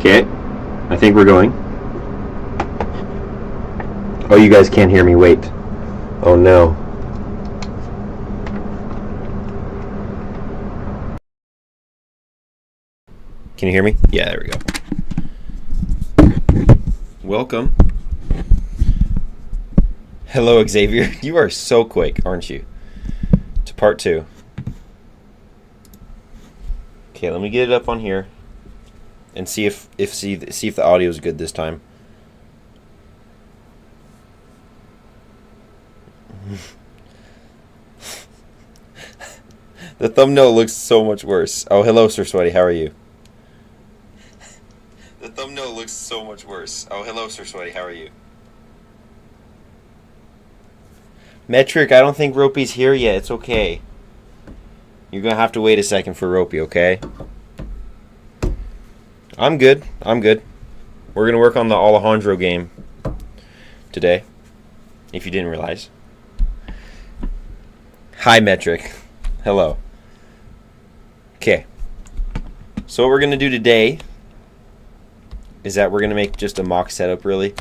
Okay, I think we're going. Oh, you guys can't hear me. Wait. Oh no. Can you hear me? Yeah, there we go. Welcome. Hello, Xavier. You are so quick, aren't you? To part 2. Okay, let me get it up on here and see if the audio is good this time. The thumbnail looks so much worse. Oh, hello, Sir Sweaty. How are you? The thumbnail looks so much worse. Oh, hello, Sir Sweaty. How are you? Metric, I don't think Ropey's here yet. It's okay. You're going to have to wait a second for Ropey, okay? I'm good. We're going to work on the Alejandro game today, if you didn't realize. Hi, Metric. Hello. Okay. So what we're going to do today is that we're going to make just a mock setup, really,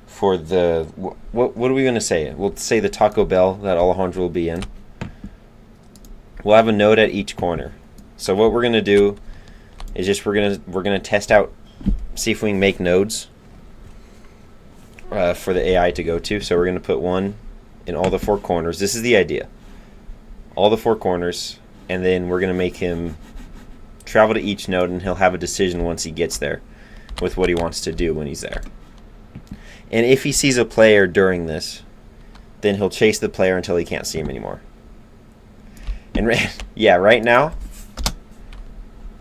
for the... What are we going to say? We'll say the Taco Bell that Alejandro will be in. We'll have a node at each corner. So what we're going to do is just we're going to test out, see if we can make nodes for the AI to go to. So we're going to put one in all the 4 corners. This is the idea. All the 4 corners, and then we're going to make him travel to each node, and he'll have a decision once he gets there with what he wants to do when he's there. And if he sees a player during this, then he'll chase the player until he can't see him anymore. And yeah, right now,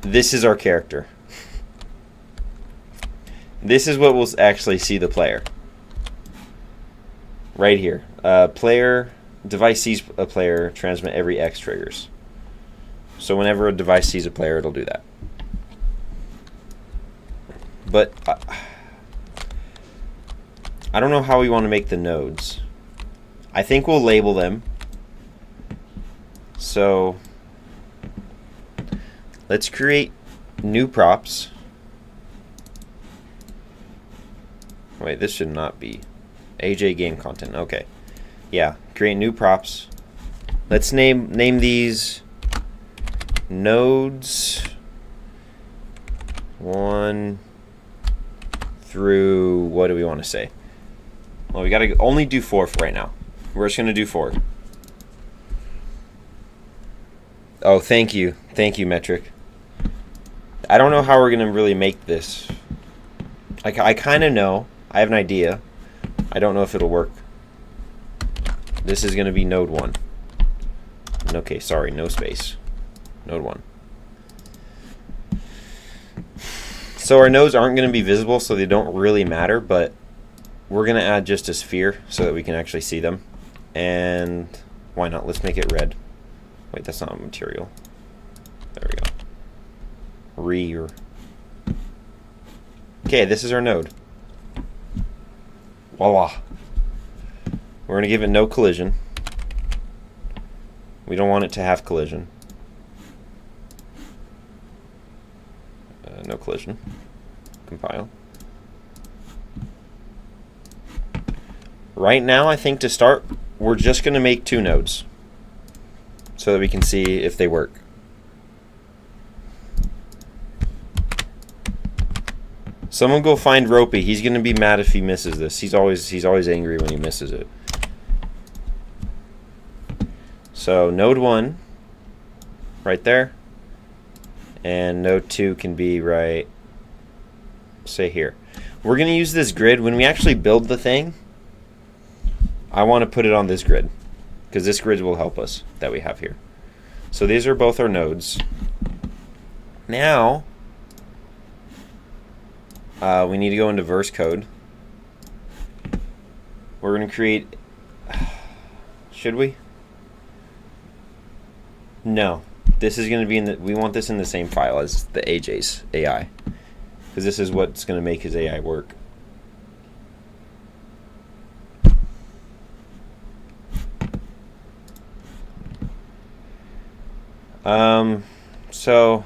this is our character. This is what will actually see the player. Right here. Device sees a player, transmit every X triggers. So whenever a device sees a player, it'll do that. But I don't know how we want to make the nodes. I think we'll label them. So let's create new props. Wait, this should not be AJ game content. Okay. Yeah, create new props. Let's name these nodes 1 through, what do we want to say? Well, we got to only do 4 for right now. We're just going to do 4. Oh, thank you, Metric. I don't know how we're going to really make this. I kind of know. I have an idea. I don't know if it'll work. This is going to be node 1. Okay, sorry, no space. Node 1. So our nodes aren't going to be visible, so they don't really matter, but we're going to add just a sphere so that we can actually see them. And why not? Let's make it red. Wait, that's not a material. There we go. Rear. Okay, this is our node. Voila. We're going to give it no collision. We don't want it to have collision. No collision. Compile. Right now, I think to start, we're just going to make 2 nodes so that we can see if they work. Someone go find Ropey. He's going to be mad if he misses this. He's always angry when he misses it. So node 1 right there, and node 2 can be right, say here. We're going to use this grid. When we actually build the thing, I want to put it on this grid, because this grid will help us that we have here. So these are both our nodes. Now, we need to go into verse code. We're going to create, should we? No, this is going to be in the, we want this in the same file as the AJ's AI, because this is what's going to make his AI work. So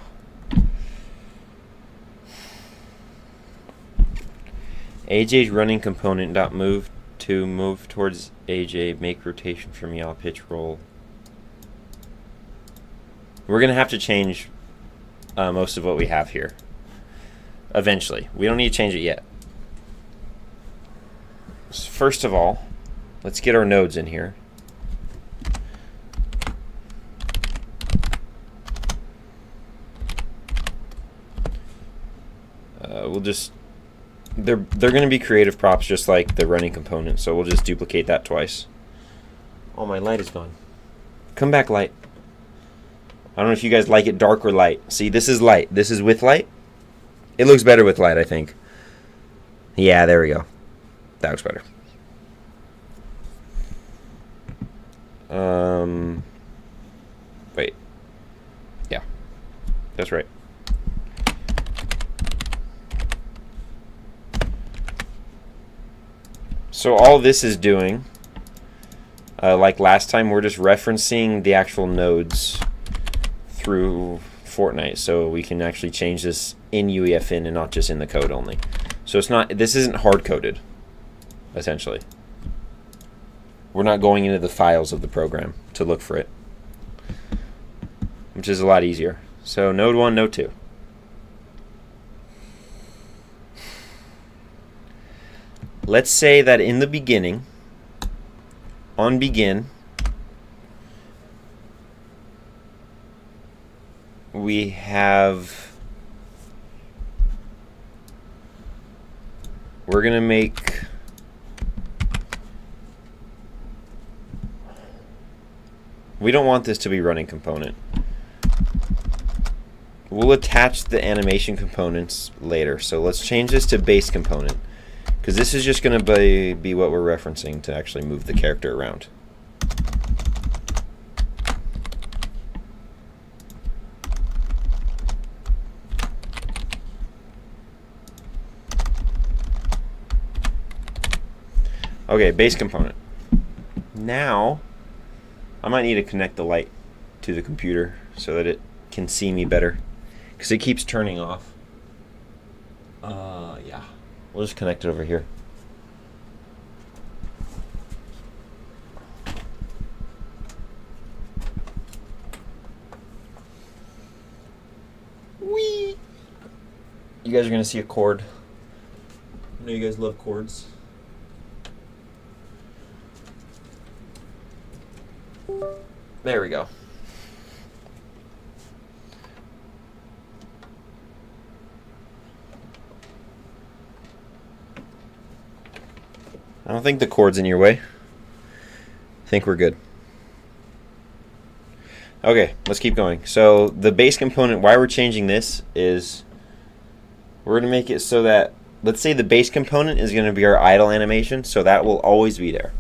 AJ's running component dot move to move towards AJ, make rotation from yaw pitch roll. We're going to have to change most of what we have here eventually. We don't need to change it yet. So first of all, let's get our nodes in here. We'll just they're going to be creative props just like the running component, so we'll just duplicate that twice. Oh, my light is gone. Come back, light. I don't know if you guys like it dark or light. See, this is light. This is with light. It looks better with light, I think. Yeah, there we go. That looks better. Wait. Yeah. That's right. So all this is doing, like last time, we're just referencing the actual nodes through Fortnite, so we can actually change this in UEFN and not just in the code only. So it's not, this isn't hard coded, essentially. We're not going into the files of the program to look for it, which is a lot easier. So node 1, node 2. Let's say that in the beginning, on begin, we have, we're going to make, we don't want this to be running component. We'll attach the animation components later. So let's change this to base component, because this is just going to be what we're referencing to actually move the character around. Okay, base component. Now, I might need to connect the light to the computer so that it can see me better, because it keeps turning off. Yeah. We'll just connect it over here. Whee! You guys are going to see a cord. I know you guys love cords. There we go. I don't think the cord's in your way. I think we're good. Okay, let's keep going. So the base component, why we're changing this is we're going to make it so that, let's say the base component is going to be our idle animation, so that will always be there.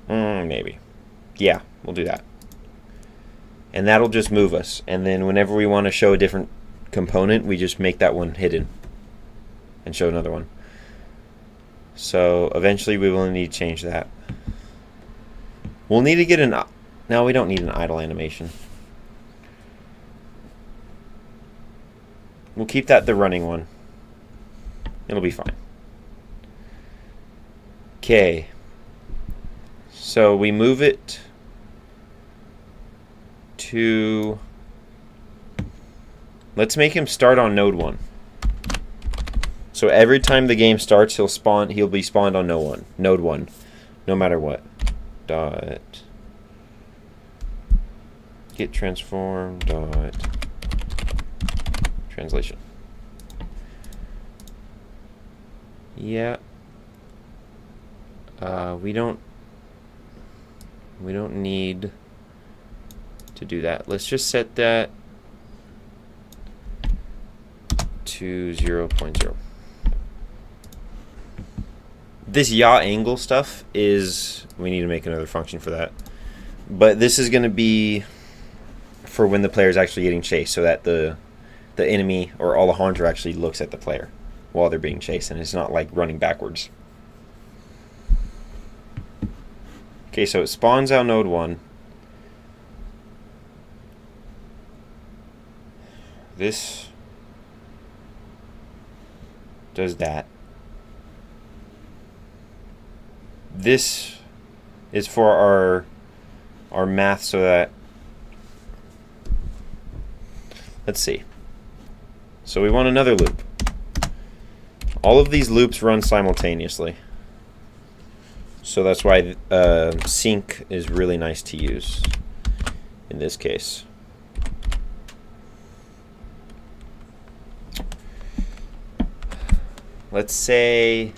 Maybe. Yeah, we'll do that. And that'll just move us. And then whenever we want to show a different component, we just make that one hidden and show another one. So eventually we will need to change that. We'll need to get an... No, we don't need an idle animation. We'll keep that the running one. It'll be fine. Okay. So we move it to... Let's make him start on node 1. So every time the game starts, he'll be spawned on node 1, no matter what. Dot get transform dot translation. Yeah. We don't need to do that. Let's just set that to 0.0. This yaw angle stuff is, we need to make another function for that. But this is going to be for when the player is actually getting chased, so that the enemy or Alejandro actually looks at the player while they're being chased, and it's not like running backwards. Okay, so it spawns out node 1. does that. This is for our math, so that, let's see. So we want another loop. All of these loops run simultaneously. So that's why sync is really nice to use in this case. Let's say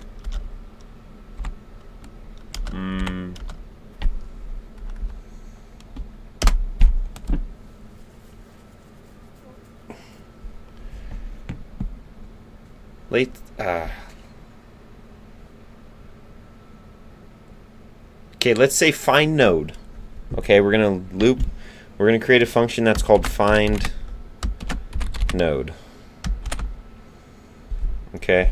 okay, let's say find node. Okay, we're gonna create a function that's called find node. Okay.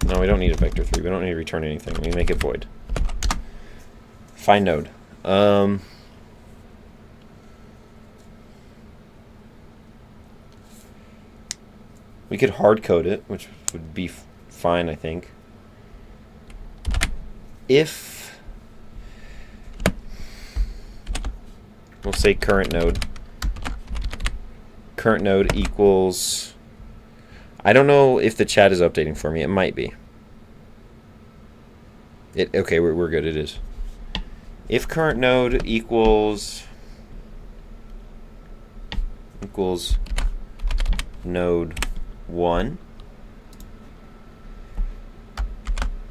No, we don't need a vector 3. We don't need to return anything. We make it void. Find node. We could hard code it, which would be fine, I think. If we'll say current node equals, I don't know if the chat is updating for me. It might be. Okay, we're good. It is. If current node equals node 1,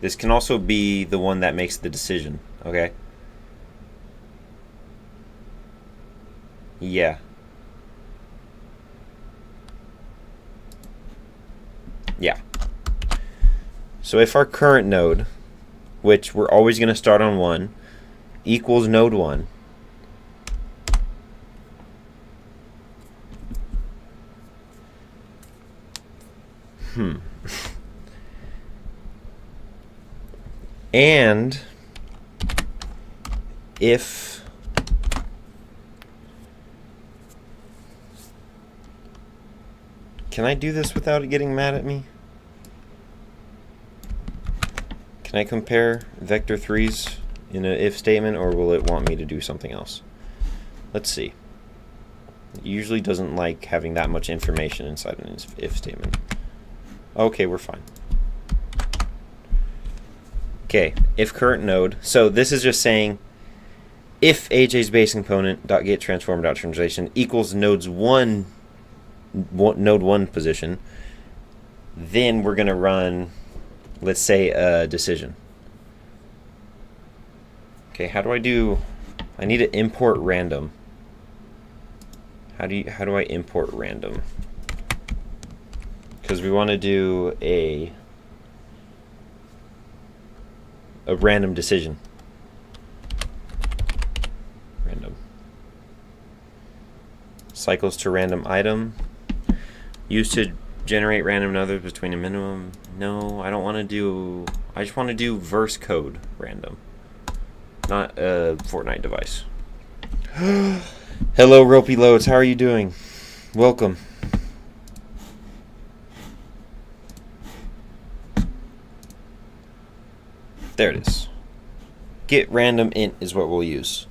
this can also be the one that makes the decision. Okay. Yeah. Yeah. So if our current node, which we're always going to start on 1, equals node 1, and if can I do this without it getting mad at me? Can I compare vector 3's in an if statement, or will it want me to do something else? Let's see. It usually doesn't like having that much information inside an if statement. Okay, we're fine. Okay, if current node. So this is just saying if AJ's base component dot get transform dot translation equals node 1 position, then we're going to run, let's say, a decision. Okay, how do I need to import random. How do I import random? Because we want to do a random decision. Random. Cycles to random item. Used to generate random numbers between a minimum. No, I don't want to do, I just want to do verse code random. Not a Fortnite device. Hello, Ropey Loads. How are you doing? Welcome. There it is. Get random int is what we'll use.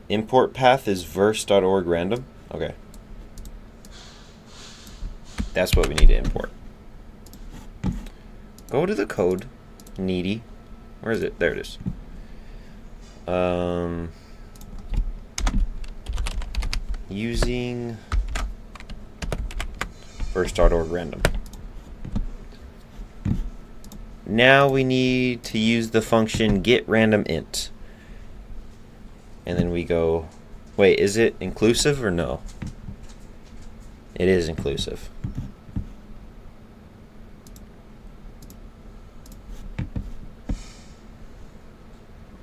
Import path is verse.org random. Okay. That's what we need to import. Go to the code. Needy. Where is it? There it is. Using verse.org random. Now we need to use the function get random int. And then we go, wait, is it inclusive or no? It is inclusive.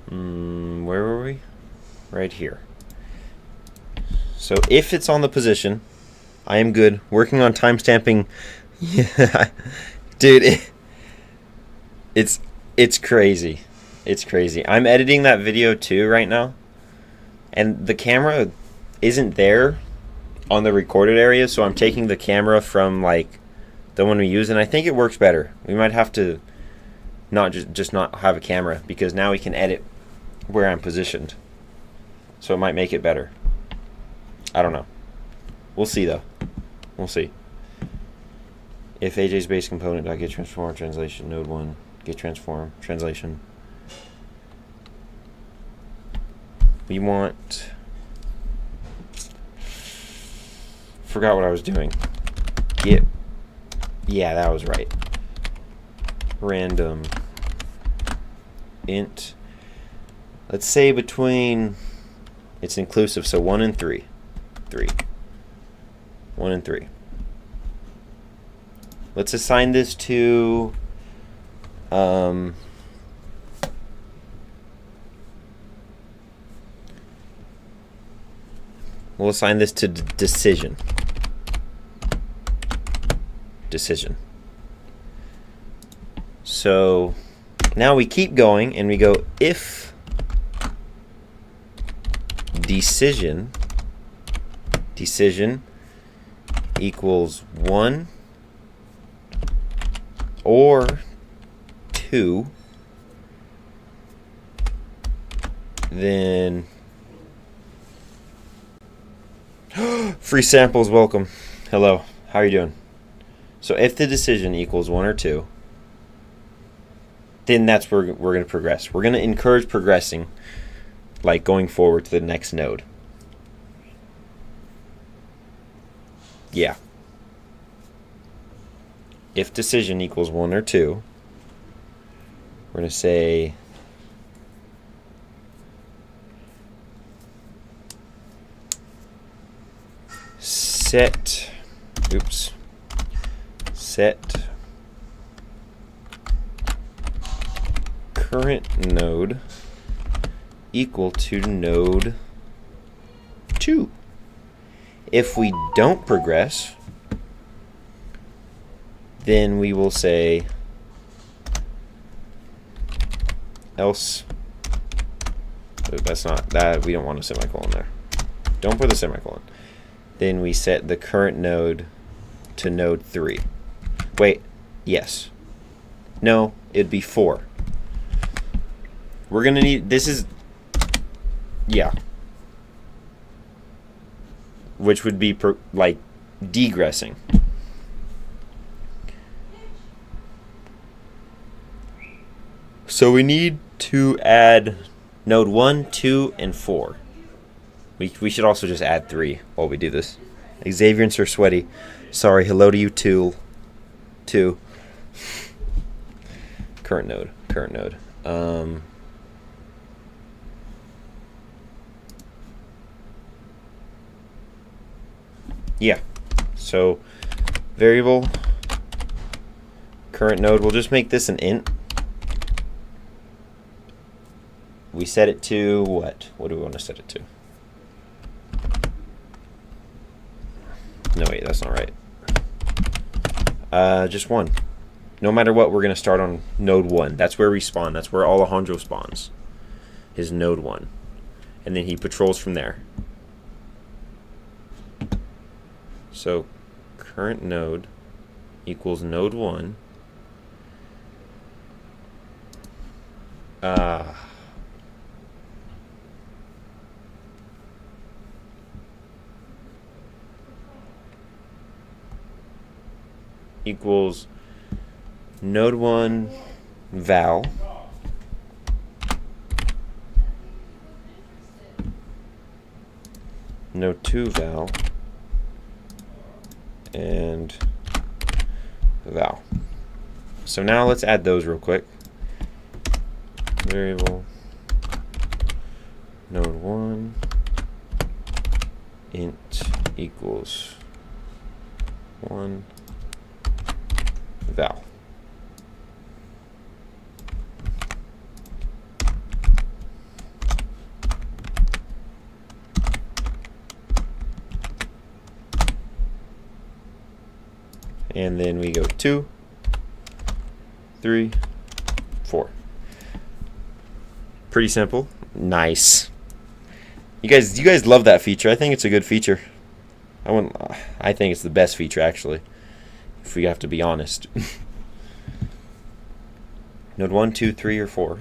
Where were we? Right here. So if it's on the position, I am good. Working on timestamping. Yeah, dude, It's crazy. It's crazy. I'm editing that video too right now, and the camera isn't there on the recorded area, so I'm taking the camera from like the one we use, and I think it works better. We might have to not just not have a camera, because now we can edit where I'm positioned, so it might make it better. I don't know. We'll see though. We'll see. If AJ's base component get transform translation node 1 get transform translation, we want, forgot what I was doing. Get, yeah, that was right. Random int, let's say between, it's inclusive, so 1 and 3. 1 and 3. Let's assign this to we'll assign this to decision. So now we keep going and we go if decision equals 1 or 2, then free samples, welcome. Hello, how are you doing? So if the decision equals 1 or 2, then that's where we're going to progress. We're going to encourage progressing, like going forward to the next node. Yeah. If decision equals 1 or 2, we're going to say set current node equal to node 2. If we don't progress, then we will say else. That's not that, we don't want a semicolon there. Don't put the semicolon. Then we set the current node to node 3. Wait, yes. No, it'd be 4. We're gonna need, this is, yeah. Which would be like degressing. So we need to add node 1, 2, and 4. We should also just add 3 while we do this. Xavier and Sir Sweaty. Sorry, hello to you too. Current node. Yeah. So variable current node. We'll just make this an int. We set it to what? What do we want to set it to? No, wait, that's not right. Just 1. No matter what, we're going to start on node 1. That's where we spawn. That's where Alejandro spawns. Is node 1. And then he patrols from there. So current node equals node 1. Equals node 1 val node 2 val and val. So now let's add those real quick. Variable node 1 int equals 1 val. And then we go 2, 3, 4. Pretty simple. Nice. You guys love that feature. I think it's a good feature. I think it's the best feature, actually, if we have to be honest. Node 1, 2, 3, or 4.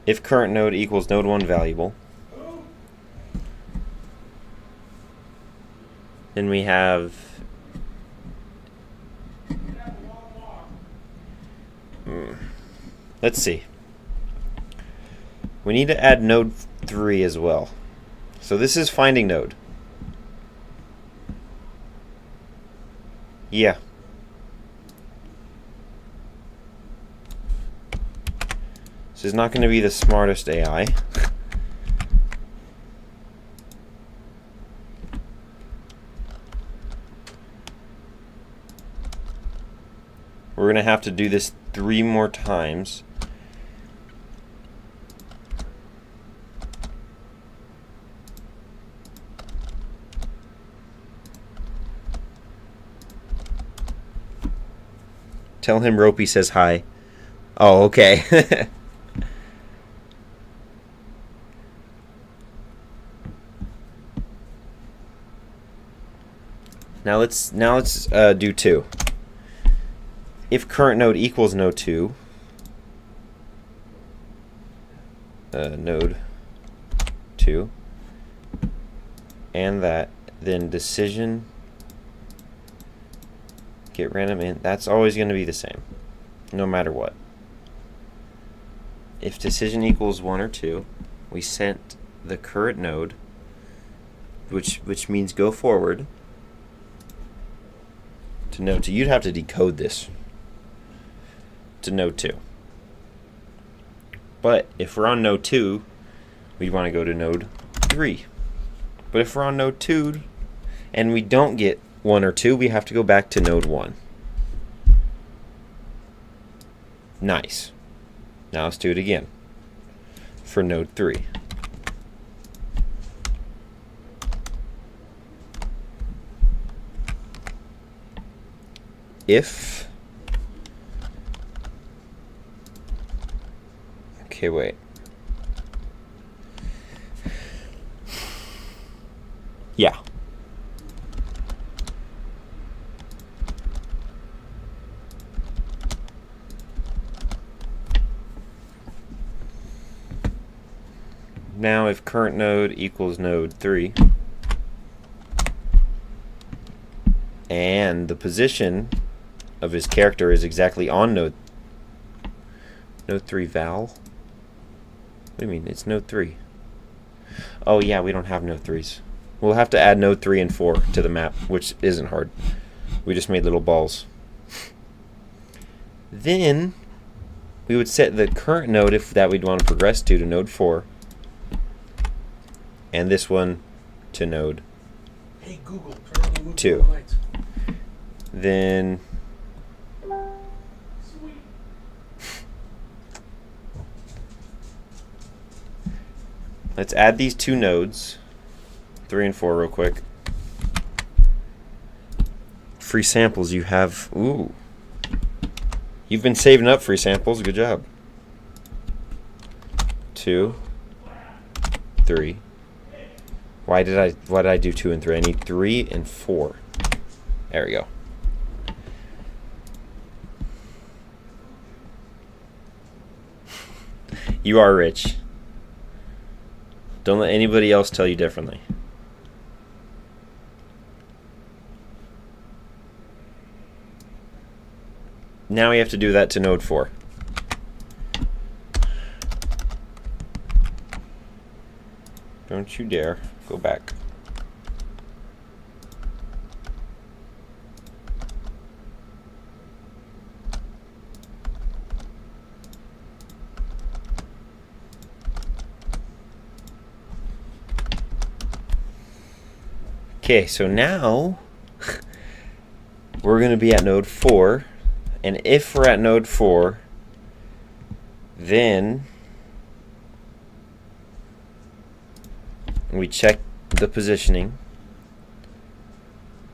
If current node equals node 1 valuable, then we have let's see. We need to add node 3 as well. So this is finding node. Yeah. This is not going to be the smartest AI. We're going to have to do this 3 more times. Tell him Ropey says hi. Oh, okay. Now let's do 2. If current node equals node 2, node 2, and that, then decision get random int, that's always going to be the same, no matter what. If decision equals 1 or 2, we sent the current node, which means go forward, to node 2. You'd have to decode this to node 2. But if we're on node 2, we'd want to go to node 3. But if we're on node 2 and we don't get 1 or 2, we have to go back to node 1. Nice. Now let's do it again for node 3. If, okay, wait. Yeah. Now if current node equals node 3, and the position of his character is exactly on node 3 val. What do you mean? It's node 3. Oh yeah, we don't have node 3s. We'll have to add node 3 and 4 to the map, which isn't hard. We just made little balls. Then we would set the current node, if that we'd want to progress to node 4, and this one to node Hey Google, turn on the movie 2. lights. Then let's add these 2 nodes, 3 and 4, real quick. Free samples you have. Ooh. You've been saving up free samples. Good job. 2, 3. Why did I do 2 and 3? I need 3 and 4. There we go. You are rich. Don't let anybody else tell you differently. Now we have to do that to node 4. Don't you dare go back. Okay, so now we're going to be at node 4, and if we're at node 4, then we check the positioning,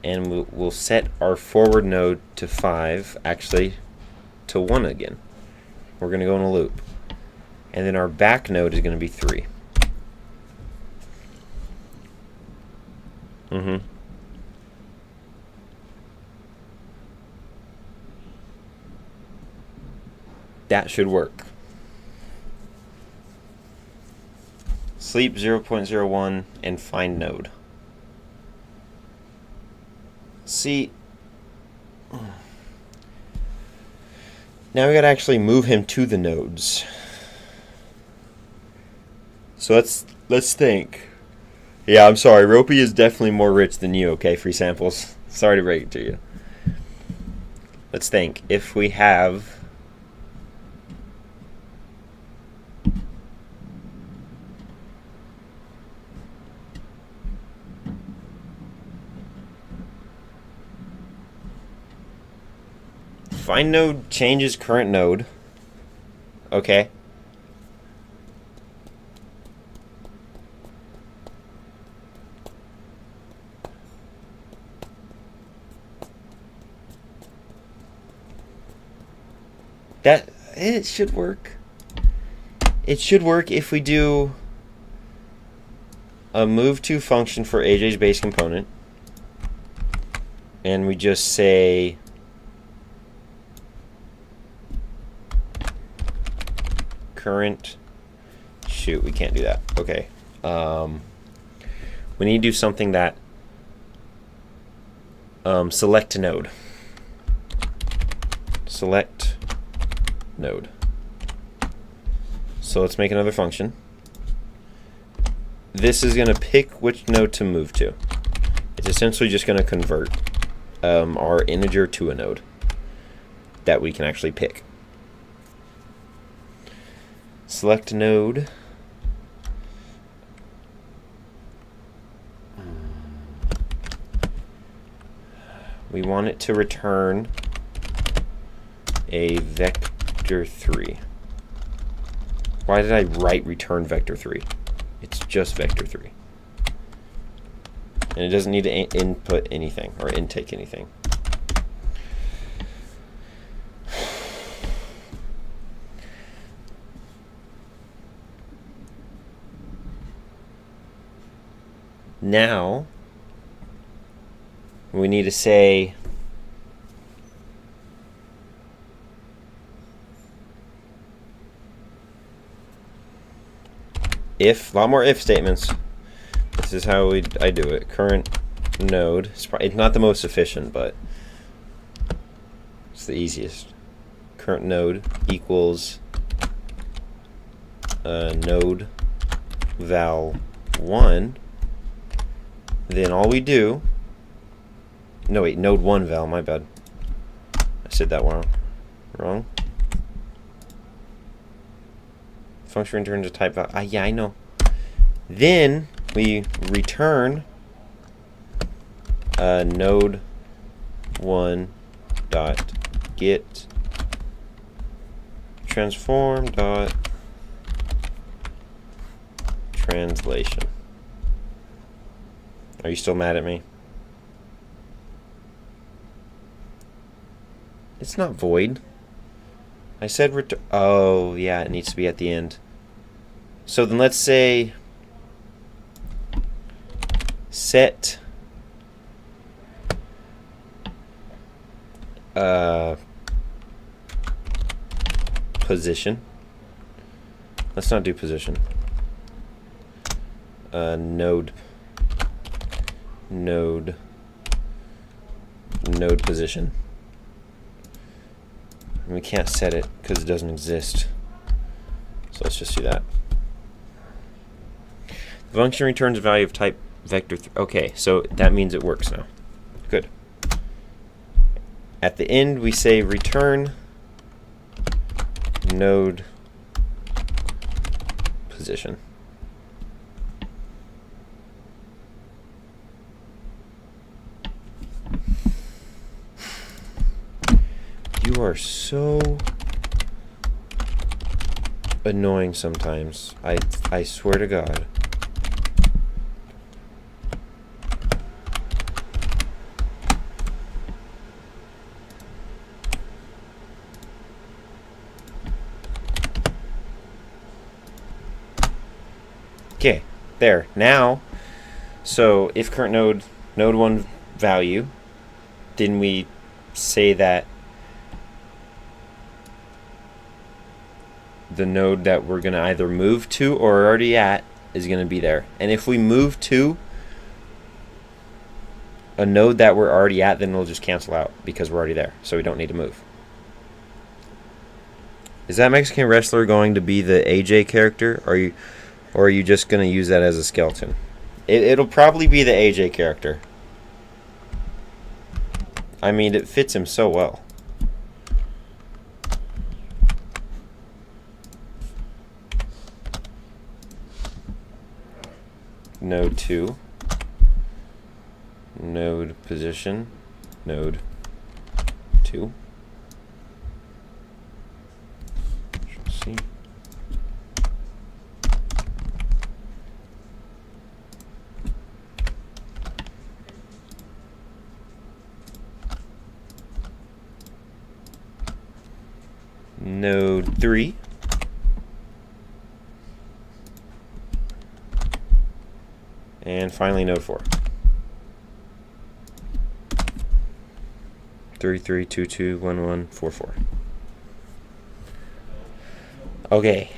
and we'll set our forward node to 5, actually to 1 again. We're going to go in a loop. And then our back node is going to be 3. That should work. Sleep 0.01 and find node. See, now we gotta actually move him to the nodes. So let's think. Yeah, I'm sorry. Ropey is definitely more rich than you, okay, free samples. Sorry to break it to you. Let's think. If we have find node changes current node. Okay. It should work. It should work if we do a move to function for AJ's base component, and we just say current. Shoot, we can't do that. Okay. We need to do something that select node. Select node. So let's make another function. This is going to pick which node to move to. It's essentially just going to convert our integer to a node that we can actually pick. Select node. We want it to return a vector 3. Why did I write return vector 3? It's just vector 3. And it doesn't need to input anything or intake anything. Now, we need to say if, a lot more if statements. This is how I do it. Current node. It's not the most efficient, but it's the easiest. Current node equals node val 1. Then all we do. No, wait, node 1 val, my bad. I said that wrong. Function returns a type val. Yeah, I know. Then we return node 1 dot get transform dot translation. Are you still mad at me? It's not void. I said return. Oh, yeah, it needs to be at the end. So then let's say set position. Let's not do position. Node position. And we can't set it because it doesn't exist. So let's just do that. The function returns a value of type vector. Okay, so that means it works now. Good. At the end, we say return node position. You are so annoying sometimes. I swear to God. There. Now, so if current node 1 value, then we say that the node that we're going to either move to or are already at is going to be there. And if we move to a node that we're already at, then it'll just cancel out because we're already there, so we don't need to move. Is that Mexican wrestler going to be the AJ character, or are you just going to use that as a skeleton? It'll probably be the AJ character. I mean, it fits him so well. Node 2. Node position. Node 2. See. Node 3. And finally node 4. 3 3 2 2 1 1 4 4. Okay.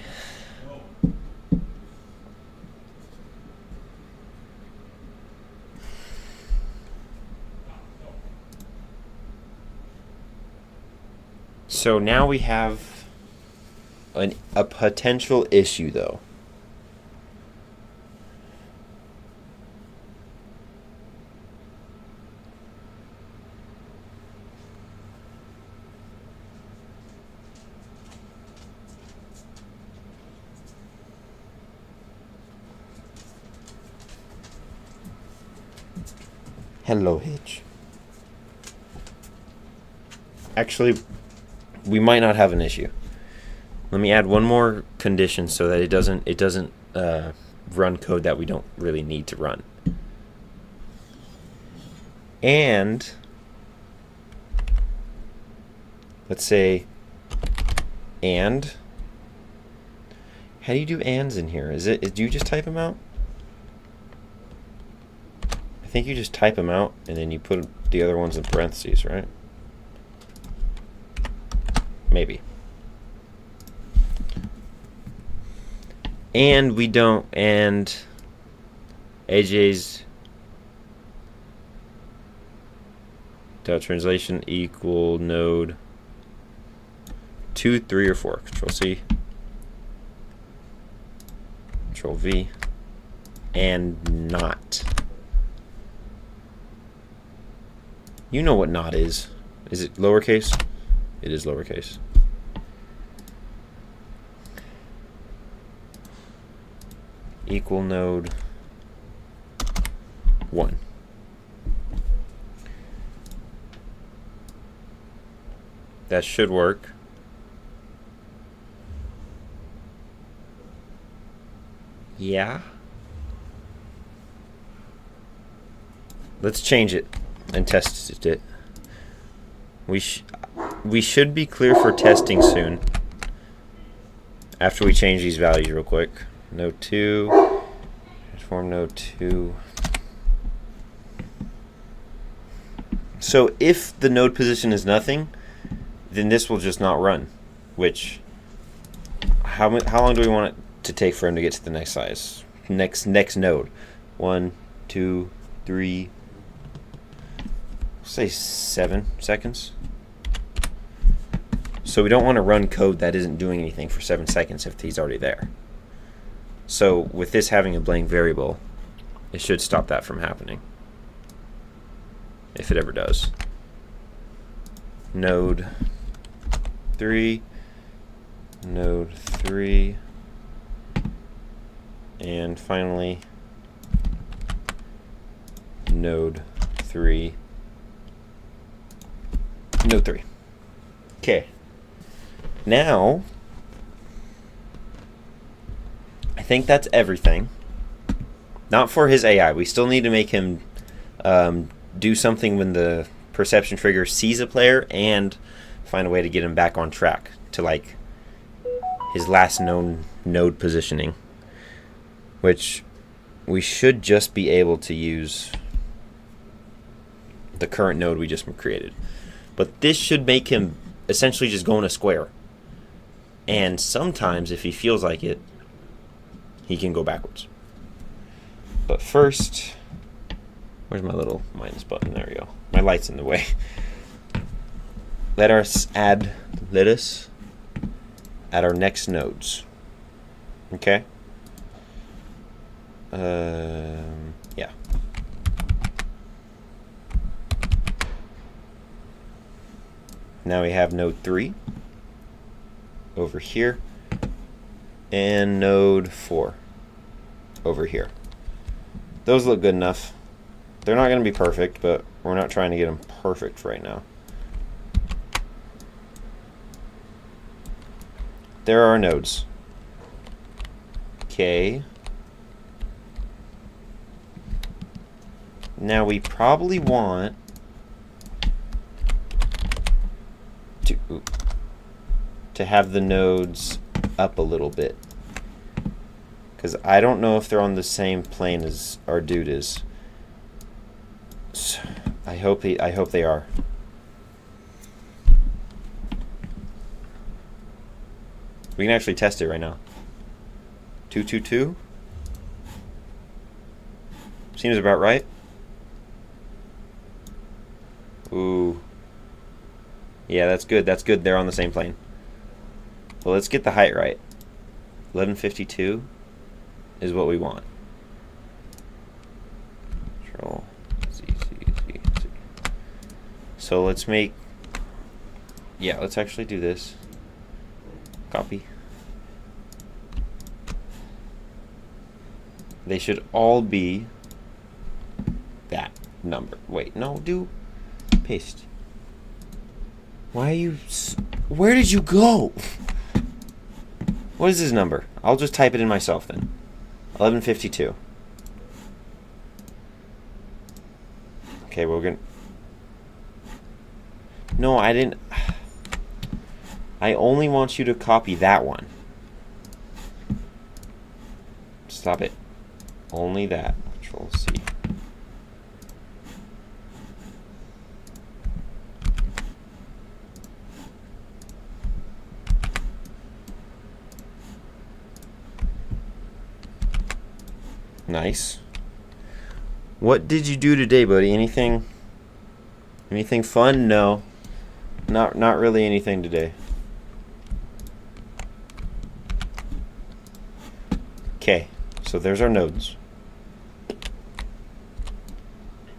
So now we have a potential issue, though. Hello, Hitch. Actually, we might not have an issue. Let me add one more condition so that it doesn't run code that we don't really need to run. And let's say and. How do you do ands in here? Do you just type them out? I think you just type them out and then you put the other ones in parentheses, right? Maybe. And we don't and AJ's dot translation equal node 2, 3, or 4. Control C. Control V. And not. You know what not is. Is it lowercase? It is lowercase. Equal node 1. That should work. Yeah. Let's change it and test it. We should be clear for testing soon. After we change these values real quick. Node 2. Transform node 2. So if the node position is nothing, then this will just not run. Which, how long do we want it to take for him to get to the next size? Next node. 1, 2, 3. Say 7 seconds. So we don't want to run code that isn't doing anything for 7 seconds if he's already there. So with this having a blank variable, it should stop that from happening. If it ever does. Node 3. Node 3. And finally, node 3. Node 3. Okay. Now, I think that's everything. Not for his AI. We still need to make him do something when the perception trigger sees a player and find a way to get him back on track to like his last known node positioning. Which we should just be able to use the current node we just created. But this should make him essentially just go in a square. And sometimes, if he feels like it, he can go backwards. But first, where's my little minus button? There we go. My light's in the way. Let us add our next nodes. Okay? Yeah. Now we have node 3 over here and node 4 over here. Those look good enough. They're not going to be perfect, but we're not trying to get them perfect right now. There are our nodes. Okay. Now we probably want to have the nodes up a little bit, because I don't know if they're on the same plane as our dude is. So I hope they are. We can actually test it right now. 2, 2, 2. Seems about right. Ooh. Yeah, that's good. That's good. They're on the same plane. Well, let's get the height right. 1152 is what we want. Control Z, Z, Z, Z. So let's make... Yeah, let's actually do this. Copy. They should all be that number. Wait, no, do paste. Why are you... Where did you go? What is his number? I'll just type it in myself then. 1152. Okay, we're gonna... No, I didn't... I only want you to copy that one. Stop it. Only that. Control C. Nice. What did you do today, buddy? Anything fun? No. Not really anything today. Okay. So there's our nodes.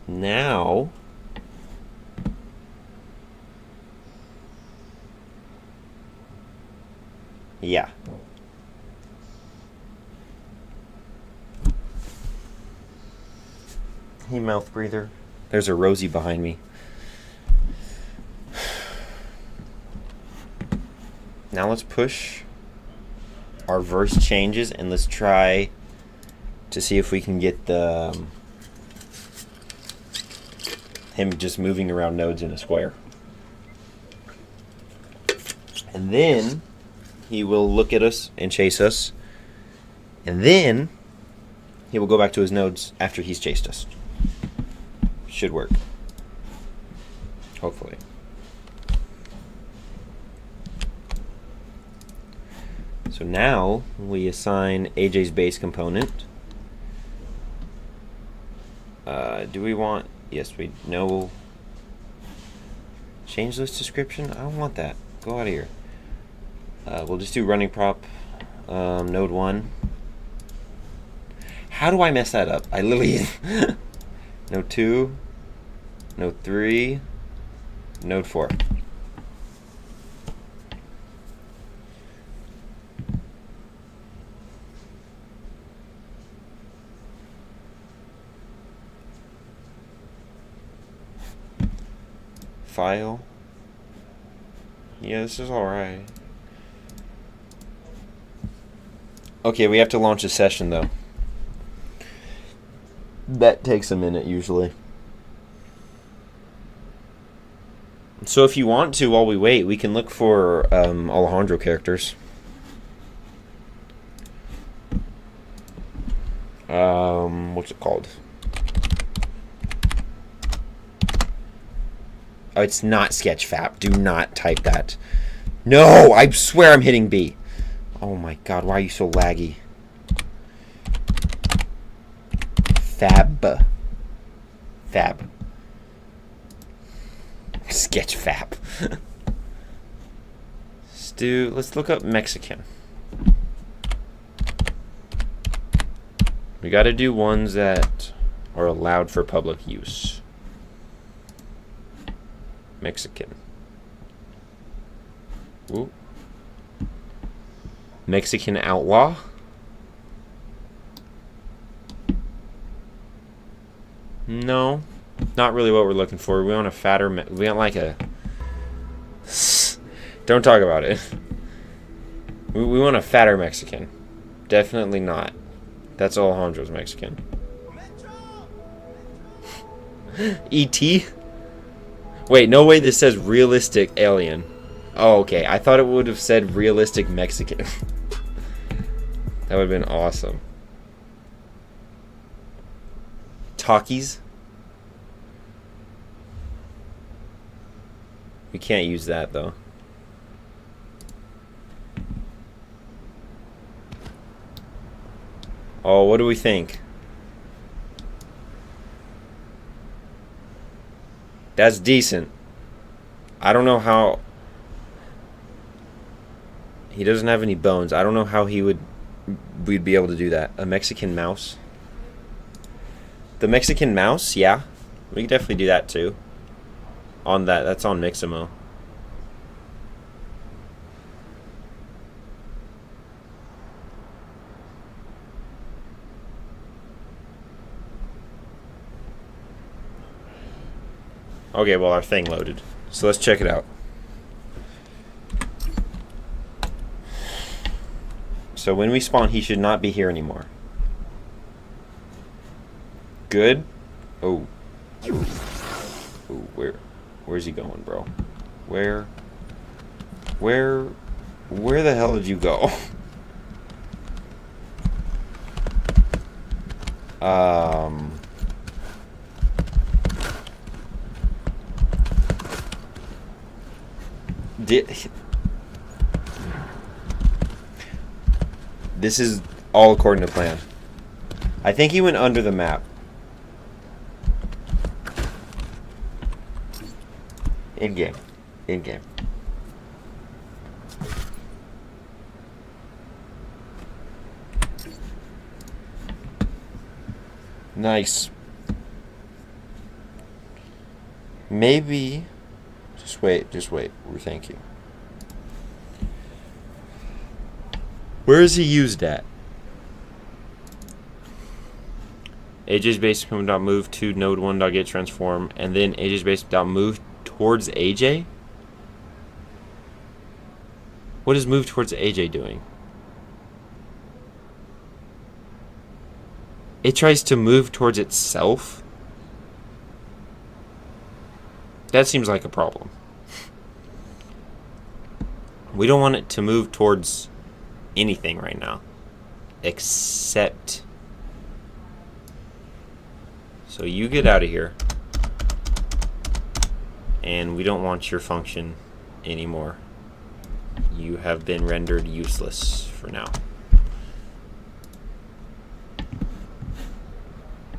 Now yeah. Hey, mouth breather. There's a Rosie behind me. Now let's push our verse changes and let's try to see if we can get the him just moving around nodes in a square. And then he will look at us and chase us. And then he will go back to his nodes after he's chased us. Should work. Hopefully. So now we assign AJ's base component. Do we want... Yes, we know. Change list description? I don't want that. Go out of here. We'll just do running prop node 1. How do I mess that up? I literally... Node 2, node 3, node 4. File. Yeah, this is alright. Okay, we have to launch a session though. That takes a minute usually. So if you want to, while we wait, we can look for Alejandro characters. What's it called? Oh, it's not Sketchfab. Do not type that. No, I swear I'm hitting B. Oh my god, why are you so laggy? Fab. Sketchfab. Let's look up Mexican. We gotta do ones that are allowed for public use. Mexican. Ooh. Mexican outlaw. No, not really what we're looking for. We want a fatter. We want like a. Don't talk about it. We want a fatter Mexican. Definitely not. That's Alejandro's Mexican. E.T. Wait, no way this says realistic alien. Oh, okay. I thought it would have said realistic Mexican. That would have been awesome. Talkies. We can't use that though. Oh, what do we think? That's decent. I don't know how... He doesn't have any bones. I don't know how we'd be able to do that. A Mexican mouse? The Mexican mouse? Yeah. We could definitely do that too. That's on Mixamo. Okay, well, our thing loaded. So let's check it out. So when we spawn, he should not be here anymore. Good. Oh. Oh, where's he going, bro? Where the hell did you go? This is all according to plan. I think he went under the map. In game. Nice. Maybe. Just wait. We're thinking. Where is he used at? AJ's base move to node 1.get transform, and then AJ's base move towards AJ? What is move towards AJ doing? It tries to move towards itself? That seems like a problem. We don't want it to move towards anything right now. Except... So you get out of here. And we don't want your function anymore. You have been rendered useless for now.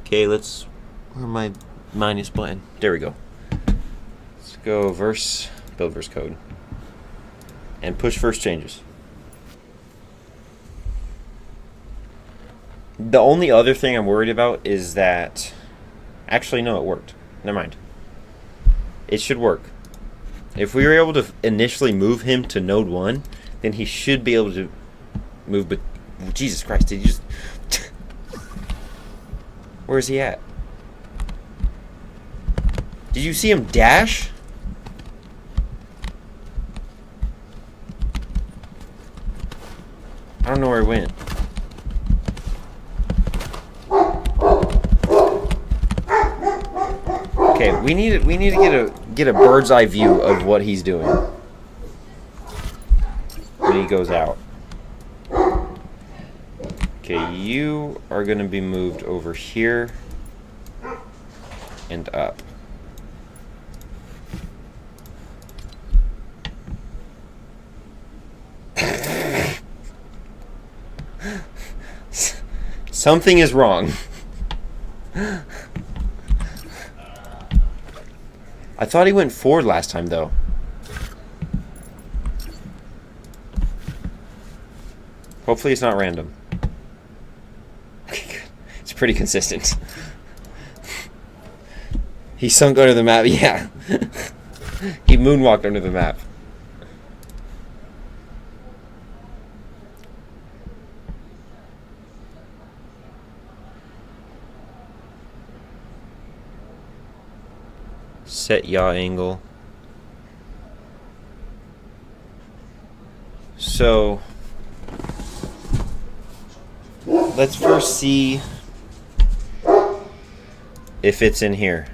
Okay, let's... Where my minus button? There we go. Let's go build verse code. And push first changes. The only other thing I'm worried about is that... Actually, no, it worked. Never mind. It should work. If we were able to initially move him to node 1, then he should be able to move, but... Jesus Christ, did you just... Where is he at? Did you see him dash? I don't know where he went. Okay, we need to get a bird's eye view of what he's doing when he goes out. Okay, you are going to be moved over here and up. Something is wrong. I thought he went forward last time, though. Hopefully it's not random. Okay, good. It's pretty consistent. He sunk under the map, yeah. He moonwalked under the map. Set yaw angle. So let's first see if it's in here.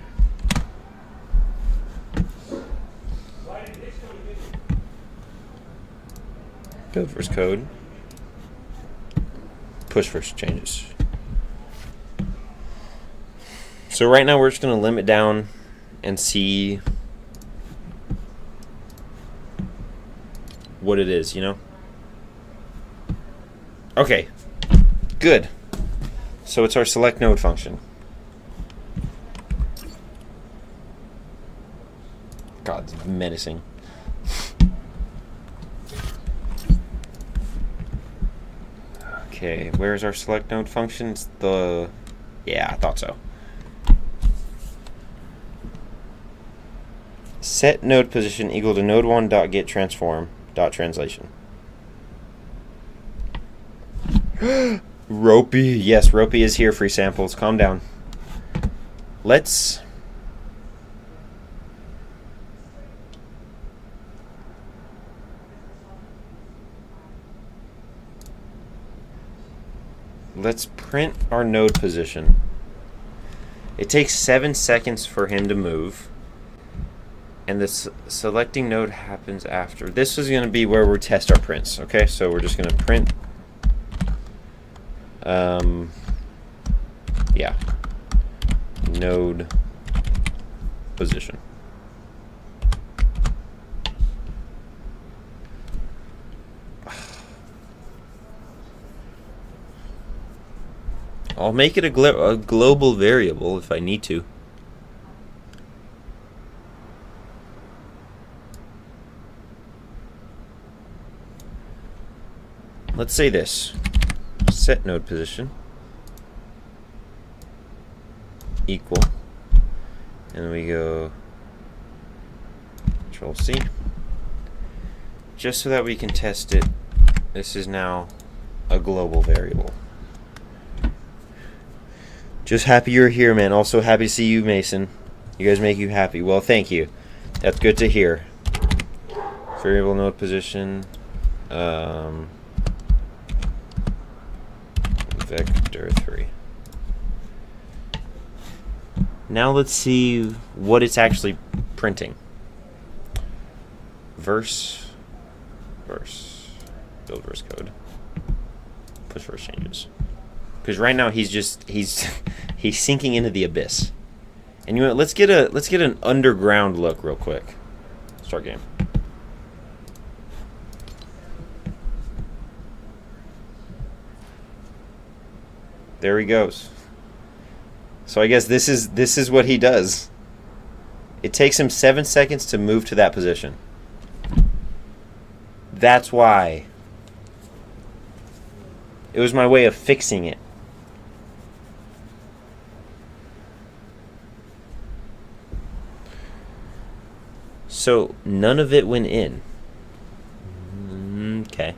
Build versus code. Push versus changes. So right now we're just going to limit down and see what it is, you know? Okay, good. So it's our select node function. God, it's menacing. Okay, where's our select node function? It's the... Yeah, I thought so. Set node position equal to node1.get transform dot translation. Ropey. Yes, Ropey is here. Free samples. Calm down. Let's print our node position. It takes 7 seconds for him to move. And this selecting node happens after. This is going to be where we test our prints. Okay, so we're just going to print. Yeah. Node position. I'll make it a global variable if I need to. Let's say this. Set node position equal, and then we go Control C, just so that we can test it. This is now a global variable. Just happy you're here, man. Also happy to see you, Mason. You guys make you happy. Well, thank you. That's good to hear. Variable node position. Vector 3. Now let's see what it's actually printing. Build verse code, push verse changes. Because right now he's sinking into the abyss. And you know, let's get an underground look real quick. Start game. There he goes. So I guess this is what he does. It takes him 7 seconds to move to that position. That's why. It was my way of fixing it. So none of it went in. Okay.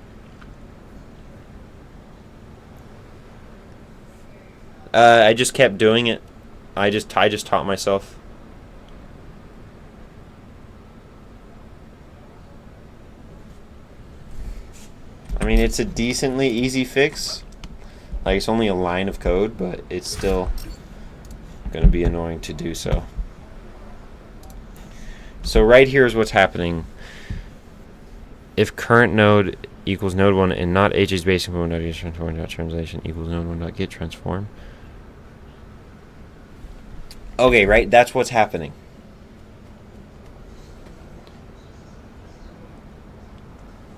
I just kept doing it. I just taught myself. I mean, it's a decently easy fix. Like, it's only a line of code, but it's still going to be annoying to do so. So right here is what's happening. if current node equals node 1 and not HA's basic move dot get transform dot translation equals node 1 dot get transform. Okay, right? That's what's happening.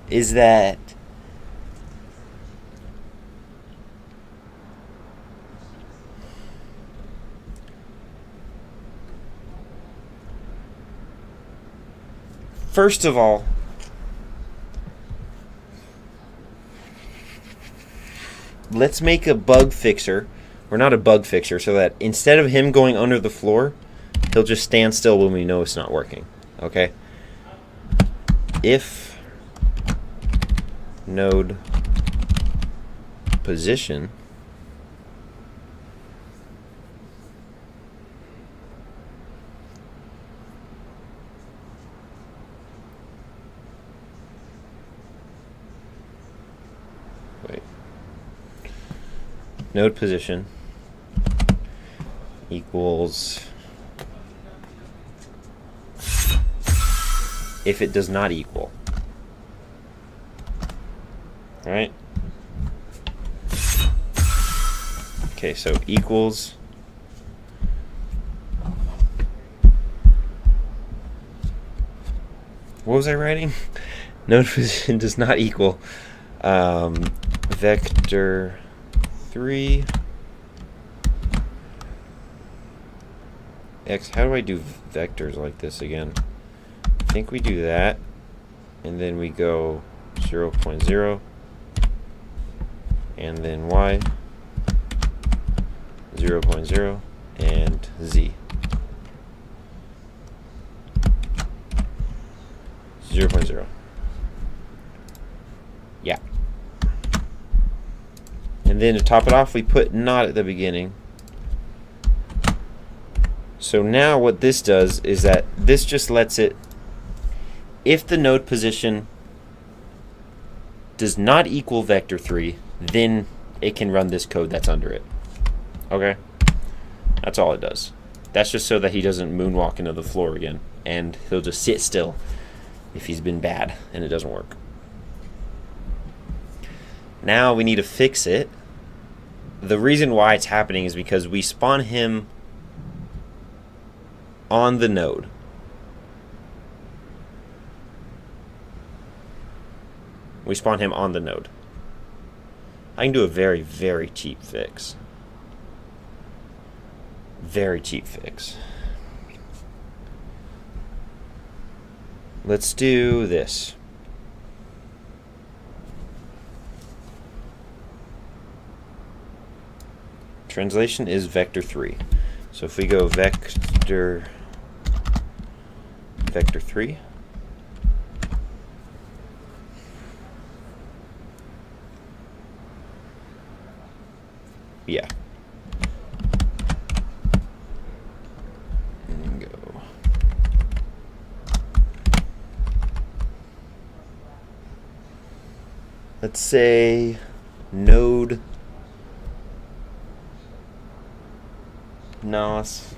Is that first of all, let's make a bug fixer, or not a bug fixer, so that instead of him going under the floor, he'll just stand still when we know it's not working. Okay? If node position node position equals if it does not equal. All right? Okay, so equals what was I writing? Node position does not equal vector 3 x. How do I do vectors like this again? I think we do that, and then we go 0.0, and then y 0.0, and z 0.0. Yeah. And then to top it off, we put not at the beginning. So now what this does is that this just lets it, if the node position does not equal vector 3, then it can run this code that's under it. Okay? That's all it does. That's just so that he doesn't moonwalk into the floor again, and he'll just sit still if he's been bad and it doesn't work. Now we need to fix it. The reason why it's happening is because we spawn him on the node. We spawn him on the node. I can do a very, very cheap fix. Very cheap fix. Let's do this. Translation is vector 3. So if we go vector 3, yeah. And go. Let's say node NOS.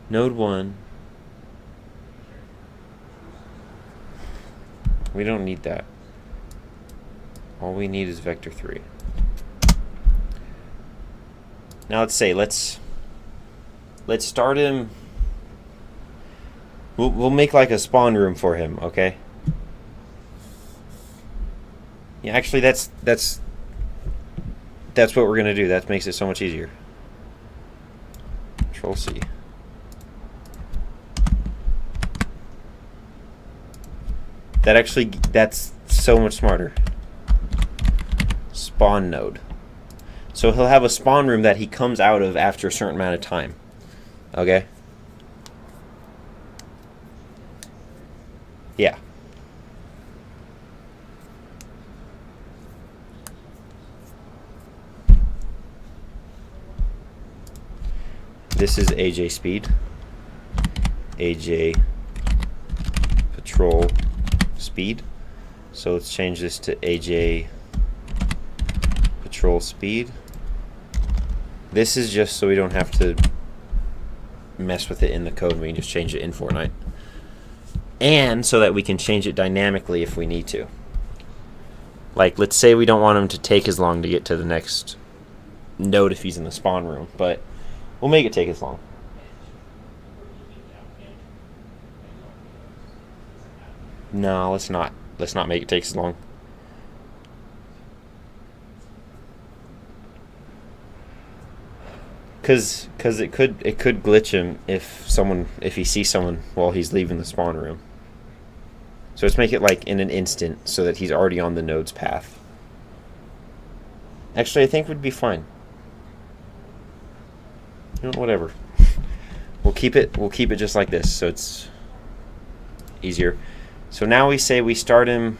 Node 1. We don't need that. All we need is vector 3. Now let's say let's start him. We'll make like a spawn room for him, okay? Yeah, actually that's what we're gonna do. That makes it so much easier. Control C. That's so much smarter. Spawn node. So he'll have a spawn room that he comes out of after a certain amount of time. Okay? Yeah. This is AJ speed. AJ patrol speed. So let's change this to AJ patrol speed. This is just so we don't have to mess with it in the code. We can just change it in Fortnite. And so that we can change it dynamically if we need to. Like, let's say we don't want him to take as long to get to the next node if he's in the spawn room, but we'll make it take as long. No, let's not. Let's not make it take as long. Cause it could glitch him if he sees someone while he's leaving the spawn room. So let's make it like in an instant so that he's already on the node's path. Actually, I think we'd be fine. You know, whatever. We'll keep it just like this so it's easier. So now we say we start him.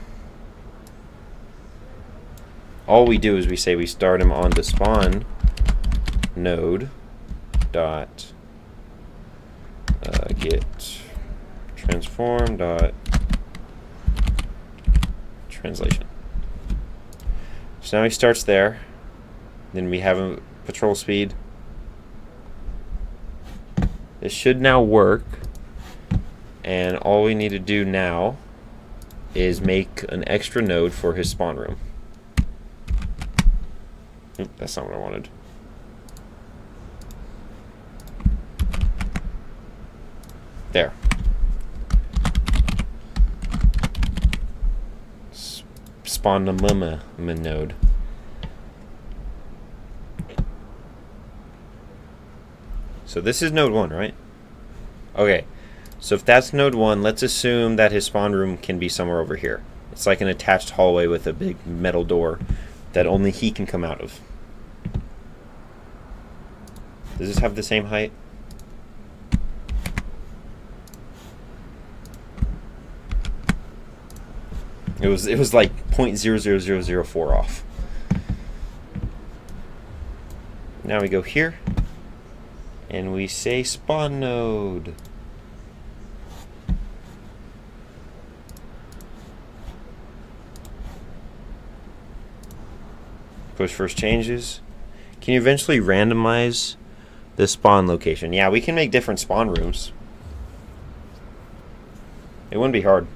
All we do is we say we start him on the spawn node dot get transform dot translation. So now he starts there. Then we have a patrol speed. This should now work. And all we need to do now is make an extra node for his spawn room. Oop, that's not what I wanted. There. Spawn a node. So this is node 1, right? Okay. So if that's node 1, let's assume that his spawn room can be somewhere over here. It's like an attached hallway with a big metal door that only he can come out of. Does this have the same height? It was like 0.00004 off. Now we go here and we say spawn node. Push first changes. Can you eventually randomize the spawn location? Yeah, we can make different spawn rooms. It wouldn't be hard.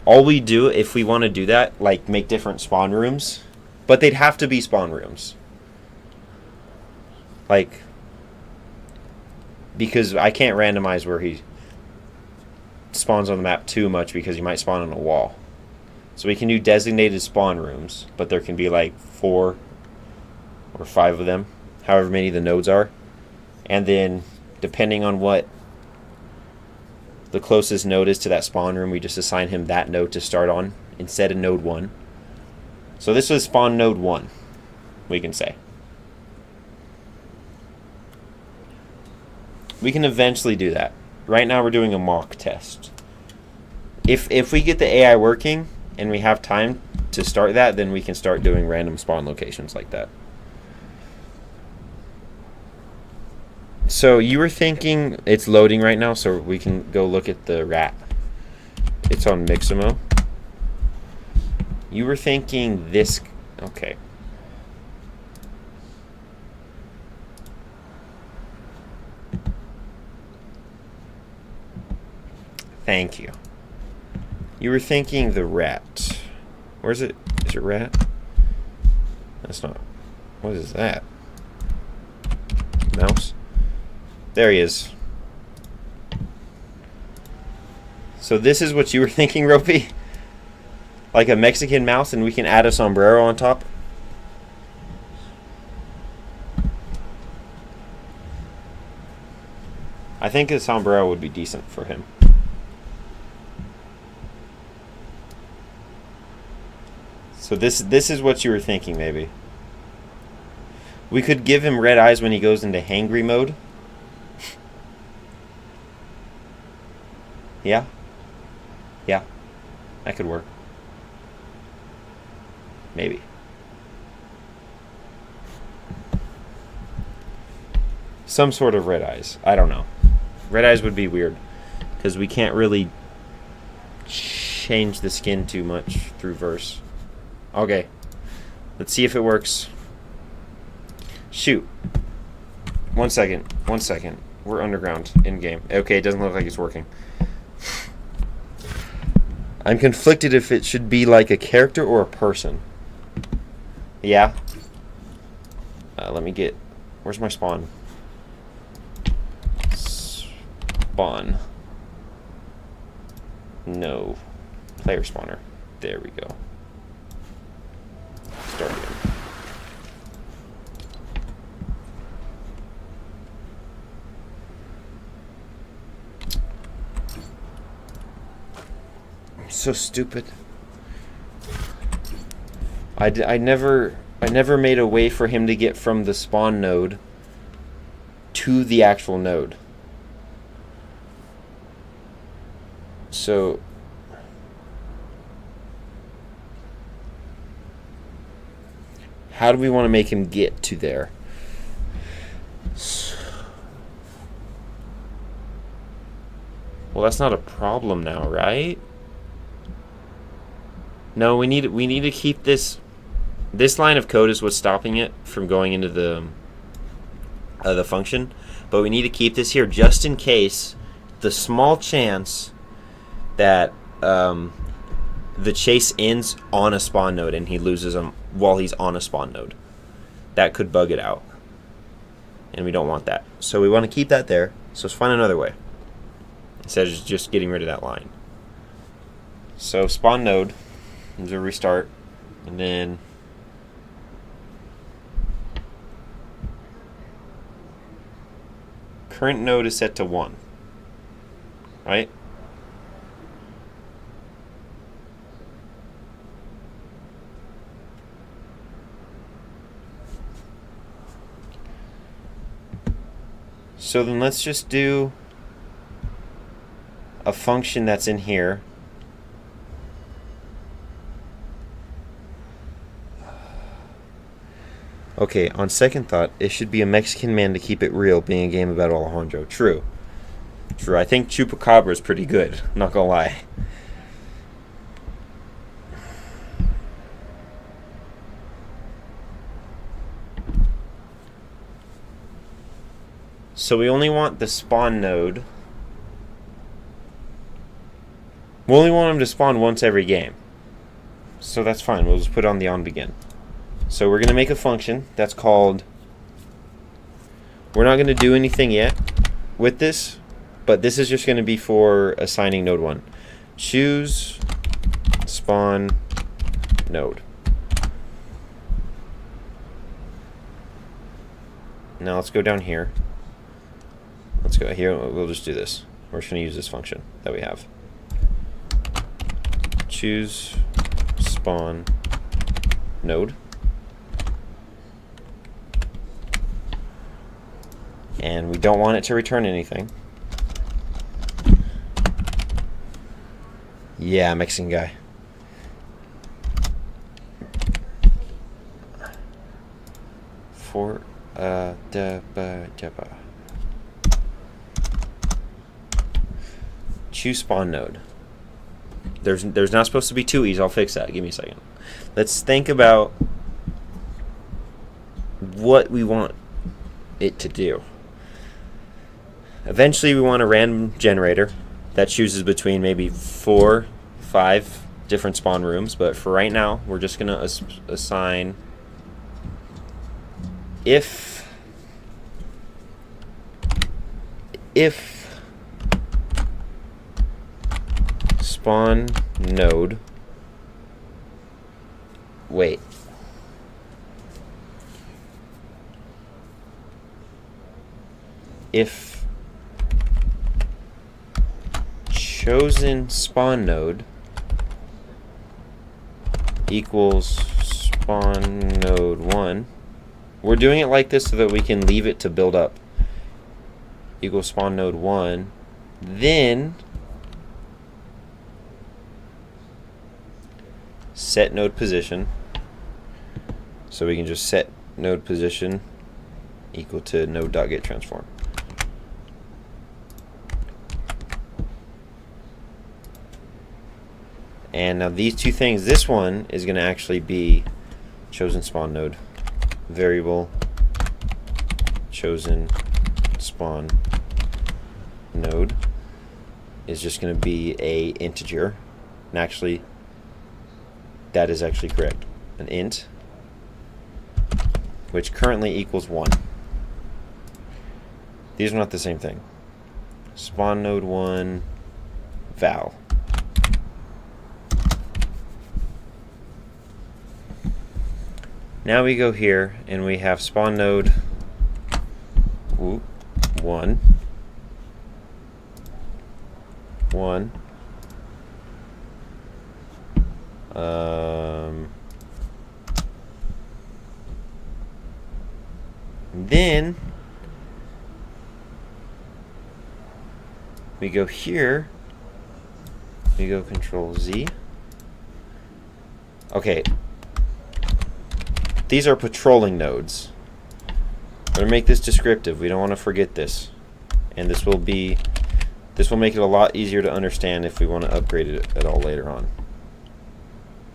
All we do, if we want to do that, like make different spawn rooms, but they'd have to be spawn rooms. Like, because I can't randomize where he spawns on the map too much because he might spawn on a wall. So we can do designated spawn rooms, but there can be like 4 or 5 of them, however many the nodes are. And then, depending on what the closest node is to that spawn room, we just assign him that node to start on instead of node 1. So this was spawn node 1, we can say. We can eventually do that. Right now we're doing a mock test. If we get the AI working and we have time to start that, then we can start doing random spawn locations like that. So you were thinking it's loading right now, so we can go look at the rat. It's on Mixamo. You were thinking this. Okay. Thank you. You were thinking the rat. Where's it? Is it rat? That's not. What is that? Mouse? There he is. So this is what you were thinking, Ropey? Like a Mexican mouse, and we can add a sombrero on top? I think a sombrero would be decent for him. So this is what you were thinking, maybe. We could give him red eyes when he goes into hangry mode. Yeah? Yeah. That could work. Maybe. Some sort of red eyes. I don't know. Red eyes would be weird, because we can't really change the skin too much through verse. Okay. Let's see if it works. Shoot. 1 second. 1 second. We're underground in game. Okay, it doesn't look like it's working. I'm conflicted if it should be like a character or a person. Yeah. Let me get... Where's my spawn? Spawn. No. Player spawner. There we go. Start again. So stupid. I never made a way for him to get from the spawn node to the actual node. So how do we want to make him get to there? Well, that's not a problem now, right? No, we need to keep this. This line of code is what's stopping it from going into the function, but we need to keep this here just in case the small chance that the chase ends on a spawn node and he loses them while he's on a spawn node. That could bug it out, and we don't want that. So we want to keep that there. So let's find another way instead of just getting rid of that line. So spawn node. There's a restart, and then current node is set to 1, right? So then let's just do a function that's in here. Okay, on second thought, it should be a Mexican man to keep it real, being a game about Alejandro. True. True. I think Chupacabra is pretty good, not gonna lie. So we only want the spawn node. We only want him to spawn once every game. So that's fine. We'll just put on the onBegin. So we're going to make a function that's called... We're not going to do anything yet with this, but this is just going to be for assigning node 1. Choose spawn node. Now let's go down here. Let's go here. We'll just do this. We're just going to use this function that we have. Choose spawn node. And we don't want it to return anything. Yeah, Mexican guy. For choose spawn node. There's not supposed to be 2 E's. I'll fix that. Give me a second. Let's think about what we want it to do. Eventually we want a random generator that chooses between maybe 4, 5 different spawn rooms, but for right now we're just going to assign if spawn node if chosen spawn node equals spawn node 1. We're doing it like this so that we can leave it to build up. Equals spawn node 1. Then set node position. So we can just set node position equal to node.getTransform. And now these two things, this one is going to actually be chosen spawn node variable chosen spawn node is just going to be a integer. And actually, that is actually correct. An int, which currently equals 1. These are not the same thing. Spawn node 1 val. Now we go here and we have spawn node 1 then we go here, we go Control Z. Okay, these are patrolling nodes. We're going to make this descriptive. We don't want to forget this. And this will make it a lot easier to understand if we want to upgrade it at all later on.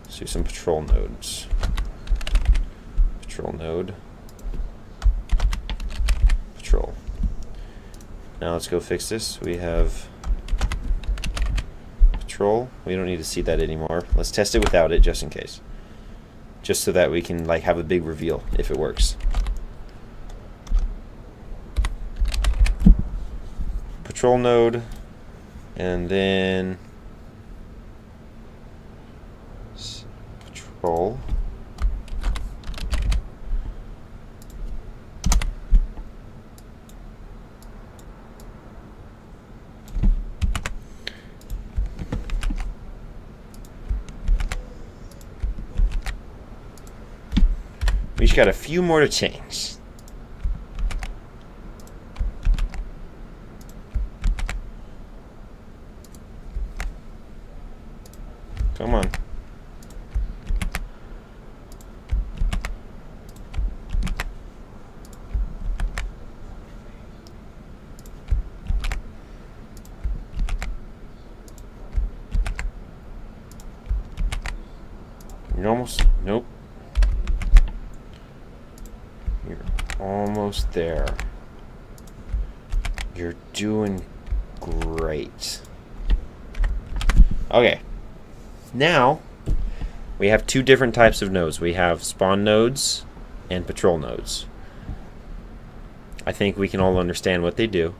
Let's do some patrol nodes. Patrol node. Patrol. Now let's go fix this. We have patrol. We don't need to see that anymore. Let's test it without it just in case. Just so that we can like have a big reveal if it works. Patrol node, and then patrol. We just got a few more to change. Come on. You're almost, nope. You're almost there. You're doing great. Okay. Now, we have two different types of nodes. We have spawn nodes and patrol nodes. I think we can all understand what they do.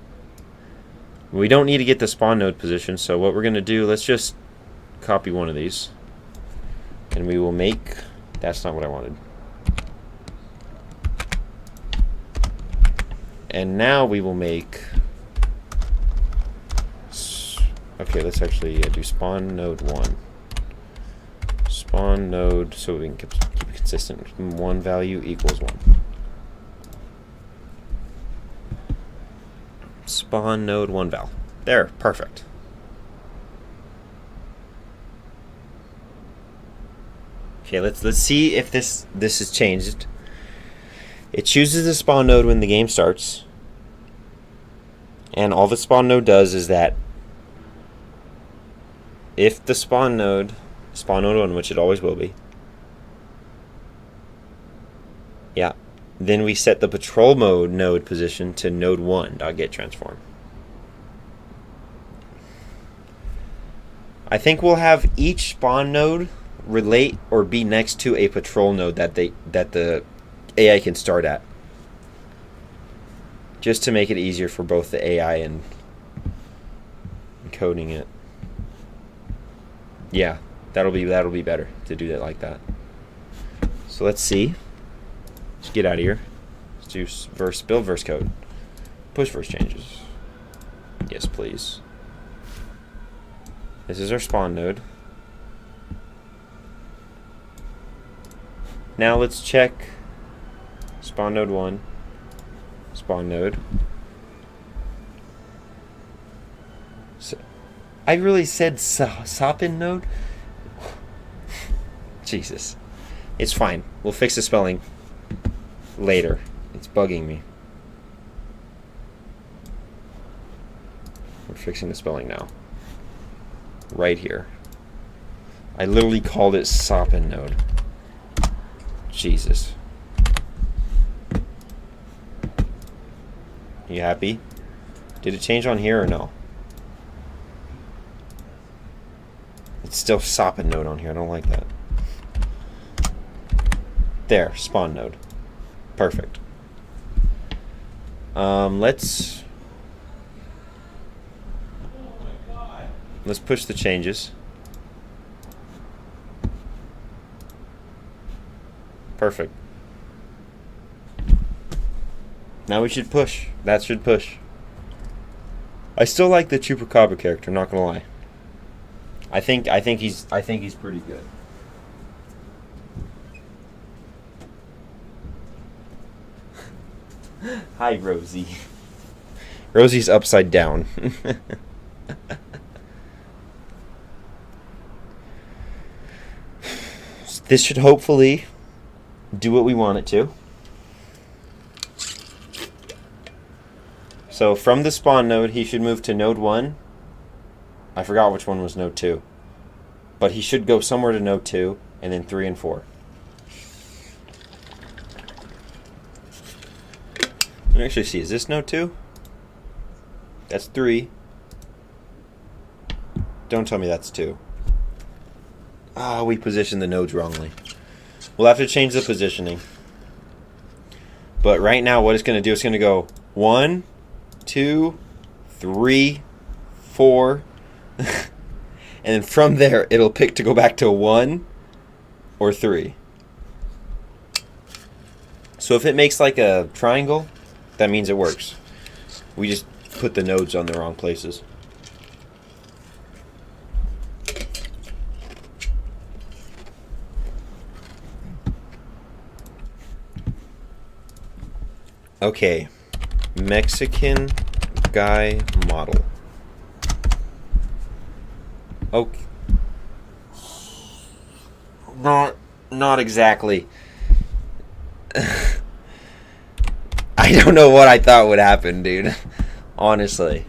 We don't need to get the spawn node position, so what we're going to do, let's just copy one of these. And we will make, that's not what I wanted. And now we will make, okay, let's actually do spawn node 1. Spawn node, so we can keep it consistent. 1 value equals 1. Spawn node 1 val. There, perfect. Okay, let's see if this has changed. It chooses the spawn node when the game starts, and all the spawn node does is that if the spawn node 1, which it always will be, yeah, then we set the patrol mode node position to node 1.getTransform. I think we'll have each spawn node relate or be next to a patrol node that the AI can start at, just to make it easier for both the AI and coding it. Yeah, that'll be better to do that like that. So let's see. Let's get out of here. Let's do build verse code. Push verse changes. Yes, please. This is our spawn node. Now let's check spawn node 1, spawn node. So, I really said soppin node? Jesus. It's fine. We'll fix the spelling later. It's bugging me. We're fixing the spelling now. Right here. I literally called it soppin node. Jesus. You happy? Did it change on here or no? It's still sopping node on here. I don't like that. There, spawn node. Perfect. Let's push the changes. Perfect. Now we should push. That should push. I still like the Chupacabra character, not gonna lie. I think he's pretty good. Hi, Rosie. Rosie's upside down. This should hopefully do what we want it to. So from the spawn node, he should move to node 1. I forgot which one was node 2. But he should go somewhere to node 2, and then 3 and 4. Let me actually see, is this node 2? That's 3. Don't tell me that's 2. Ah, we positioned the nodes wrongly. We'll have to change the positioning. But right now, what it's going to do, it's going to go 1, 2, 3, 4. And then from there, it'll pick to go back to 1 or 3. So if it makes like a triangle, that means it works. We just put the nodes on the wrong places. Okay, Mexican guy model. Okay. Not exactly. I don't know what I thought would happen, dude. Honestly.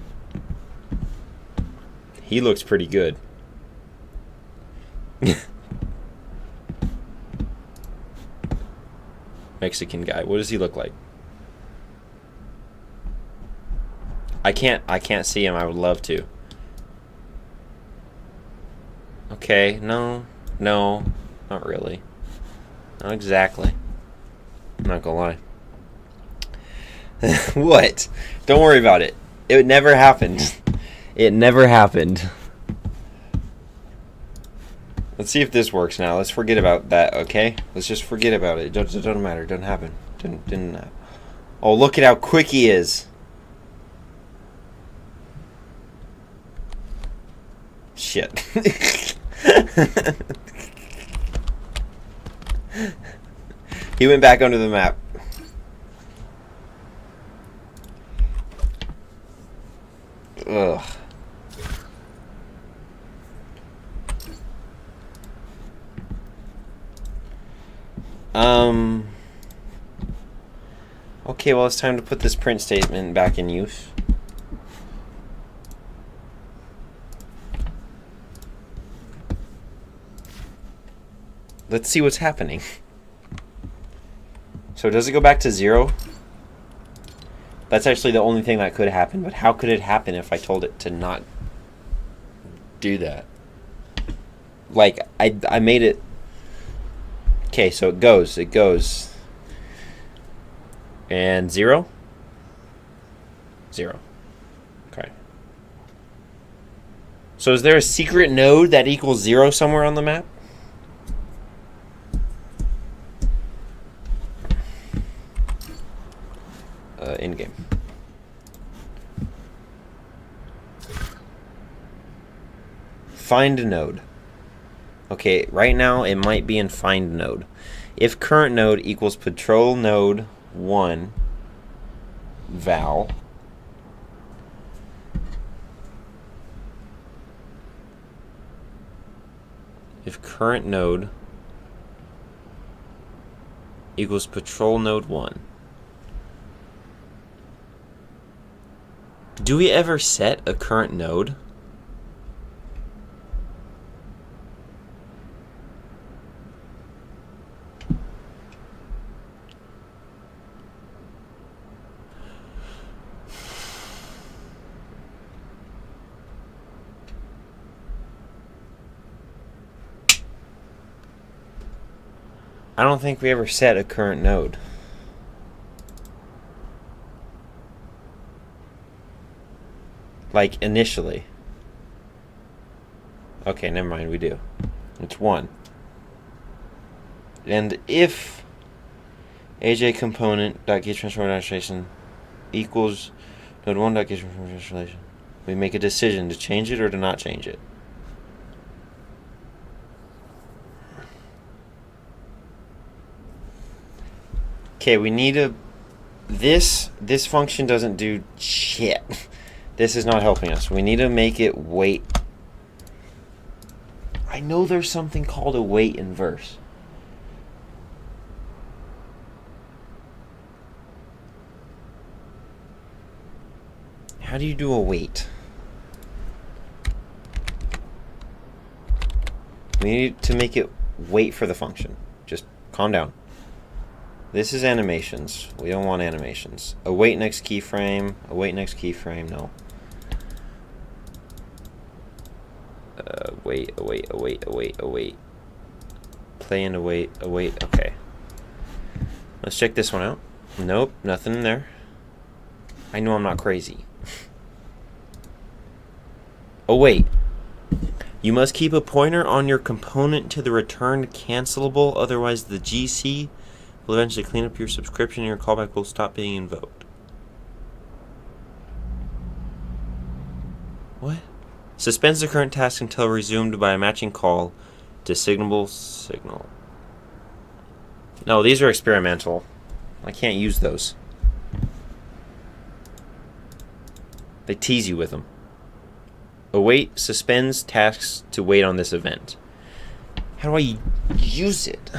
He looks pretty good. Mexican guy. What does he look like? I can't see him. I would love to. Okay, no, not really. Not exactly. I'm not gonna lie. What? Don't worry about it. It never happened. It never happened. Let's see if this works now. Let's forget about that, okay? Let's just forget about it. It doesn't matter. It doesn't happen. Didn't happen. Oh, look at how quick he is. Shit. He went back onto the map. Ugh. Okay, well, it's time to put this print statement back in use. Let's see what's happening. So does it go back to 0? That's actually the only thing that could happen, but how could it happen if I told it to not do that? Like, I made it... Okay, so it goes. And 0? 0. Okay. So is there a secret node that equals 0 somewhere on the map? In-game. Find node. Okay, right now it might be in find node. If current node equals patrol node 1 val, if current node equals patrol node 1, do we ever set a current node? I don't think we ever set a current node. Like, initially. Okay, never mind, we do. It's 1. And if AJ component.getTransform.translation equals node 1.getTransform.translation, we make a decision to change it or to not change it. Okay, we need a... This function doesn't do shit. This is not helping us. We need to make it wait. I know there's something called a wait inverse. How do you do a wait? We need to make it wait for the function. Just calm down. This is animations. We don't want animations. Await next keyframe. Await next keyframe. No. Await. Play and await. Okay. Let's check this one out. Nope, nothing in there. I know I'm not crazy. Await. You must keep a pointer on your component to the returned cancelable, otherwise the GC will eventually clean up your subscription and your callback will stop being invoked. What? Suspends the current task until resumed by a matching call to signal. No, these are experimental. I can't use those. They tease you with them. Await suspends tasks to wait on this event. How do I use it?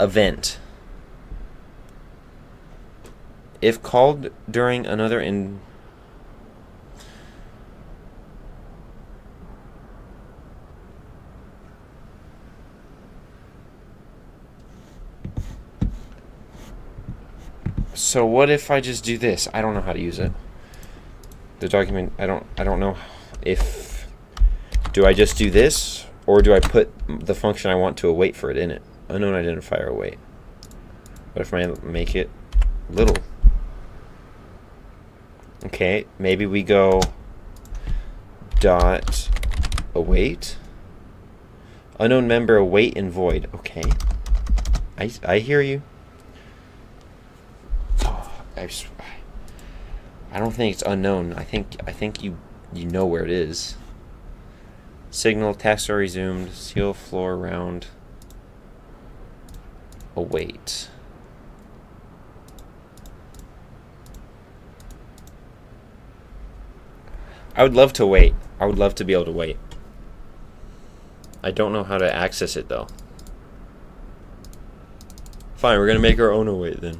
Event. If called during another So what if I just do this? I don't know how to use it. The document, I don't know if... Do I just do this? Or do I put the function I want to await for it in it? Unknown identifier await. What if I make it little? Okay, maybe we go dot await. Unknown member await and void. Okay. I hear you. I don't think it's unknown. I think you know where it is. Signal, tasks are resumed, seal floor round. Await. I would love to wait. I would love to be able to wait. I don't know how to access it though. Fine, we're gonna make our own await then.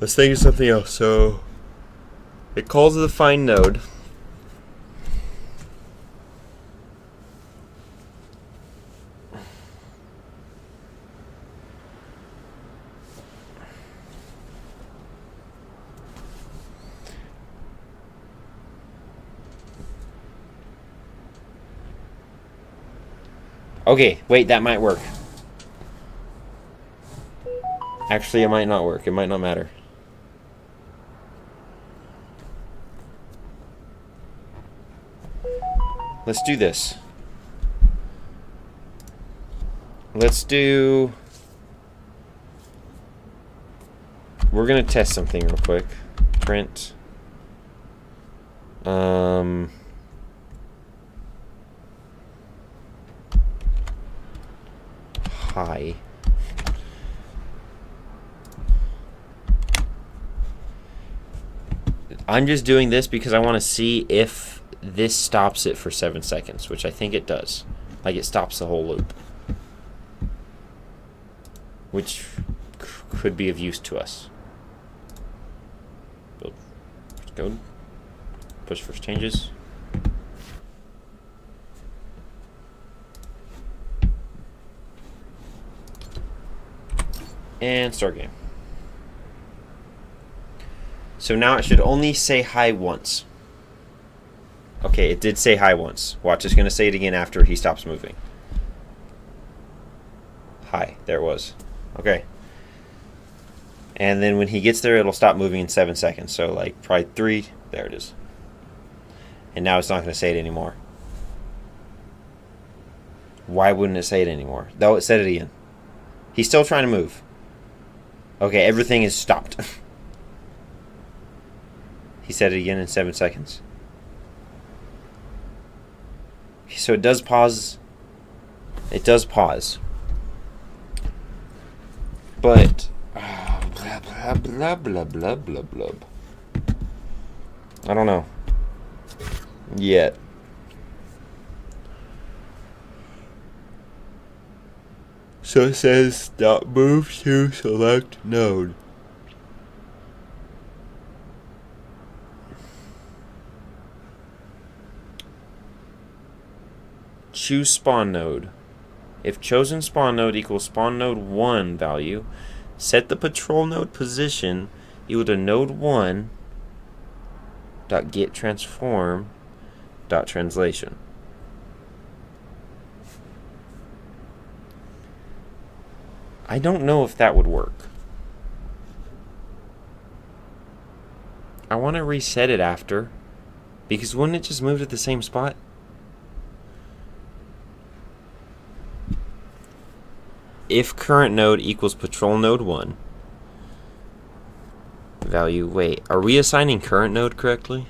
Let's think of something else. So it calls the find node. Okay, wait, that might work. Actually, it might not work. It might not matter. Let's do this. Let's do... We're going to test something real quick. Print. Hi. I'm just doing this because I want to see if this stops it for 7 seconds, which I think it does. Like, it stops the whole loop. Which could be of use to us. Build first code. Push first changes. And start game. So now it should only say hi once. Okay, it did say hi once. Watch, it's going to say it again after he stops moving. High. There it was. Okay. And then when he gets there, it'll stop moving in 7 seconds. So like probably 3. There it is. And now it's not going to say it anymore. Why wouldn't it say it anymore? Though it said it again. He's still trying to move. Okay, everything is stopped. He said it again in 7 seconds. Okay, so it does pause. It does pause. But blah blah blah blah blah blah blah. I don't know. Yet. So it says stop move to select node. Choose spawn node. If chosen spawn node equals spawn node 1 value, set the patrol node position equal to node 1 dot get transform dot translation. I don't know if that would work. I want to reset it after, because wouldn't it just move to the same spot? If current node equals patrol node 1 value, wait, are we assigning current node correctly?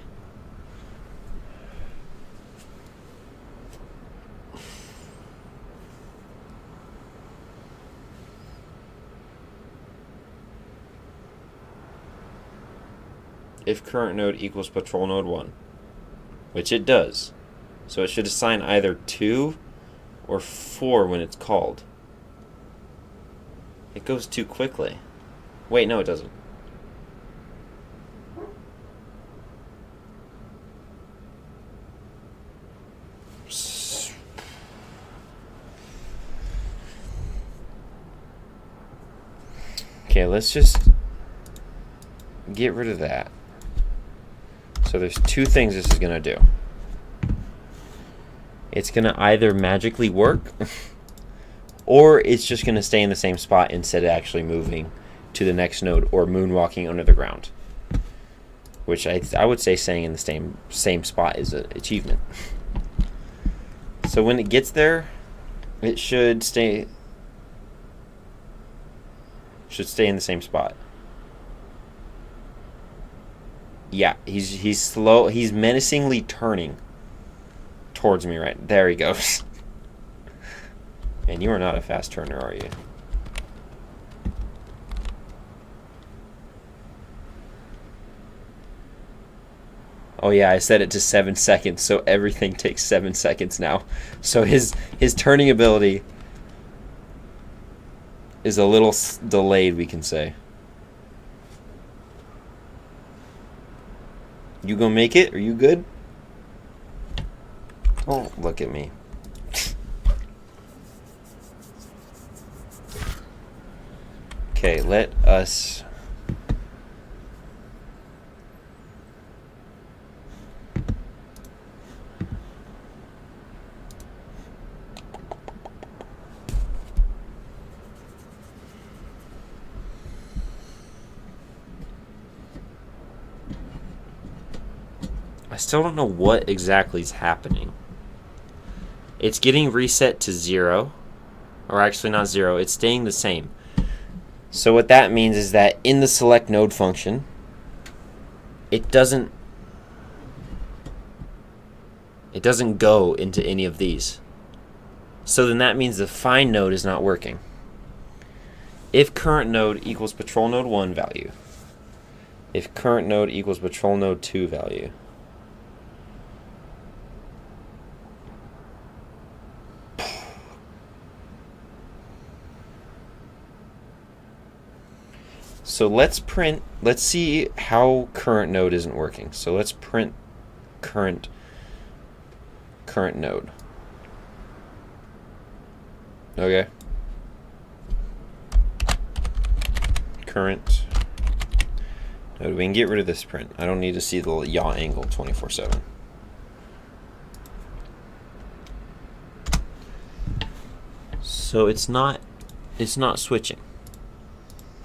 If current node equals patrol node 1, which it does, so it should assign either 2 or 4 when it's called. It goes too quickly. Wait, no, it doesn't. Okay, let's just get rid of that. So there's 2 things this is going to do. It's going to either magically work or it's just going to stay in the same spot instead of actually moving to the next node or moonwalking under the ground. Which I would say staying in the same spot is an achievement. So when it gets there, it should stay in the same spot. Yeah, he's slow. He's menacingly turning towards me right there. He goes. And you are not a fast turner, are you? Oh yeah, I set it to 7 seconds, so everything takes 7 seconds now. So his turning ability is a little delayed, we can say. You gonna make it? Are you good? Oh, look at me. Okay, let us... I still don't know what exactly is happening. It's getting reset to 0. Or actually not 0, it's staying the same. So what that means is that in the select node function, it doesn't go into any of these. So then that means the find node is not working. If current node equals patrol node 1 value, if current node equals patrol node 2 value, so let's see how current node isn't working. So let's print current node. Okay. Current node. We can get rid of this print. I don't need to see the yaw angle 24/7. So it's not it's not switching.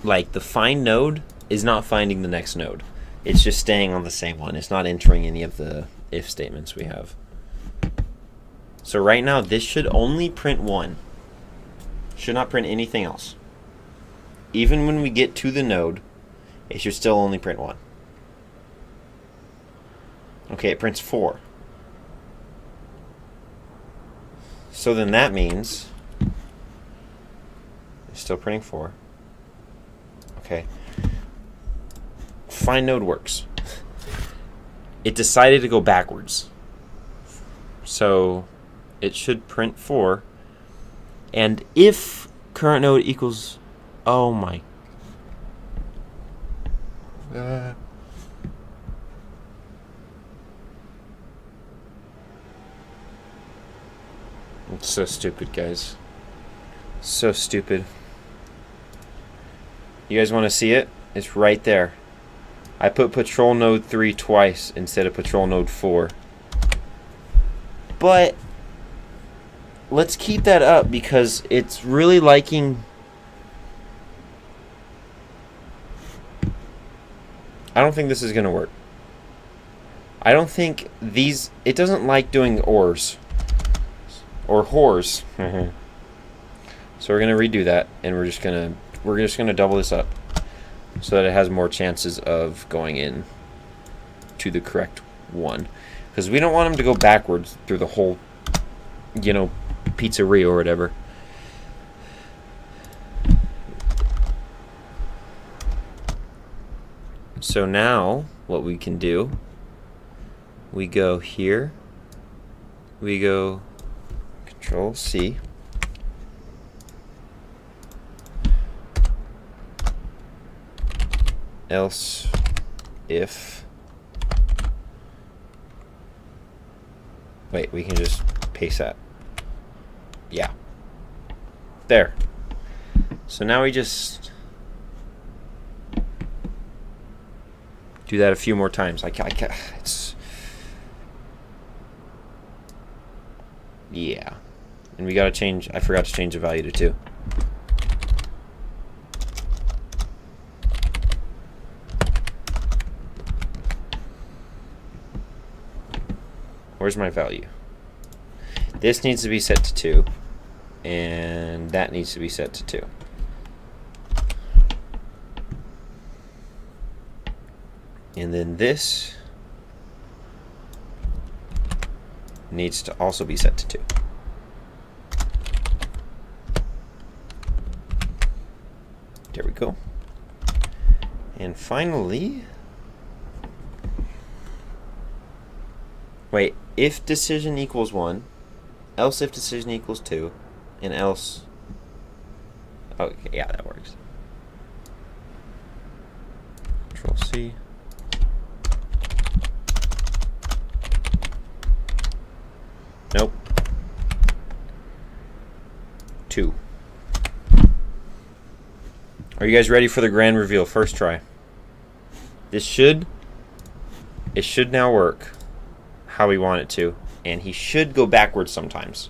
Like, the find node is not finding the next node. It's just staying on the same one. It's not entering any of the if statements we have. So right now, this should only print 1. Should not print anything else. Even when we get to the node, it should still only print 1. Okay, it prints 4. So then that means it's still printing 4. Okay. Find node works. It decided to go backwards. So it should print 4. And if current node equals... Oh my... It's so stupid, guys. So stupid. You guys want to see it? It's right there. I put patrol node 3 twice instead of patrol node 4. But let's keep that up because it's really liking... I don't think this is going to work. I don't think these... It doesn't like doing ors. Or whores. So we're going to redo that, and we're just going to double this up so that it has more chances of going in to the correct one. Because we don't want them to go backwards through the whole, pizzeria or whatever. So now, what we can do, we go here, we go Control C, else if, wait, we can just paste that. Yeah. There. So now we just do that a few more times. I can't, it's... Yeah. And we gotta change, I forgot to change the value to 2. Where's my value? This needs to be set to 2. And that needs to be set to 2. And then this needs to also be set to 2. There we go. And finally, wait, if decision equals 1, else if decision equals 2, and else, okay, yeah, that works. Control C. Nope. 2. Are you guys ready for the grand reveal? First try. It should now work how we want it to, and he should go backwards sometimes.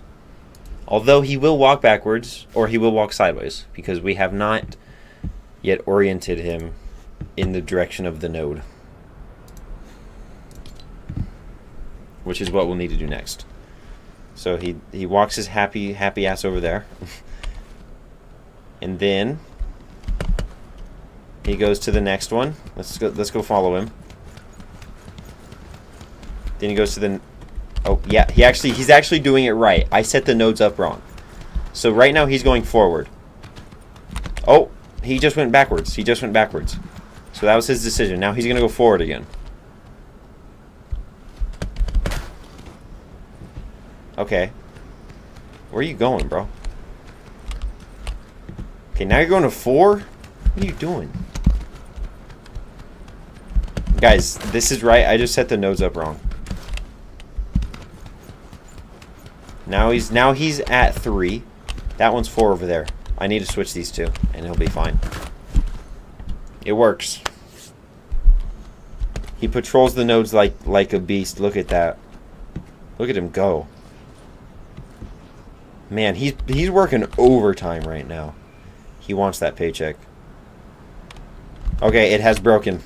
Although he will walk backwards, or he will walk sideways, because we have not yet oriented him in the direction of the node, which is what we'll need to do next. So he walks his happy ass over there, and then he goes to the next one. Let's go follow him. Then he goes to the... Oh, yeah, he's actually doing it right. I set the nodes up wrong. So right now he's going forward. Oh, he just went backwards. He just went backwards. So that was his decision. Now he's going to go forward again. Okay. Where are you going, bro? Okay, now you're going to 4? What are you doing? Guys, this is right. I just set the nodes up wrong. Now he's at 3. That one's 4 over there. I need to switch these two, and he'll be fine. It works. He patrols the nodes like a beast. Look at that. Look at him go. Man, he's working overtime right now. He wants that paycheck. Okay, it has broken.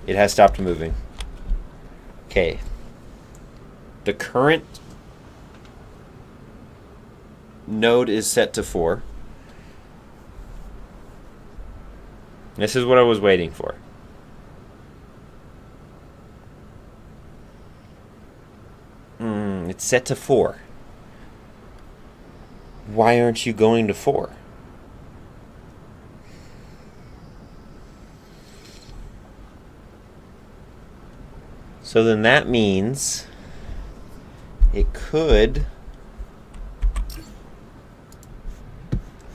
It has stopped moving. Okay. The current node is set to 4. This is what I was waiting for. It's set to 4. Why aren't you going to 4? So then that means it could...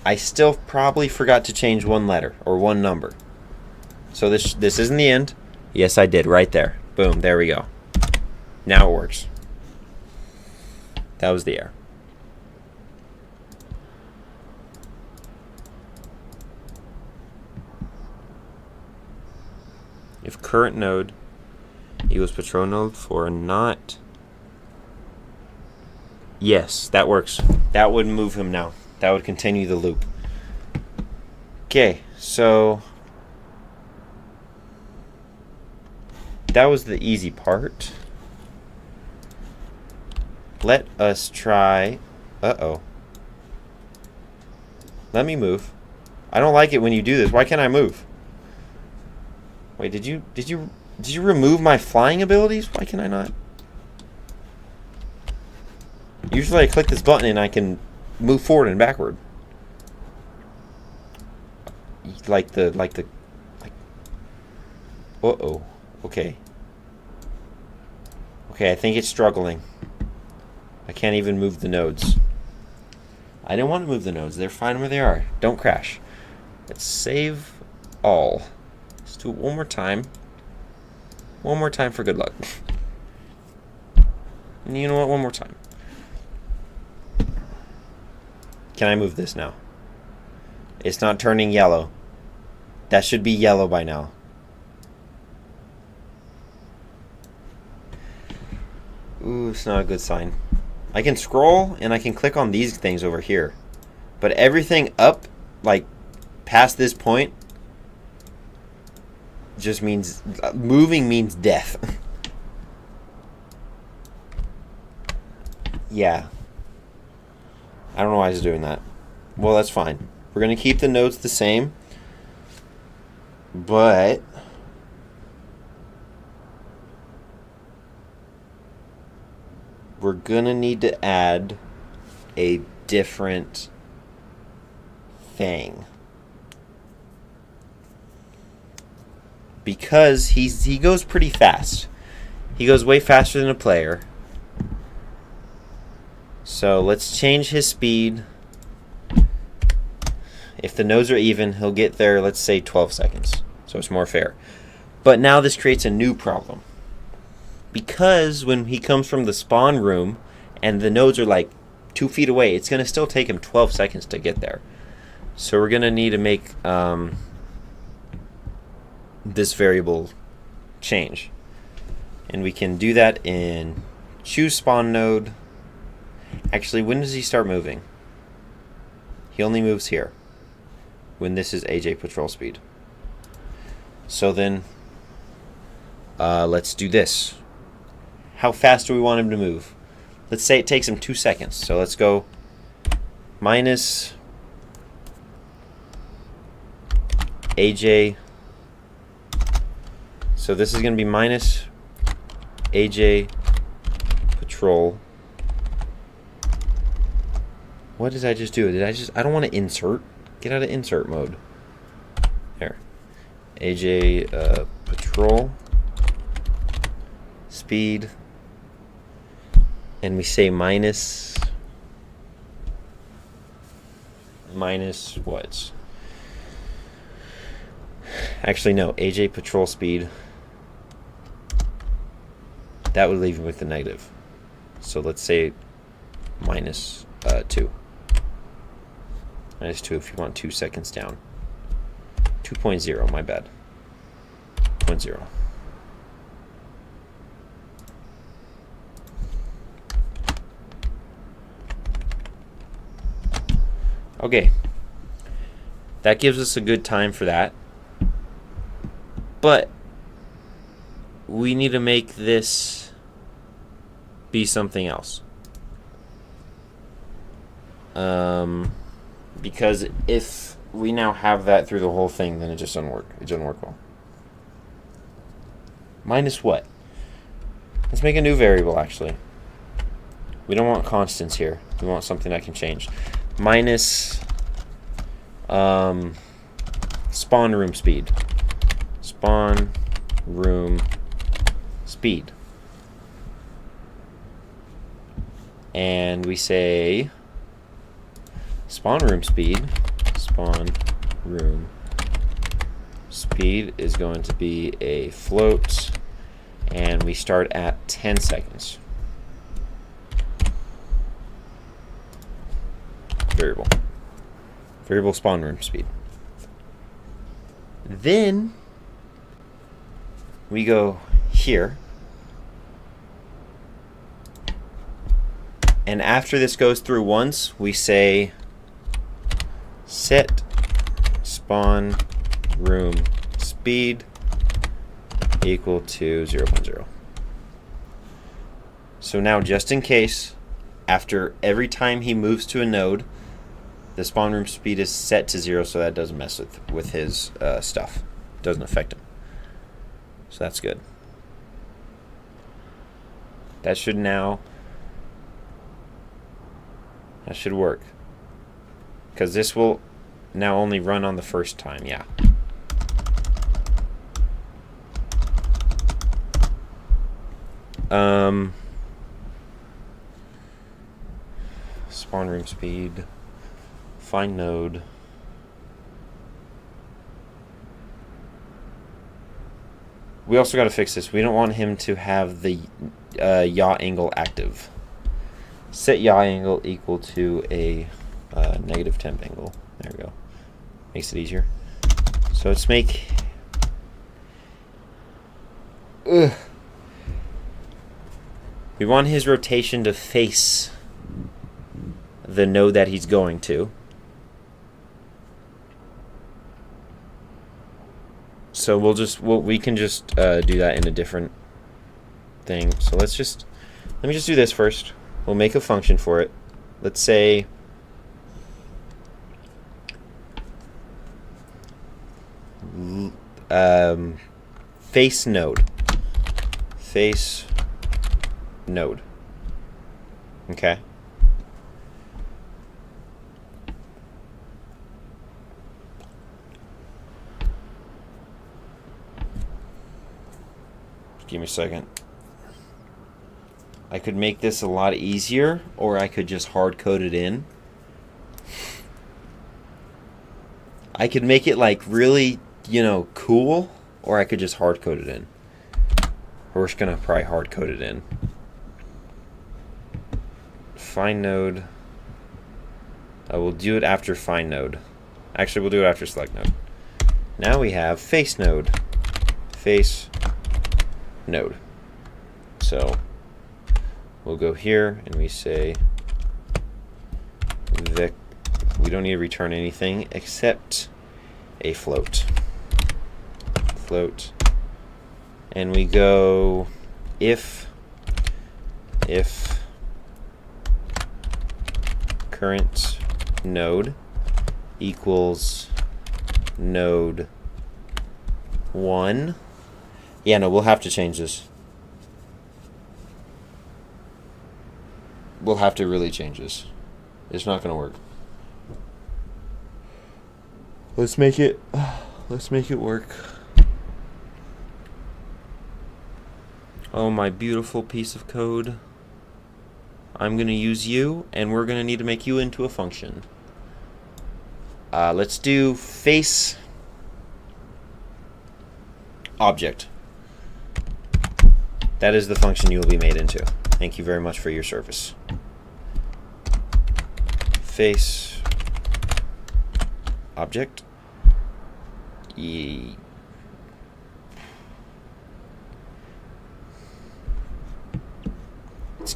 I still probably forgot to change one letter or one number. So this isn't the end. Yes, I did, right there. Boom, there we go. Now it works. That was the error. If current node equals patrol node for not... Yes, that works. That would move him now. That would continue the loop. Okay, so that was the easy part. Let us try... Uh-oh. Let me move. I don't like it when you do this. Why can't I move? Wait, did you remove my flying abilities? Why can I not? Usually I click this button and I can move forward and backward. Uh-oh. Okay. Okay, I think it's struggling. I can't even move the nodes. I didn't want to move the nodes. They're fine where they are. Don't crash. Let's save all. Let's do it one more time. One more time for good luck. And you know what? One more time. Can I move this now? It's not turning yellow. That should be yellow by now. Ooh, it's not a good sign. I can scroll and I can click on these things over here. But everything up, like, past this point, just means... moving means death. Yeah. I don't know why he's doing that. Well, that's fine. We're going to keep the nodes the same. But... we're going to need to add a different thing. Because he goes pretty fast. He goes way faster than a player. So let's change his speed. If the nodes are even, he'll get there, let's say 12 seconds. So it's more fair. But now this creates a new problem. Because when he comes from the spawn room and the nodes are like 2 feet away, it's going to still take him 12 seconds to get there. So we're going to need to make this variable change. And we can do that in choose spawn node. Actually, when does he start moving? He only moves here when this is AJ patrol speed. So then let's do this. How fast do we want him to move? Let's say it takes him 2 seconds. So let's go minus AJ. So this is going to be minus AJ patrol. What did I just do? I don't want to insert. Get out of insert mode. There. AJ patrol speed. And we say minus what? Actually, no. AJ patrol speed. That would leave him with the negative. So let's say minus 2. Minus 2 if you want 2 seconds down. 2.0, my bad. 0.0. Okay. That gives us a good time for that. But we need to make this be something else. Because if we now have that through the whole thing, then it just doesn't work. It doesn't work well. Minus what? Let's make a new variable, actually. We don't want constants here. We want something that can change. Minus spawn room speed. Spawn room speed. And we say spawn room speed is going to be a float, and we start at 10 seconds. Variable spawn room speed. Then we go here, and after this goes through once, we say set spawn room speed equal to 0.0. So now, just in case, after every time he moves to a node, the spawn room speed is set to 0, so that doesn't mess with his stuff. Doesn't affect him. So that's good. That should work. Because this will now only run on the first time, yeah. Spawn room speed, find node. We also got to fix this. We don't want him to have the yaw angle active. Set yaw angle equal to a negative temp angle. There we go. Makes it easier. So let's make... We want his rotation to face the node that he's going to. So we can just do that in a different thing. So let me just do this first. We'll make a function for it. Let's say face node. Face node. Okay. Give me a second. I could make this a lot easier, or I could just hard code it in. I could make it like really, cool, or I could just hard code it in. We're just gonna probably hard code it in. Find node. We'll do it after find node. Actually, we'll do it after select node. Now we have face node. Face node. So we'll go here and we say we don't need to return anything except a float. Float. And we go if current node equals node 1. Yeah, no, we'll have to change this. We'll have to really change this. It's not going to work. Let's make it work. Oh, my beautiful piece of code. I'm going to use you, and we're going to need to make you into a function. Let's do face object. That is the function you will be made into. Thank you very much for your service. Face object. It's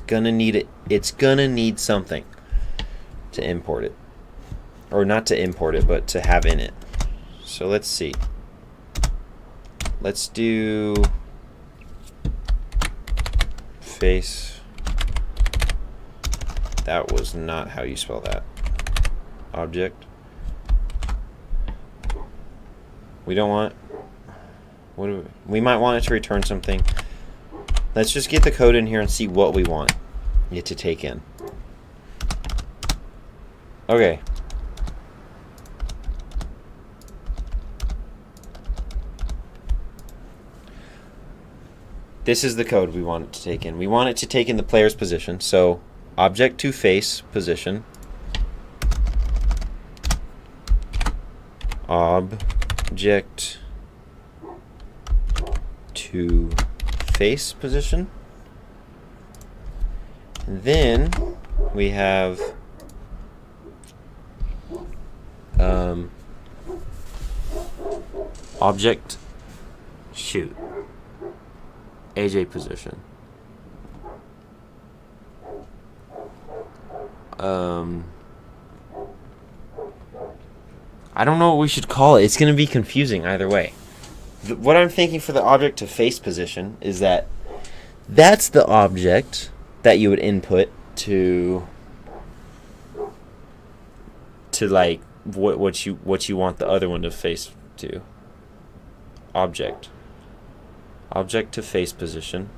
gonna need something to import it. or not to import it, but to have in it. So let's see. Let's do face. That was not how you spell that. Object. We don't want. What do we might want it to return something. Let's just get the code in here and see what we want it to take in. Okay. This is the code we want it to take in. We want it to take in the player's position. So object to face position. Object to face position. And then we have object AJ position. I don't know what we should call it. It's going to be confusing either way. What I'm thinking for the object to face position is that that's the object that you would input to like what you want the other one to face to. Object to face position.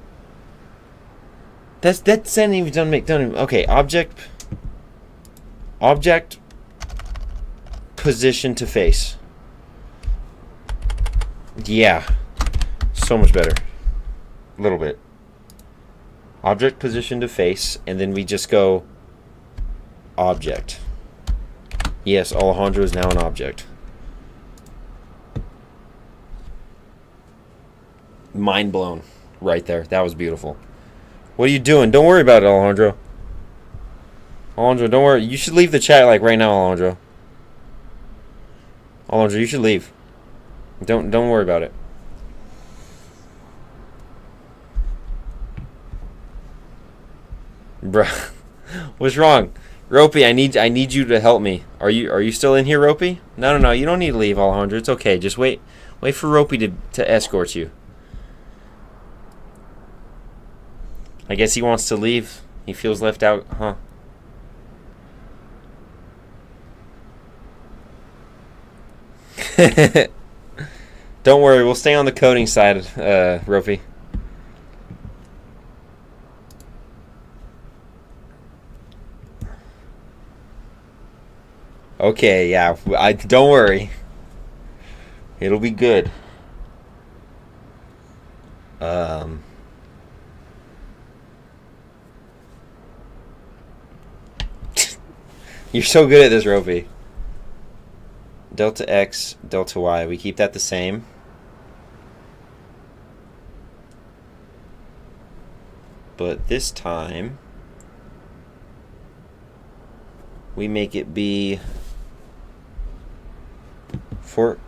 That's not even done. Okay, object position to face. Yeah, so much better. A little bit. Object position to face, and then we just go object. Yes, Alejandro is now an object. Mind blown right there. That was beautiful. What are you doing? Don't worry about it, Alejandro. Alejandro, don't worry. You should leave the chat like right now, Alejandro. Alejandro, you should leave. Don't worry about it. Bruh. What's wrong? Ropey, I need you to help me. Are you still in here, Ropey? No, you don't need to leave, Alejandro. It's okay. Just wait for Ropey to escort you. I guess he wants to leave. He feels left out, huh? Don't worry, we'll stay on the coding side, Ropey. Okay, yeah, don't worry. It'll be good. You're so good at this, Ropey. Delta X, delta Y. We keep that the same. But this time, we make it be fork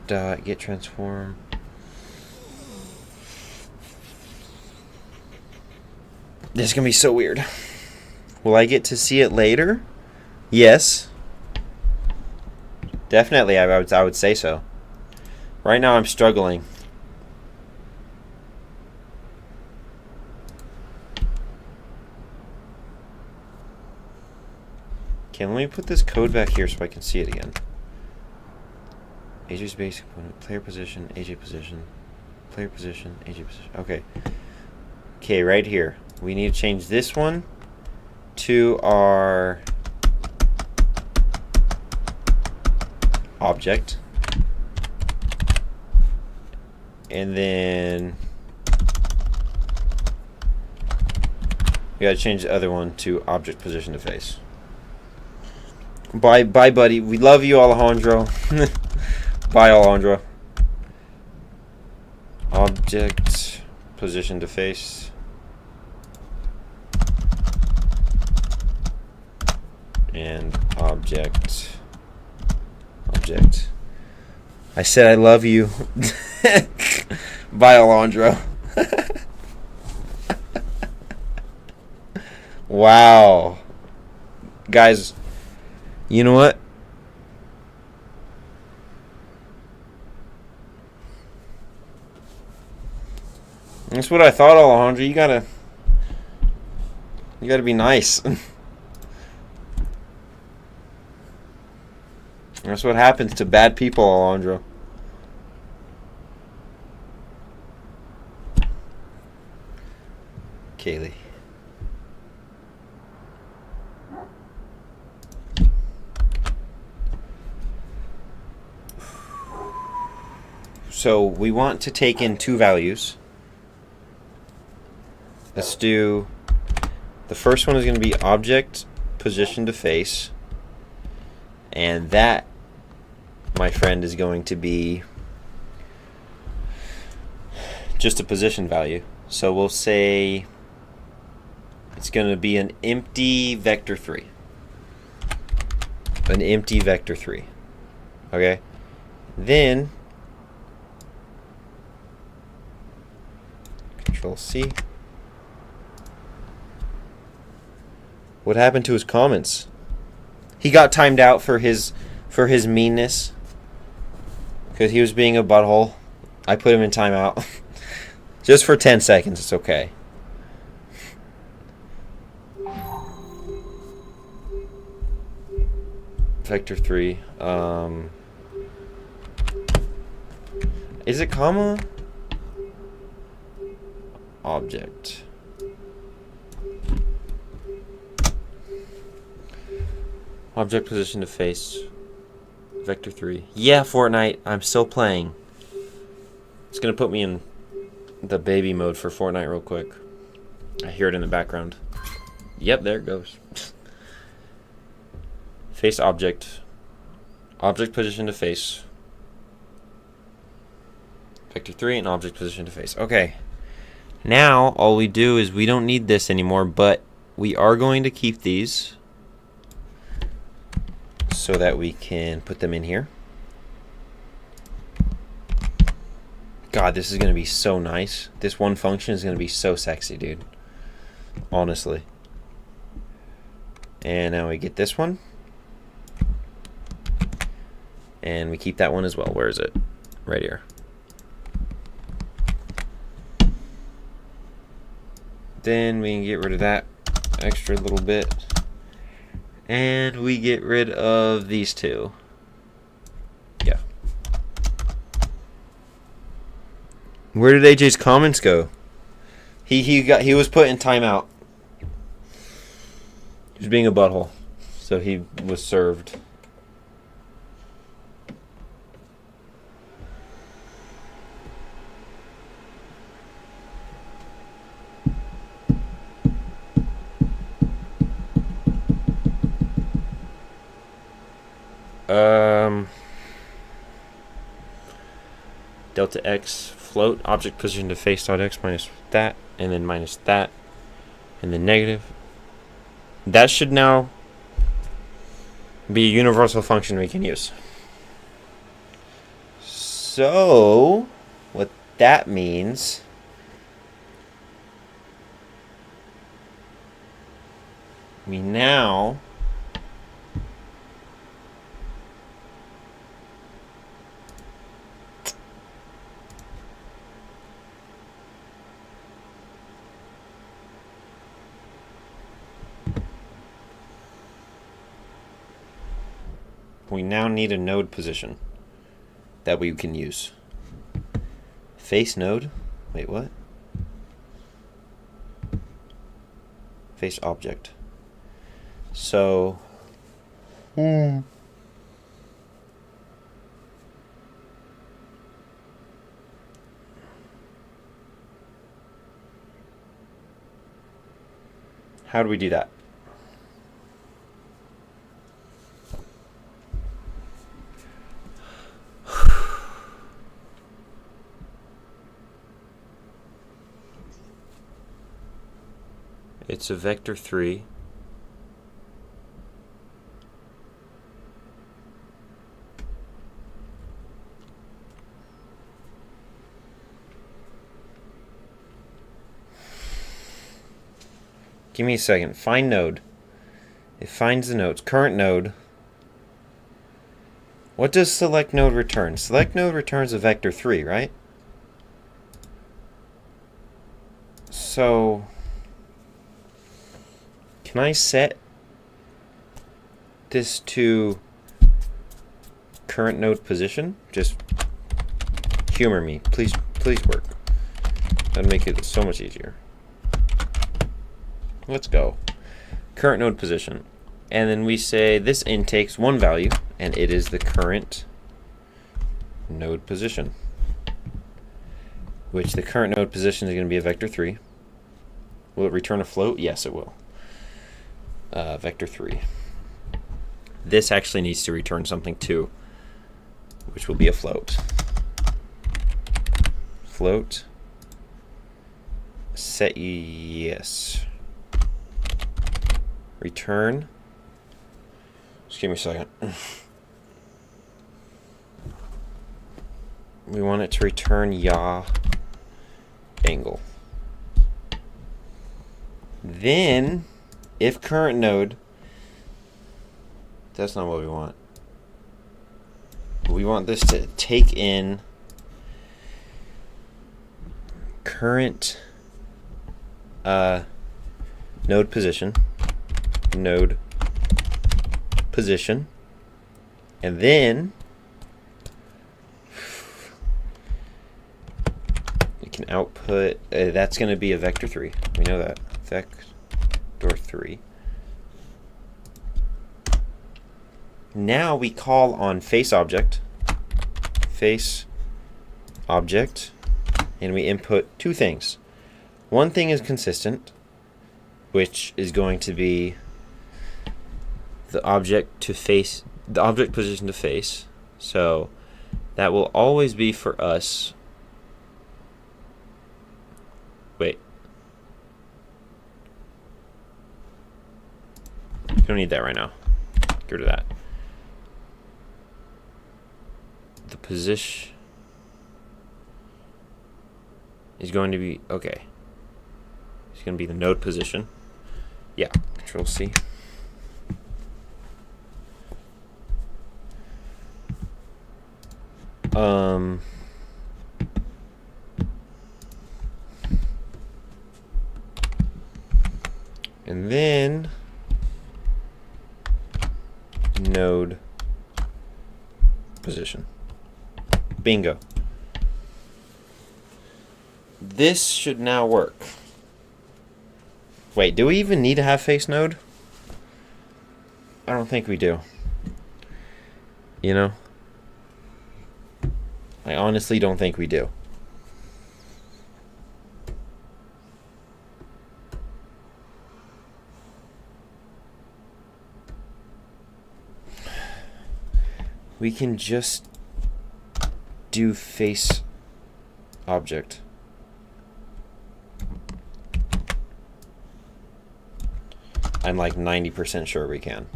dot get transform. This is gonna be so weird. Will I get to see it later? Yes. Definitely, I would say so. Right now I'm struggling. Okay, let me put this code back here so I can see it again. AJ's basic component, player position, AJ position, player position, AJ position. Okay. Okay, right here. We need to change this one to our object. And then we gotta change the other one to object position to face. Bye, buddy. We love you, Alejandro. Bye, Alejandro. Object position to face. And object. I said I love you. Bye, Alejandro. Wow. Guys, you know what? That's what I thought, Alejandro. You gotta be nice. That's what happens to bad people, Alejandro. Kaylee. So we want to take in two values. Let's do, the first one is going to be object position to face, and that, my friend, is going to be just a position value. So we'll say it's going to be an empty vector 3. An empty vector 3. Okay? Then Control C. What happened to his comments? He got timed out for his meanness because he was being a butthole. I put him in timeout just for 10 seconds. It's okay. Vector 3. Is it comma? Object. Object position to face. Vector 3. Yeah, Fortnite. I'm still playing. It's going to put me in the baby mode for Fortnite real quick. I hear it in the background. Yep, there it goes. Face object. Object position to face. Vector 3 and object position to face. Okay. Now, all we do is we don't need this anymore, but we are going to keep these so that we can put them in here. God, this is going to be so nice. This one function is going to be so sexy, dude. Honestly. And now we get this one. And we keep that one as well. Where is it? Right here. Then we can get rid of that extra little bit. And we get rid of these two. Yeah. Where did AJ's comments go? He was put in timeout. He was being a butthole. So he was served. Delta X float object position to face dot X minus that, and then minus that, and then negative. That should now be a universal function we can use. So what that means we now need a node position that we can use. Face node. Wait, what? Face object. So how do we do that? It's a vector 3. Give me a second. Find node. It finds the nodes. Current node. What does select node return? Select node returns a vector 3, right? So can I set this to current node position? Just humor me. Please work. That'd make it so much easier. Let's go. Current node position. And then we say this int takes one value, and it is the current node position. Which the current node position is going to be a vector 3. Will it return a float? Yes, it will. Vector 3. This actually needs to return something too, which will be a float. Float. Set yes. Return. Just give me a second. We want it to return yaw angle. Then, if current node, that's not what we want. We want this to take in current node position, and then you can output, that's going to be a vector 3. We know that. Vector 3. Now we call on face object, and we input two things. One thing is consistent, which is going to be the object position to face. So that will always be for us. Wait. You don't need that right now. Get rid of that. The position is going to be, okay. It's going to be the node position. Yeah, Control C. And then node position. Bingo. This should now work. Wait, do we even need to have face node? I don't think we do. You know? I honestly don't think we do. We can just do face object. I'm like 90% sure we can.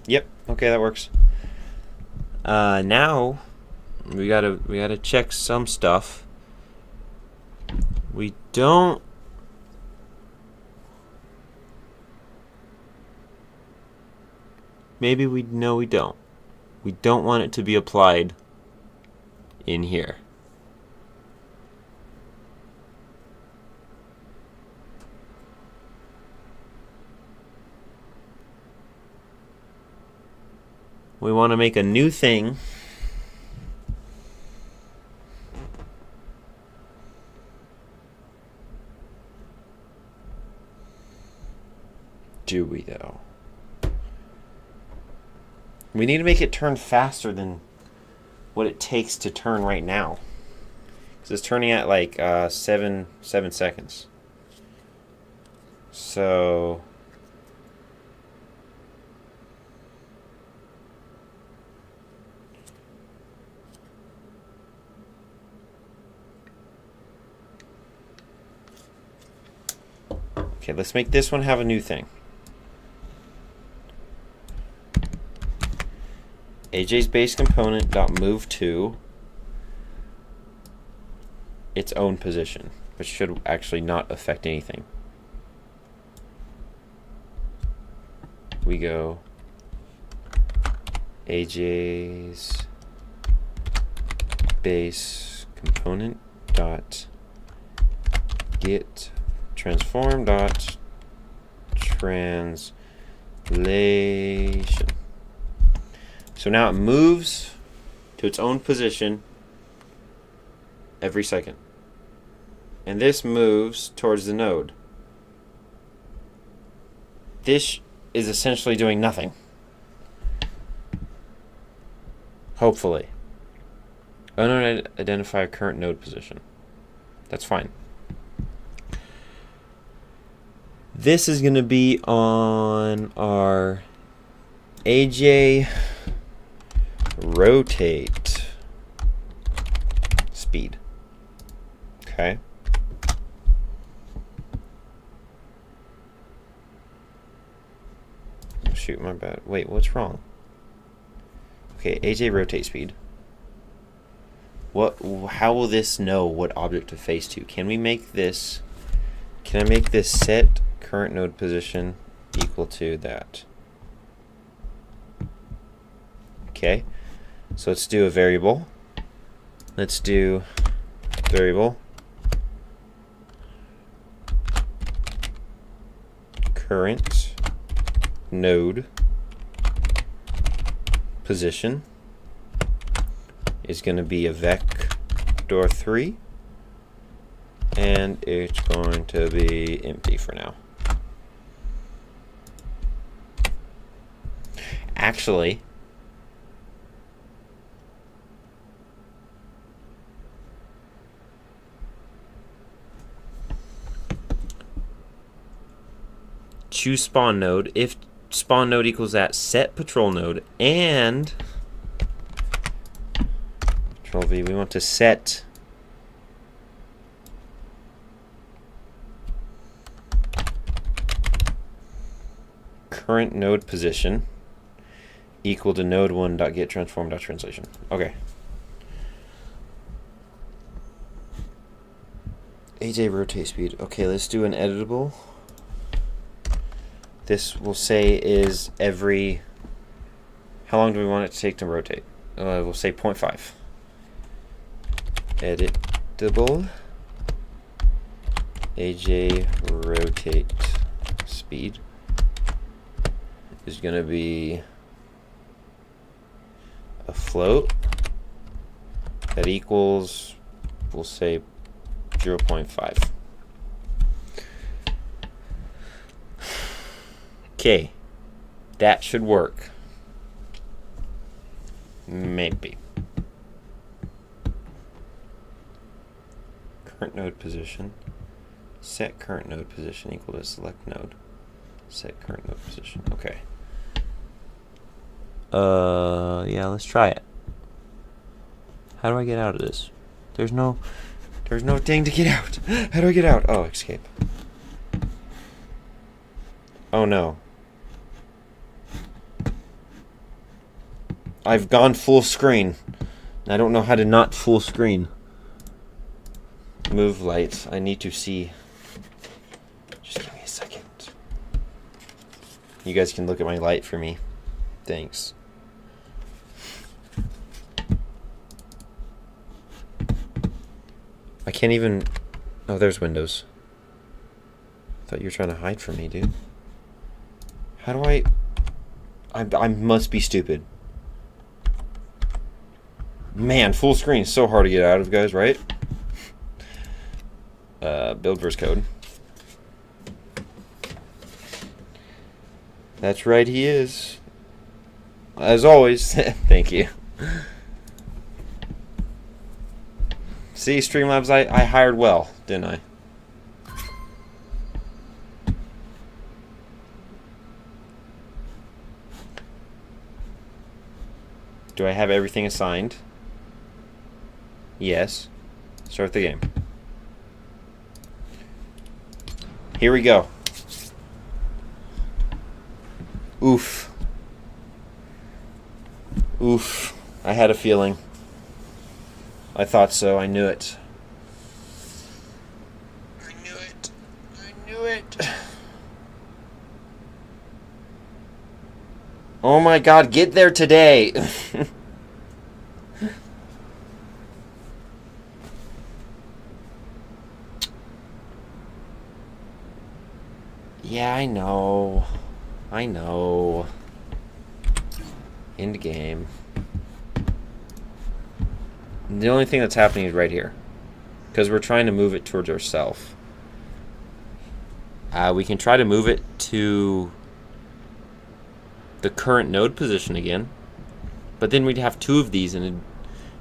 Yep, okay, that works. Now we gotta check some stuff. We don't maybe we don't. We don't want it to be applied in here. We want to make a new thing. Do we though? We need to make it turn faster than what it takes to turn right now. Because it's turning at like 7 seconds. So okay, let's make this one have a new thing. AJ's base component dot move to its own position, which should actually not affect anything. We go AJ's base component dot get transform dot translation. So now it moves to its own position every second. And this moves towards the node. This is essentially doing nothing. Hopefully. Identify current node position. That's fine. This is going to be on our AJ rotate speed. Okay. Shoot, my bad. Wait, what's wrong? Okay, AJ rotate speed. How will this know what object to face to? Can we make this? Can I make this set current node position equal to that? Okay. So let's do a variable. Let's do variable current node position is going to be a vector 3, and it's going to be empty for now. Actually, choose spawn node. If spawn node equals that, set patrol node and Control V. We want to set current node position equal to node1.getTransform.translation. Okay. AJ rotate speed. Okay, let's do an editable. This will say is every. How long do we want it to take to rotate? We'll say 0.5. Editable. AJ rotate speed is going to be a float that equals, we'll say 0.5. Okay, that should work. Maybe. Current node position. Set current node position equal to select node. Set current node position. Okay. Yeah, let's try it. How do I get out of this? There's no thing to get out. How do I get out? Oh, escape. Oh no. I've gone full screen. I don't know how to not full screen. Move lights. I need to see. Just give me a second. You guys can look at my light for me. Thanks. I can't even. Oh, there's Windows. I thought you were trying to hide from me, dude. How do I must be stupid. Man, full screen is so hard to get out of, guys, right? Build verse code. That's right, he is. As always, thank you. See, Streamlabs, I hired well, didn't I? Do I have everything assigned? Yes. Start the game. Here we go. Oof. Oof. I had a feeling. I thought so. I knew it. I knew it. I knew it. Oh my god, get there today! Yeah, I know. I know. End game. The only thing that's happening is right here. Because we're trying to move it towards ourselves. We can try to move it to the current node position again. But then we'd have two of these and it'd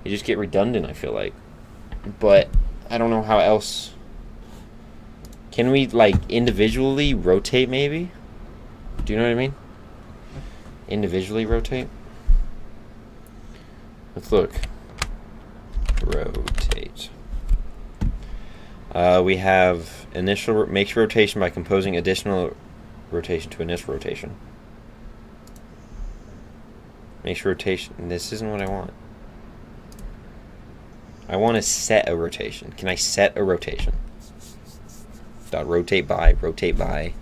just get redundant, I feel like. But I don't know how else. Can we, like, individually rotate, maybe? Do you know what I mean? Individually rotate? Let's look. Rotate. We have initial makes rotation by composing additional rotation to initial rotation. Makes rotation. This isn't what I want. I want to set a rotation. Can I set a rotation? Dot rotate by, rotate by.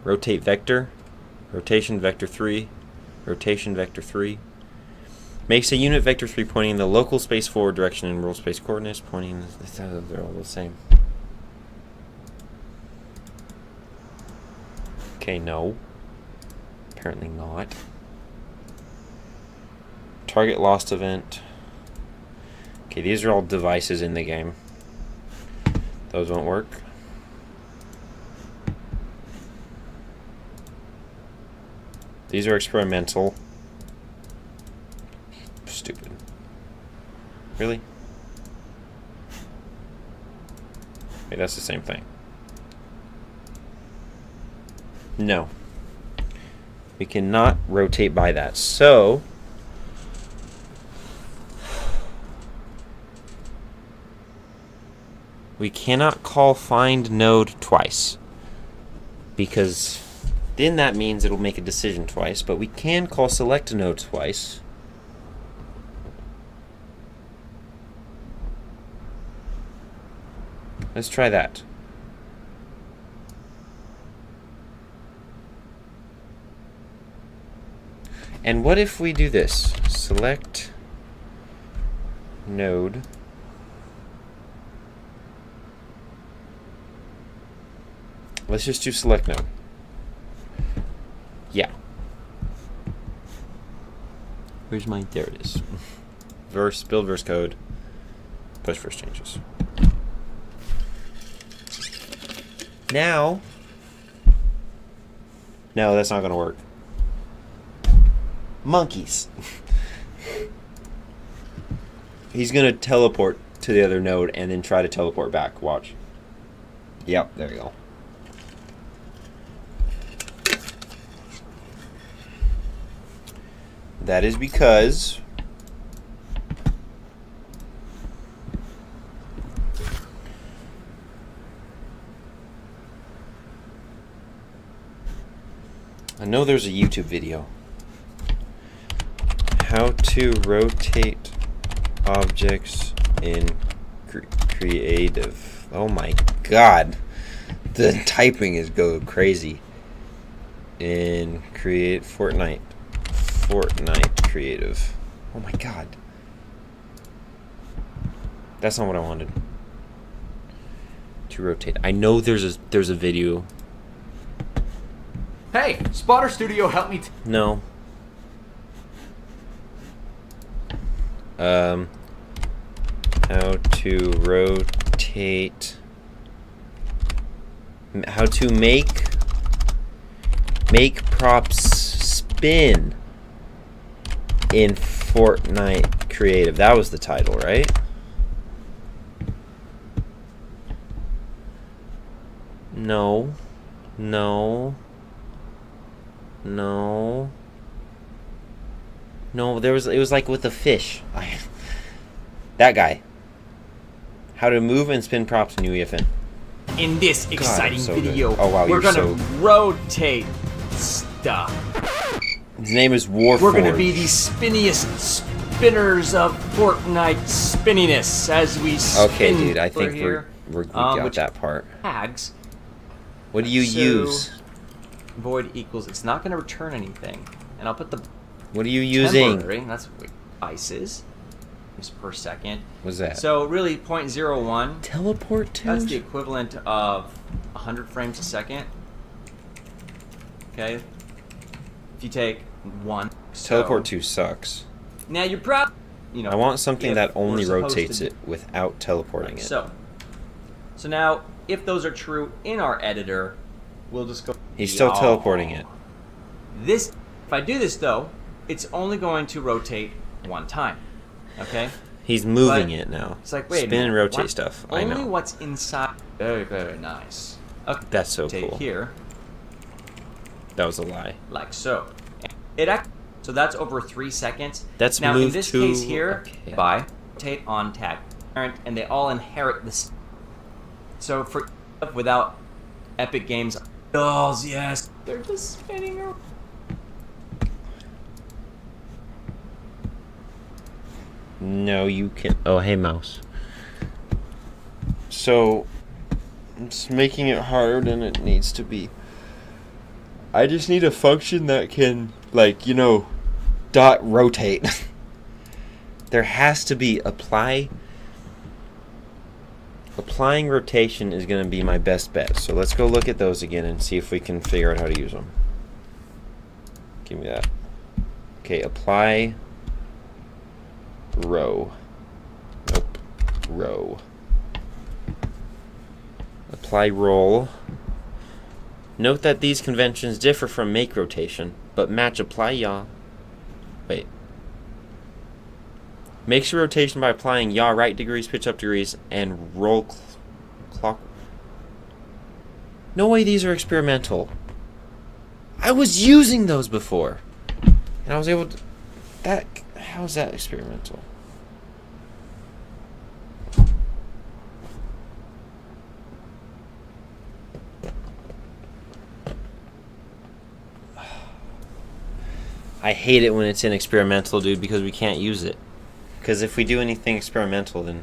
Rotate vector, rotation vector 3, rotation vector 3. Makes a unit vector 3 pointing in the local space forward direction and world space coordinates pointing. They're all the same. Okay, no. Apparently not. Target lost event. Okay, these are all devices in the game. Those won't work. These are experimental. Stupid. Really? Wait, that's the same thing. No. We cannot rotate by that. So we cannot call find node twice, because then that means it'll make a decision twice, but we can call select a node twice. Let's try that. And what if we do this? Select node. Let's just do select node. Yeah. Where's my... There it is. Verse, build verse code. Push verse changes. Now... No, that's not going to work. Monkeys. He's going to teleport to the other node and then try to teleport back. Watch. Yep, there you go. That is because I know there's a YouTube video. How to rotate objects in creative. Oh my god. The typing is go crazy. In create Fortnite creative. Oh my god. That's not what I wanted. To rotate. I know there's a video. Hey, Spotter Studio, help me. No. How to rotate. How to make props spin in Fortnite creative. That was the title, right? No. No. No. No, it was like with the fish. That guy. How to move and spin props in UEFN. In this exciting so video, good. Oh, wow, we're you're gonna rotate stuff. His name is Warforged. We're gonna be the spinniest spinners of Fortnite spinniness as we spin. Okay, dude, I think we got with that part. tags. What do you So, use? Void equals, it's not going to return anything. And I'll put the What are you using? temporary, that's what ice is. Per second. What's that? So really 0.01, Teleport to? that's the equivalent of 100 frames a second. Okay? If you take 1. Teleport to sucks. Now you're proud. You know, I want something if that only we're supposed rotates to- it without teleporting it. So now, if those are true in our editor, we'll just go. He's still Yaw. teleporting it. This, if I do this though, it's only going to rotate one time. Okay? He's moving But it now. It's like, wait a Spin minute, and rotate what? stuff. I Only know. what's inside. Very, very nice. Okay. That's so Rotate cool. here, That was a lie. like so. So that's over 3 seconds. That's now in moved this to- case here, okay. by rotate on tag, and they all inherit this. So for without Epic Games dolls, yes, they're just spinning around. No, you can. Oh, hey, mouse. So, it's making it harder than it needs to be. I just need a function that can, like, dot rotate. There has to be applying rotation is going to be my best bet. So let's go look at those again and see if we can figure out how to use them. Give me that. Okay, apply row. Nope. Row. Apply roll. Note that these conventions differ from make rotation, but match apply yaw. Wait. Makes your rotation by applying yaw right degrees, pitch up degrees, and roll clock. No way these are experimental. I was using those before. And I was able to... How is that experimental? I hate it when it's in experimental, dude, because we can't use it. Because if we do anything experimental, then...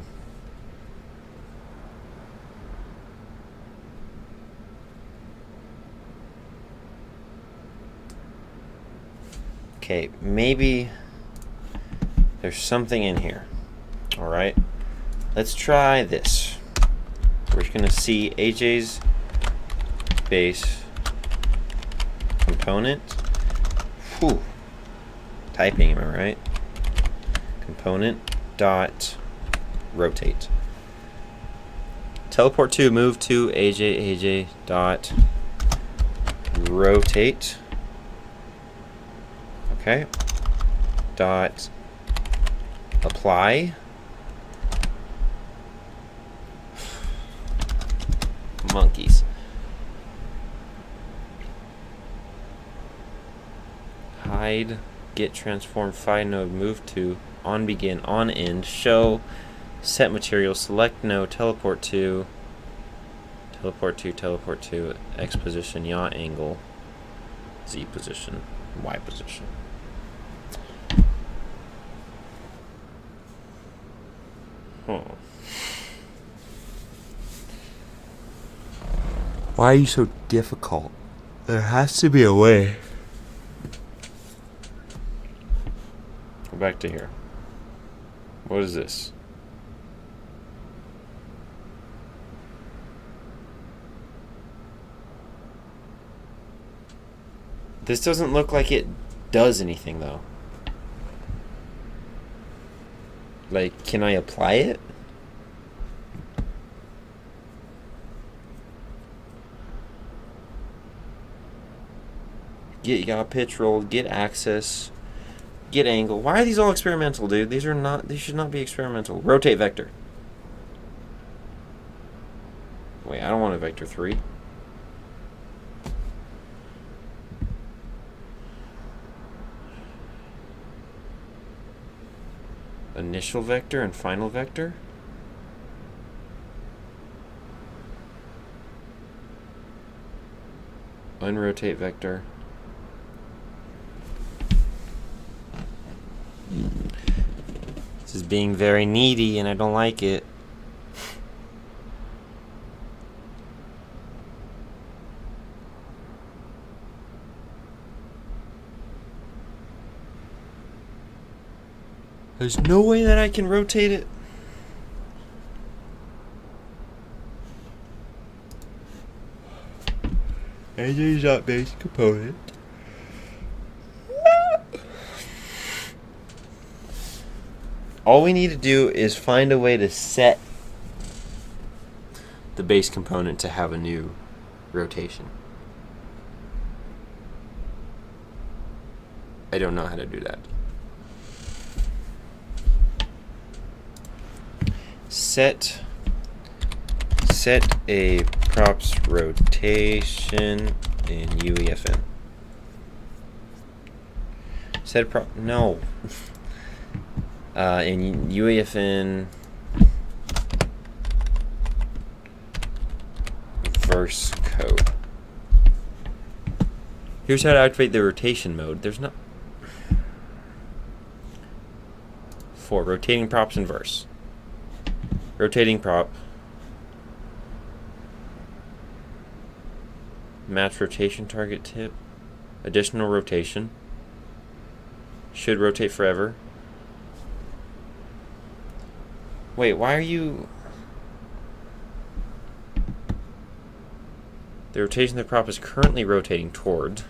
Okay, maybe there's something in here. Alright, let's try this. We're just going to see AJ's base component. Whew. Typing, am I right? Component dot rotate. Teleport to move to AJ dot rotate. Okay. Dot apply. Monkeys. Hide. Get transform phi node move to on begin on end show set material select node teleport to x position yaw angle z position y position. Why are you so difficult? There has to be a way. Go back to here. What is this? This doesn't look like it does anything, though. Like, can I apply it? Get yaw pitch roll, get access. Get angle. Why are these all experimental, dude? These should not be experimental. Rotate vector. Wait, I don't want a vector 3. Initial vector and final vector? Unrotate vector. This is being very needy and I don't like it. There's no way that I can rotate it. AJ's not base component. All we need to do is find a way to set the base component to have a new rotation. I don't know how to do that. Set a props rotation in UEFN. Set prop no. In UEFN verse code. Here's how to activate the rotation mode. There's not. For rotating props in verse. Rotating prop. Match rotation target tip. Additional rotation. Should rotate forever. Wait, why are you... The rotation the prop is currently rotating toward.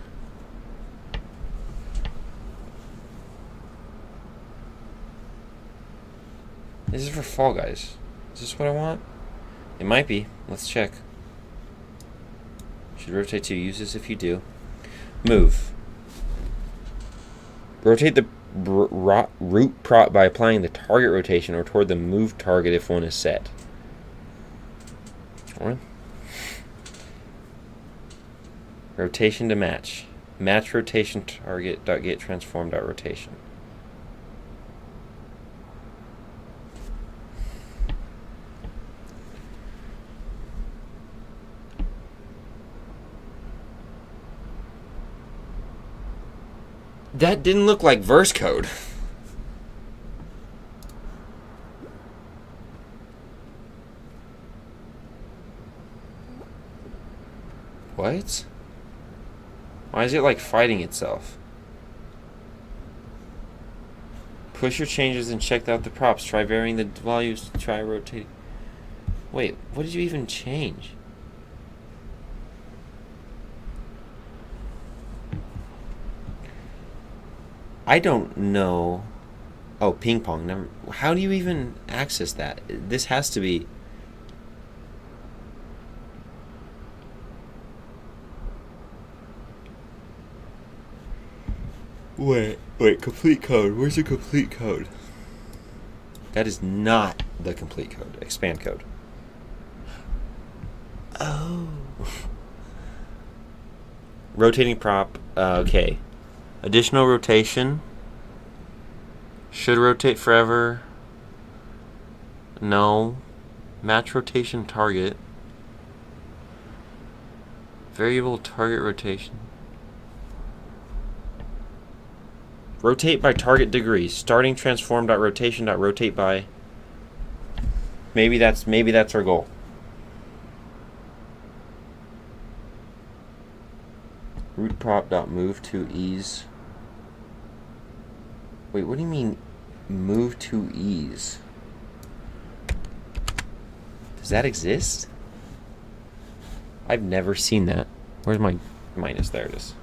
This is for Fall Guys. Is this what I want? It might be. Let's check. Should rotate to use this if you do. Move. Rotate the root prop by applying the target rotation or toward the move target if one is set. Alright. Rotation to match. Match rotation target dot get transform dot rotation. That didn't look like verse code. What? Why is it like fighting itself? Push your changes and check out the props. Try varying the values. Try rotating. Wait, what did you even change? I don't know. Oh, ping pong. Never. How do you even access that? This has to be. Wait, complete code. Where's the complete code? That is not the complete code. Expand code. Oh. Rotating prop. Okay. Additional rotation. Should rotate forever. No. Match rotation target. Variable target rotation. Rotate by target degrees. Starting transform dot rotation dot rotate by. Maybe that's our goal. Root prop dot move to ease. Wait, what do you mean move to ease? Does that exist? I've never seen that. Where's my minus? There it is.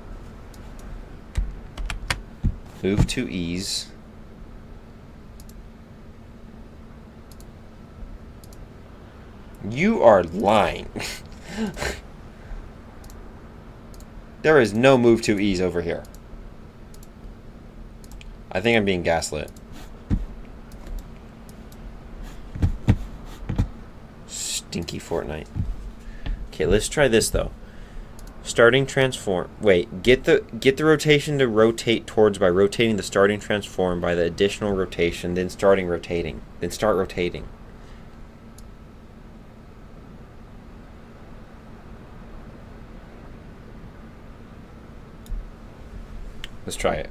Move to ease. You are lying. There is no move to ease over here. I think I'm being gaslit. Stinky Fortnite. Okay, let's try this though. Starting transform. Wait, get the rotation to rotate towards by rotating the starting transform by the additional rotation, then starting rotating. Then start rotating. Let's try it.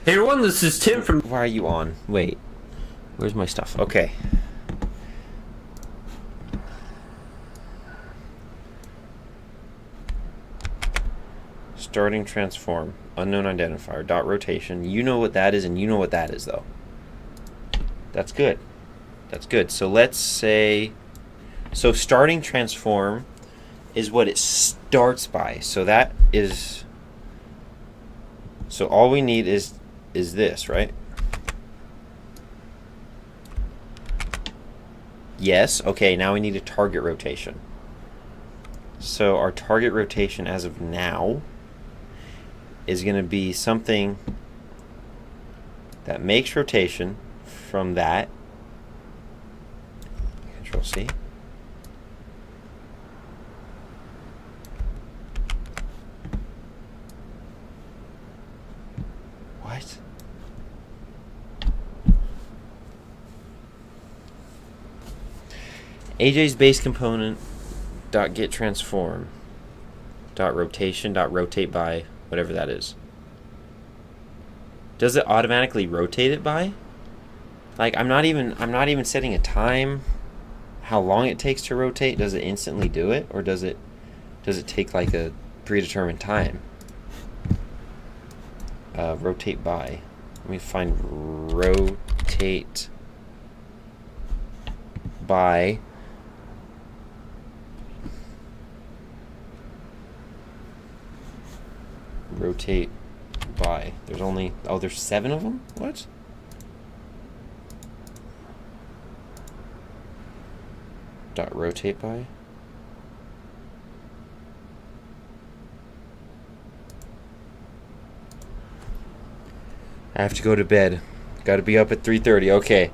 Hey everyone, this is Tim from... Why are you on? Wait. Where's my stuff? Okay. Starting transform. Unknown identifier. Dot rotation. You know what that is, and you know what that is, though. That's good. That's good. So let's say... So starting transform is what it starts by. So that is... So all we need is this, right? Yes. Okay, now we need a target rotation. So our target rotation as of now is going to be something that makes rotation from that. Control C. What? AJ's base component dot get transform dot rotation dot rotate by whatever that is. Does it automatically rotate it by? Like I'm not even setting a time how long it takes to rotate. Does it instantly do it, or does it take like a predetermined time? Rotate by. Let me find rotate by. Rotate by. There's only... Oh, there's 7 of them? What? Dot rotate by. I have to go to bed. Got to be up at 3:30. Okay.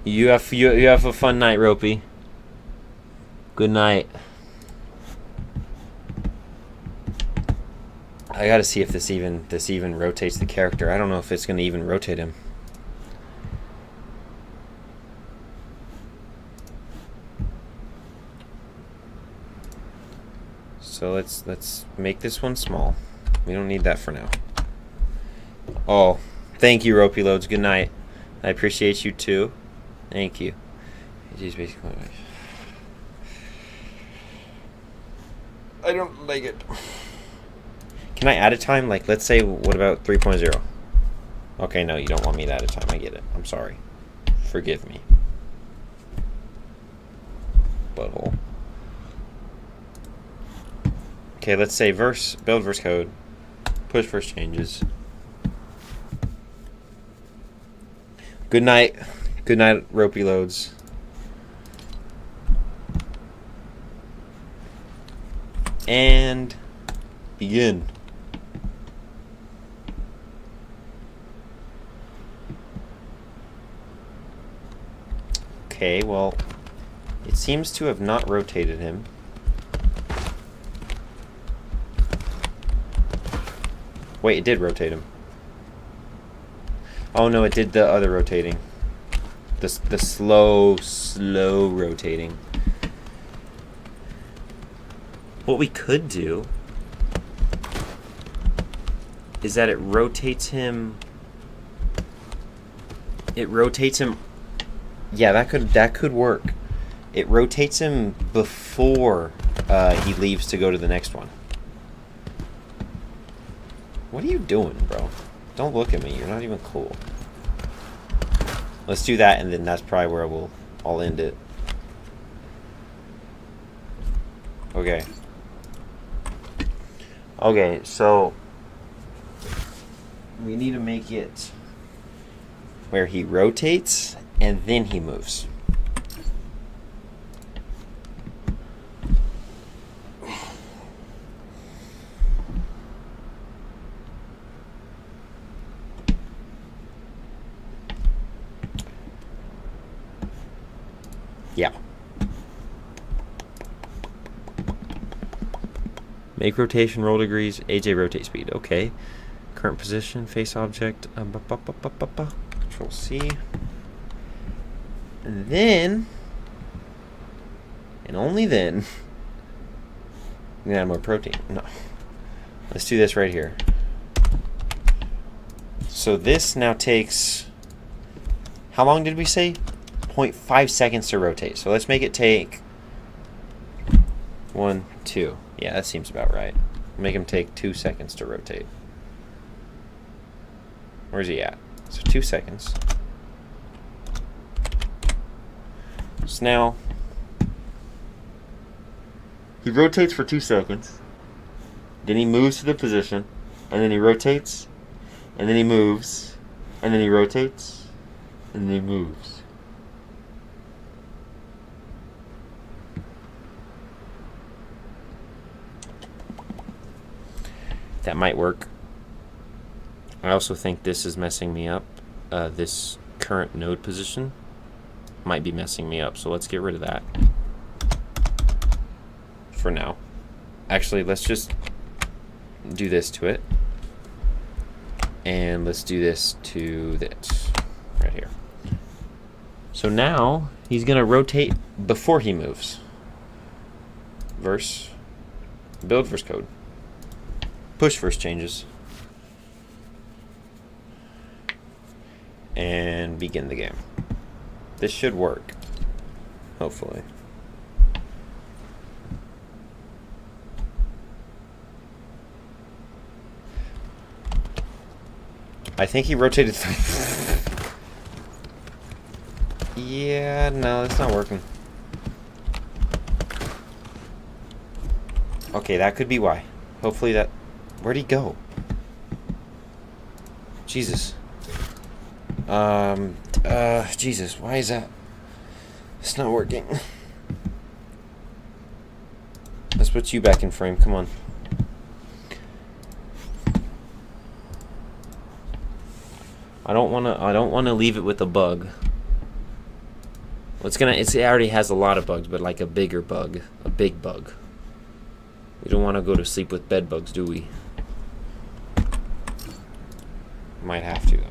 You have a fun night, Ropey. Good night. I gotta see if this even rotates the character. I don't know if it's gonna even rotate him. So let's make this one small. We don't need that for now. Oh, thank you, Ropey Loads. Good night. I appreciate you too. Thank you. Jeez, basically, I don't like it. Can I add a time? Like, let's say, what about 3.0? Okay, no, you don't want me to add a time. I get it. I'm sorry. Forgive me. Butthole. Okay, let's say build verse code. Push first changes. Good night. Good night, Ropey Loads. And begin. Okay, well, it seems to have not rotated him. Wait, it did rotate him. Oh no, it did the other rotating. The slow rotating. What we could do is that it rotates him. Yeah, that could work. It rotates him before he leaves to go to the next one. What are you doing, bro? Don't look at me. You're not even cool. Let's do that, and then that's probably where I'll end it. Okay. Okay, so we need to make it where he rotates and then he moves. Yeah. Make rotation, roll degrees, AJ rotate speed. Okay. Current position, face object. Control C. And then, and only then, we can add more protein. No. Let's do this right here. So this now takes, how long did we say? 0.5 seconds to rotate. So let's make it take 1, 2. Yeah, that seems about right. Make him take 2 seconds to rotate. Where's he at? So 2 seconds. So now he rotates for 2 seconds. Then he moves to the position, and then he rotates, and then he moves, and then he rotates, and then he moves. That might work. I also think this is messing me up. This current node position might be messing me up, so let's get rid of that for now. Actually, let's just do this to it, and let's do this to this right here. So now he's gonna rotate before he moves. Verse, build verse code, push verse changes, and begin the game. This should work, hopefully. I think he rotated. Yeah, no, it's not working. Okay, that could be why. Hopefully that... Where'd he go? Jesus. Jesus, why is that? It's not working. Let's put you back in frame, come on. I don't wanna leave it with a bug. It already has a lot of bugs, but like a bigger bug, a big bug. We don't want to go to sleep with bed bugs, do we? Might have to, though.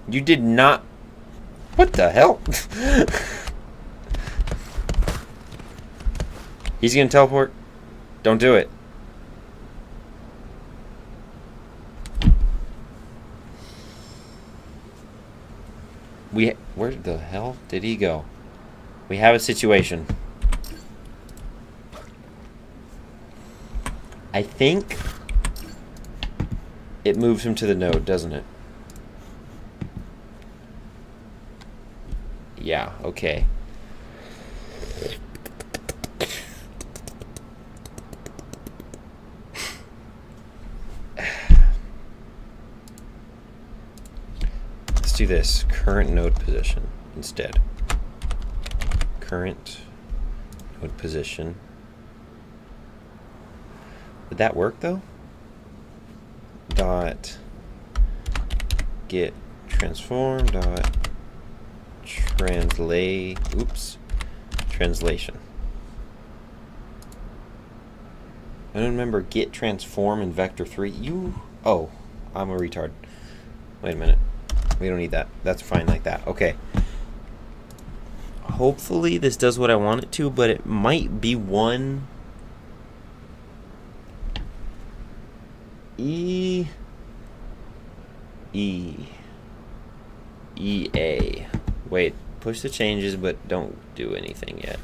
You did not... What the hell? He's gonna teleport? Don't do it. Where the hell did he go? We have a situation. I think it moves him to the node, doesn't it? Yeah, okay. Let's do this. Current node position instead. Current node position. Would that work though? Dot get transform dot translation. I don't remember get transform in vector 3. Oh, I'm a retard. Wait a minute. We don't need that. That's fine like that. Okay. Hopefully this does what I want it to, but it might be one EA. Wait, push the changes, but don't do anything yet.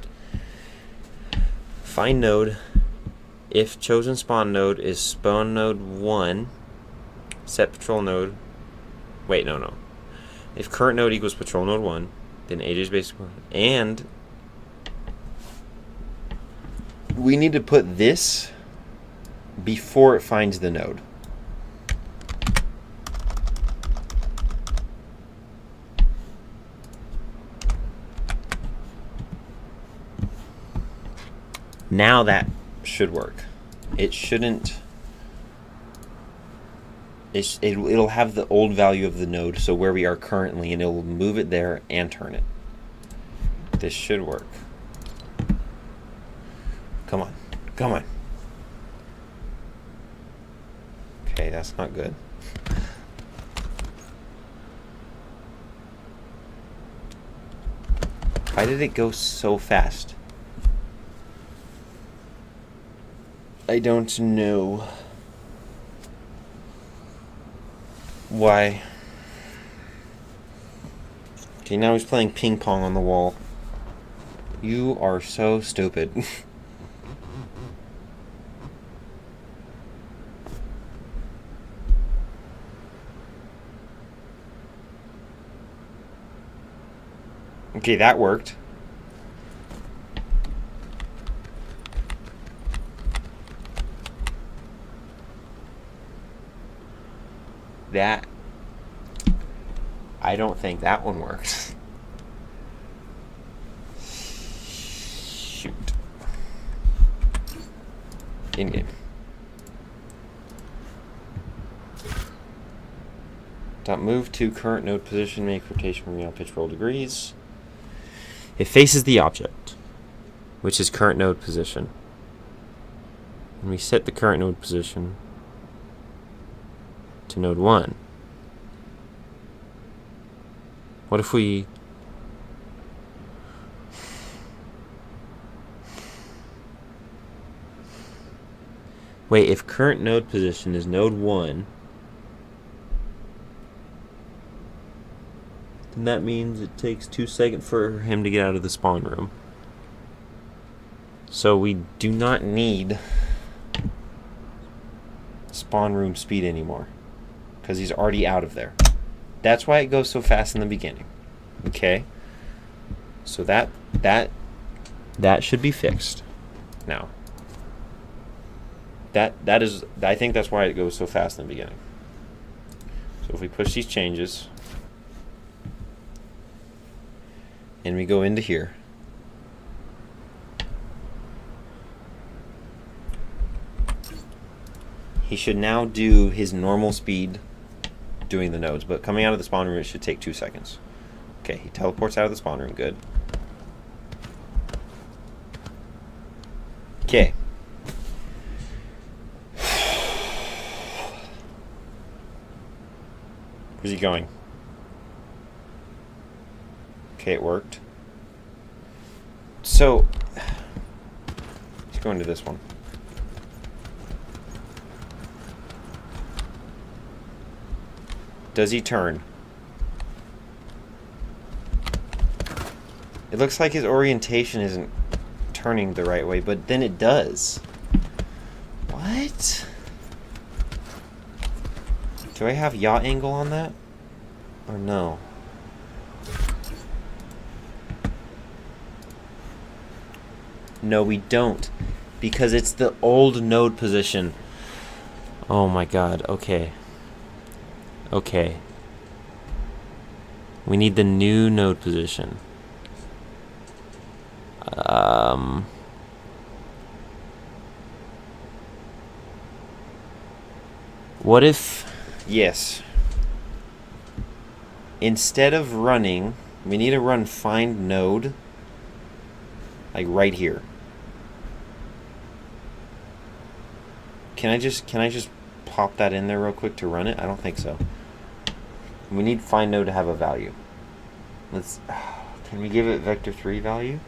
Find node. If chosen spawn node is spawn node 1, set patrol node. Wait, no. If current node equals patrol node 1, then age is basic 1. And we need to put this before it finds the node. Now that should work. It shouldn't. It'll have the old value of the node, so where we are currently, and it'll move it there and turn it. This should work. Come on. Come on. Okay, that's not good. Why did it go so fast? I don't know why. Okay, now he's playing ping pong on the wall. You are so stupid. Okay, that worked. That... I don't think that one worked. Shoot. In-game. Move to current node position, make rotation real pitch roll degrees. It faces the object, which is current node position. And we set the current node position to node 1. What if we... Wait, if current node position is node 1, then that means it takes 2 seconds for him to get out of the spawn room. So we do not need spawn room speed anymore, because he's already out of there. That's why it goes so fast in the beginning. Okay? So that should be fixed now. That is, I think that's why it goes so fast in the beginning. So if we push these changes and we go into here, he should now do his normal speed doing the nodes, but coming out of the spawn room it should take 2 seconds. Okay, he teleports out of the spawn room, good. Okay. Where's he going? Okay, it worked. So, let's go into this one. Does he turn? It looks like his orientation isn't turning the right way, but then it does. What? Do I have yaw angle on that? Or no? No, we don't. Because it's the old node position. Oh my god, okay. Okay. We need the new node position. What if... Yes. Instead of running, we need to run find node, like right here. Can I just pop that in there real quick to run it? I don't think so. We need find node to have a value. Let's... Can we give it vector 3 value?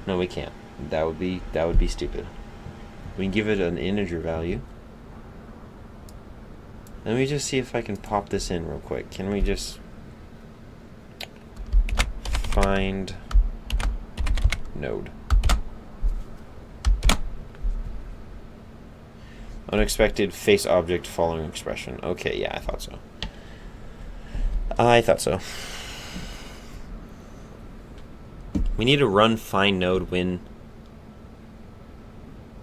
No, we can't. That would be stupid. We can give it an integer value. Let me just see if I can pop this in real quick. Can we just find node? Unexpected face object following expression. Okay, yeah, I thought so. I thought so. We need to run find node when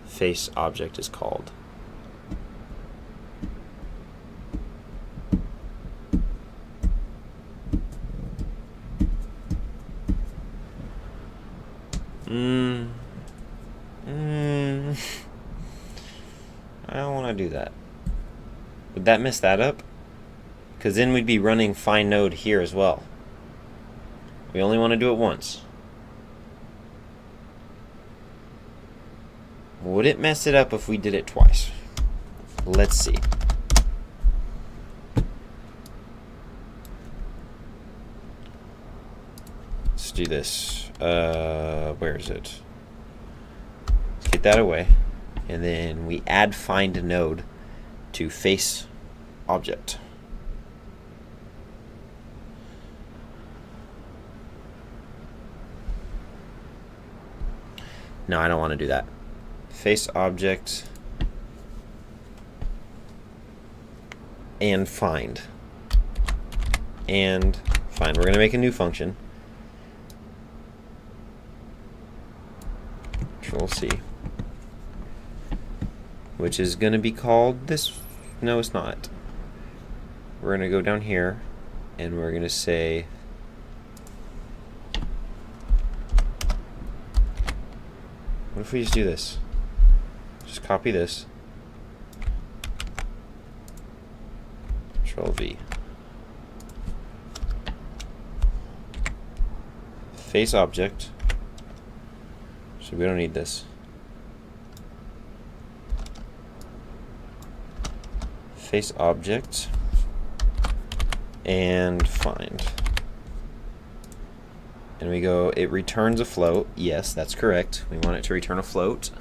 face object is called. I don't want to do that. Would that mess that up? Because then we'd be running find node here as well. We only want to do it once. Would it mess it up if we did it twice? Let's see. Let's do this. Where is it? Let's get that away. And then we add find node to face object. No, I don't want to do that. Face object and find. And find. We're going to make a new function. Control C. Which is going to be called this. No, it's not. We're going to go down here and we're going to say what if we just do this? Just copy this. Control V. Face object. So we don't need this. Face object and find. And we go, it returns a float. Yes, that's correct. We want it to return a float.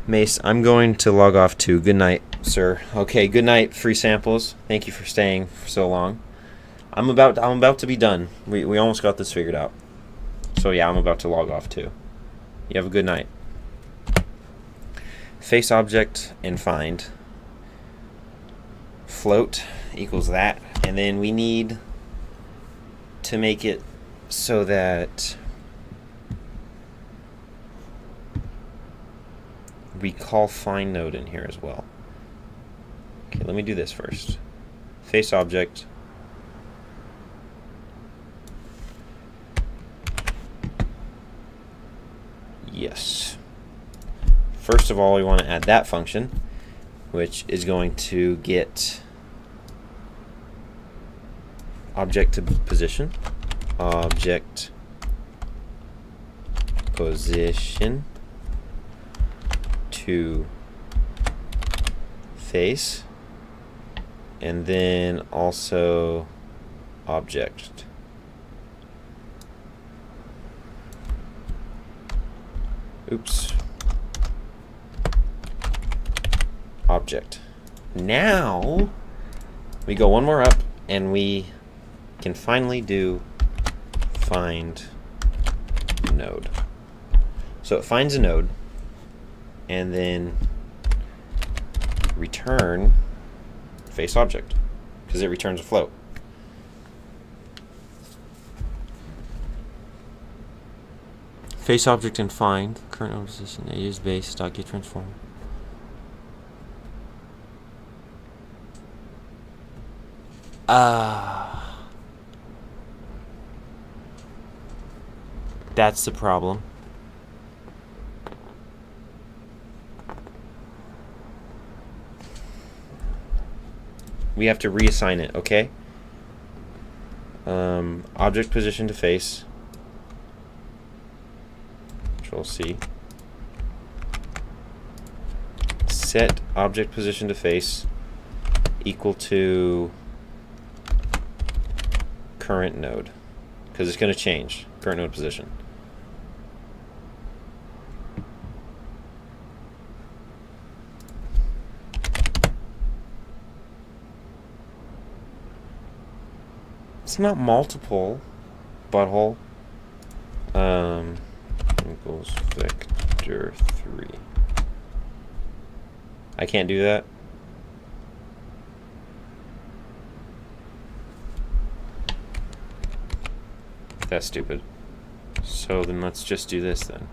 Mace, I'm going to log off too. Good night, sir. Okay, good night, free samples. Thank you for staying for so long. I'm about to be done. We almost got this figured out. So yeah, I'm about to log off too. You have a good night. Face object and find. Float equals that. And then we need to make it so that we call find node in here as well. Okay, let me do this first. Face object. Yes. First of all, we want to add that function, which is going to get object to position, object position to face, and then also object. Oops. Object. Now we go one more up and we can finally do find node. So it finds a node and then return face object because it returns a float. Face object and find current node position is base dot get transform. That's the problem. We have to reassign it, okay? Object position to face. Control C. Set object position to face equal to current node, because it's going to change current node position. It's not multiple butthole. Equals vector 3. I can't do that. That's stupid. So then let's just do this then.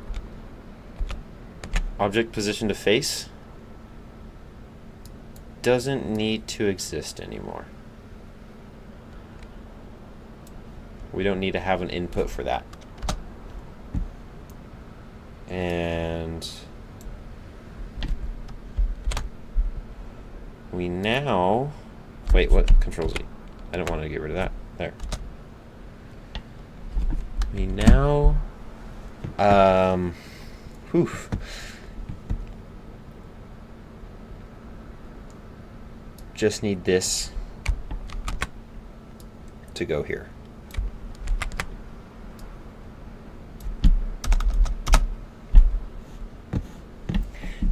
Object position to face doesn't need to exist anymore. We don't need to have an input for that. And we now, wait, what? Control Z. I don't want to get rid of that. There. We now, just need this to go here.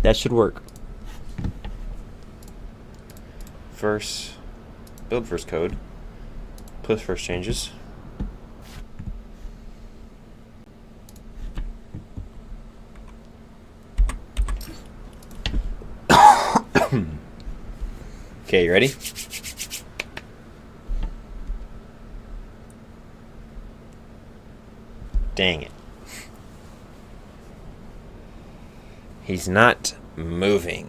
That should work. First, build first code, push first changes. Okay, you ready? Dang it. He's not moving.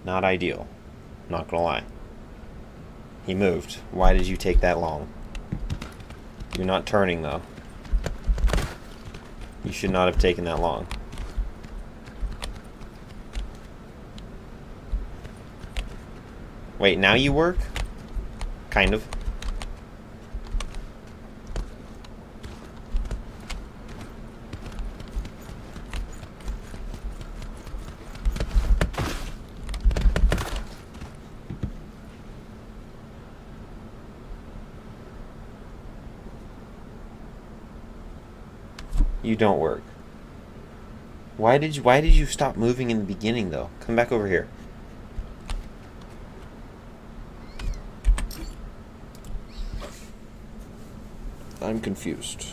Not ideal. Not gonna lie. He moved. Why did you take that long? You're not turning though. You should not have taken that long. Wait, now you work? Kind of. You don't work. Why did you stop moving in the beginning though? Come back over here. I'm confused.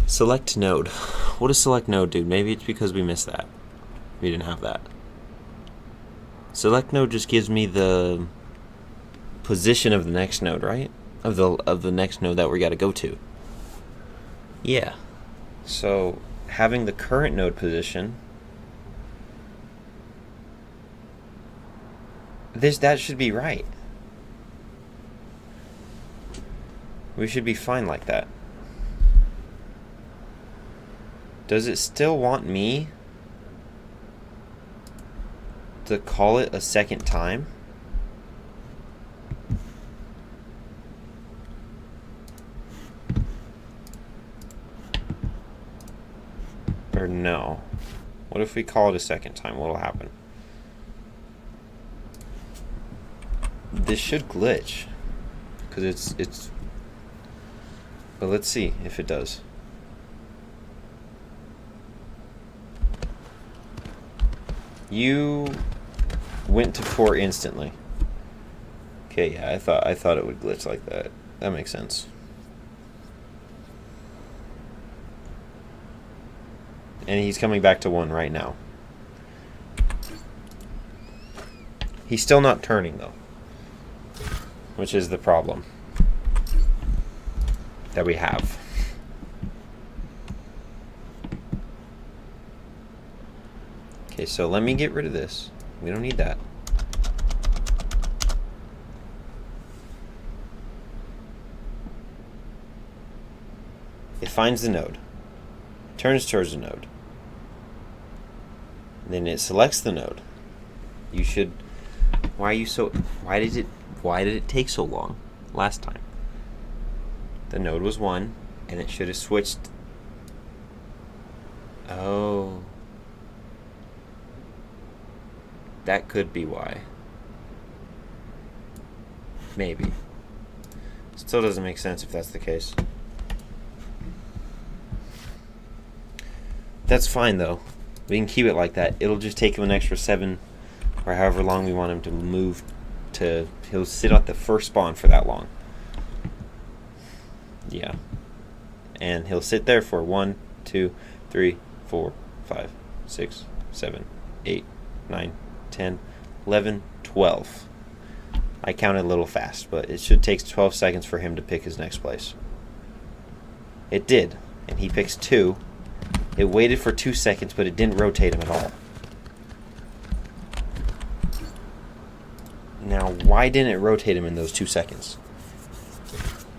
Select node. What does select node do? Maybe it's because we missed that. We didn't have that. Select node just gives me the position of the next node, right? Of the next node that we got to go to. Yeah. So having the current node position, that should be right. We should be fine like that. Does it still want me to call it a second time? Or no? What if we call it a second time? What'll happen? This should glitch. Because it's... But let's see if it does. You went to 4 instantly. Okay, yeah, I thought it would glitch like that. That makes sense. And he's coming back to 1 right now. He's still not turning though, which is the problem that we have. Okay, so let me get rid of this. We don't need that. It finds the node, turns towards the node, then it selects the node. You should... Why did it take so long last time? The node was 1 and it should have switched. Oh, that could be why. Maybe. Still doesn't make sense if that's the case. That's fine though. We can keep it like that. It'll just take him an extra 7 or however long we want him to move to. He'll sit at the first spawn for that long. Yeah. And he'll sit there for 1, 2, 3, 4, 5, 6, 7, 8, 9, 10, 11, 12. I counted a little fast, but it should take 12 seconds for him to pick his next place. It did, and he picks 2. It waited for 2 seconds, but it didn't rotate him at all. Now, why didn't it rotate him in those 2 seconds?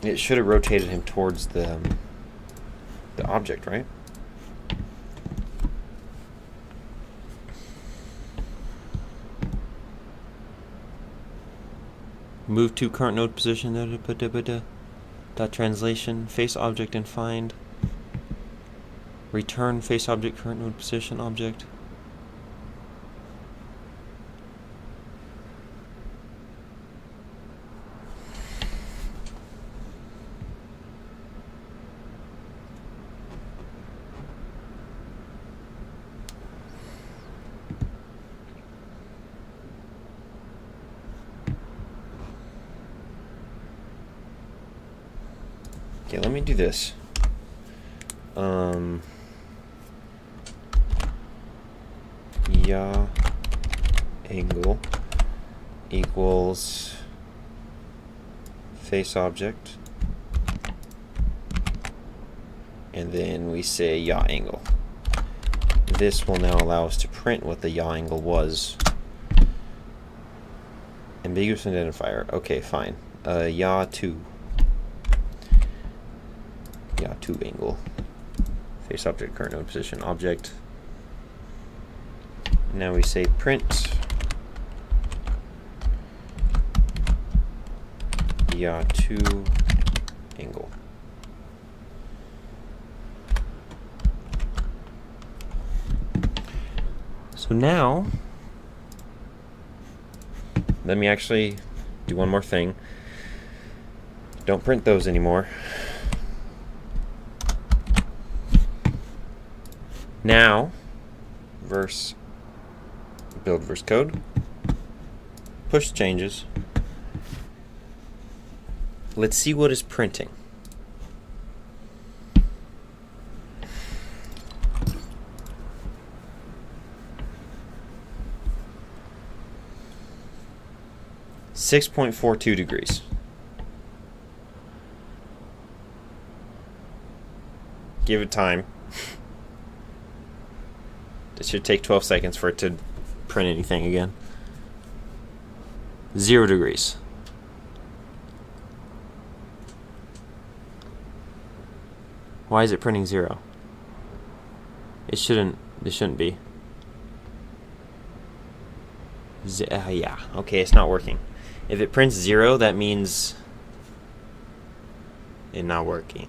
It should have rotated him towards the object, right? Move to current node position. Dot translation. Face object and find. Return face object current node position object. Okay, let me do this. yaw angle equals face object, and then we say yaw angle. This will now allow us to print what the yaw angle was. Ambiguous identifier. Okay, fine. Yaw 2. Yaw 2 angle. Face object, current node position, object. Now we say print yaw 2 angle. So now, let me actually do one more thing. Don't print those anymore. Now, build verse code, push changes. Let's see what is printing. (6.42 degrees). Give it time. It should take 12 seconds for it to print anything again. 0 degrees. Why is it printing 0? This shouldn't be. Yeah, okay, it's not working. If it prints 0, that means it's not working.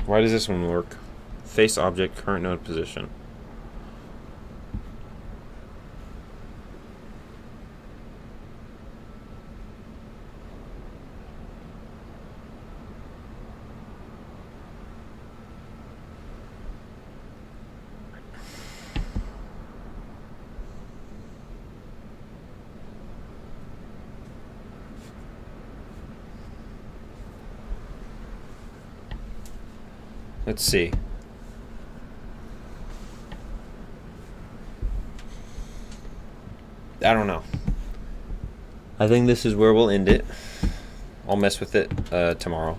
Why does this one work? Face object, current node position. Let's see. I don't know. I think this is where we'll end it. I'll mess with it tomorrow.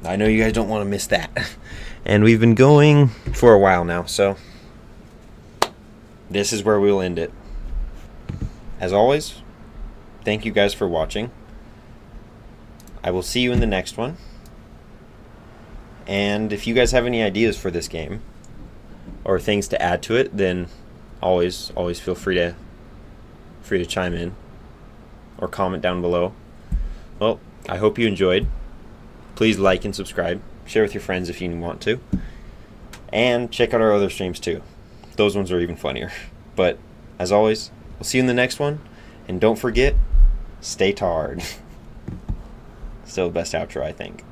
I know you guys don't want to miss that. And we've been going for a while now, so this is where we'll end it. As always, thank you guys for watching. I will see you in the next one. And if you guys have any ideas for this game or things to add to it, then always feel free to chime in or comment down below. Well, I hope you enjoyed. Please like and subscribe. Share with your friends if you want to. And check out our other streams too. Those ones are even funnier. But as always, we'll see you in the next one. And don't forget, stay tarred. Still the best outro, I think.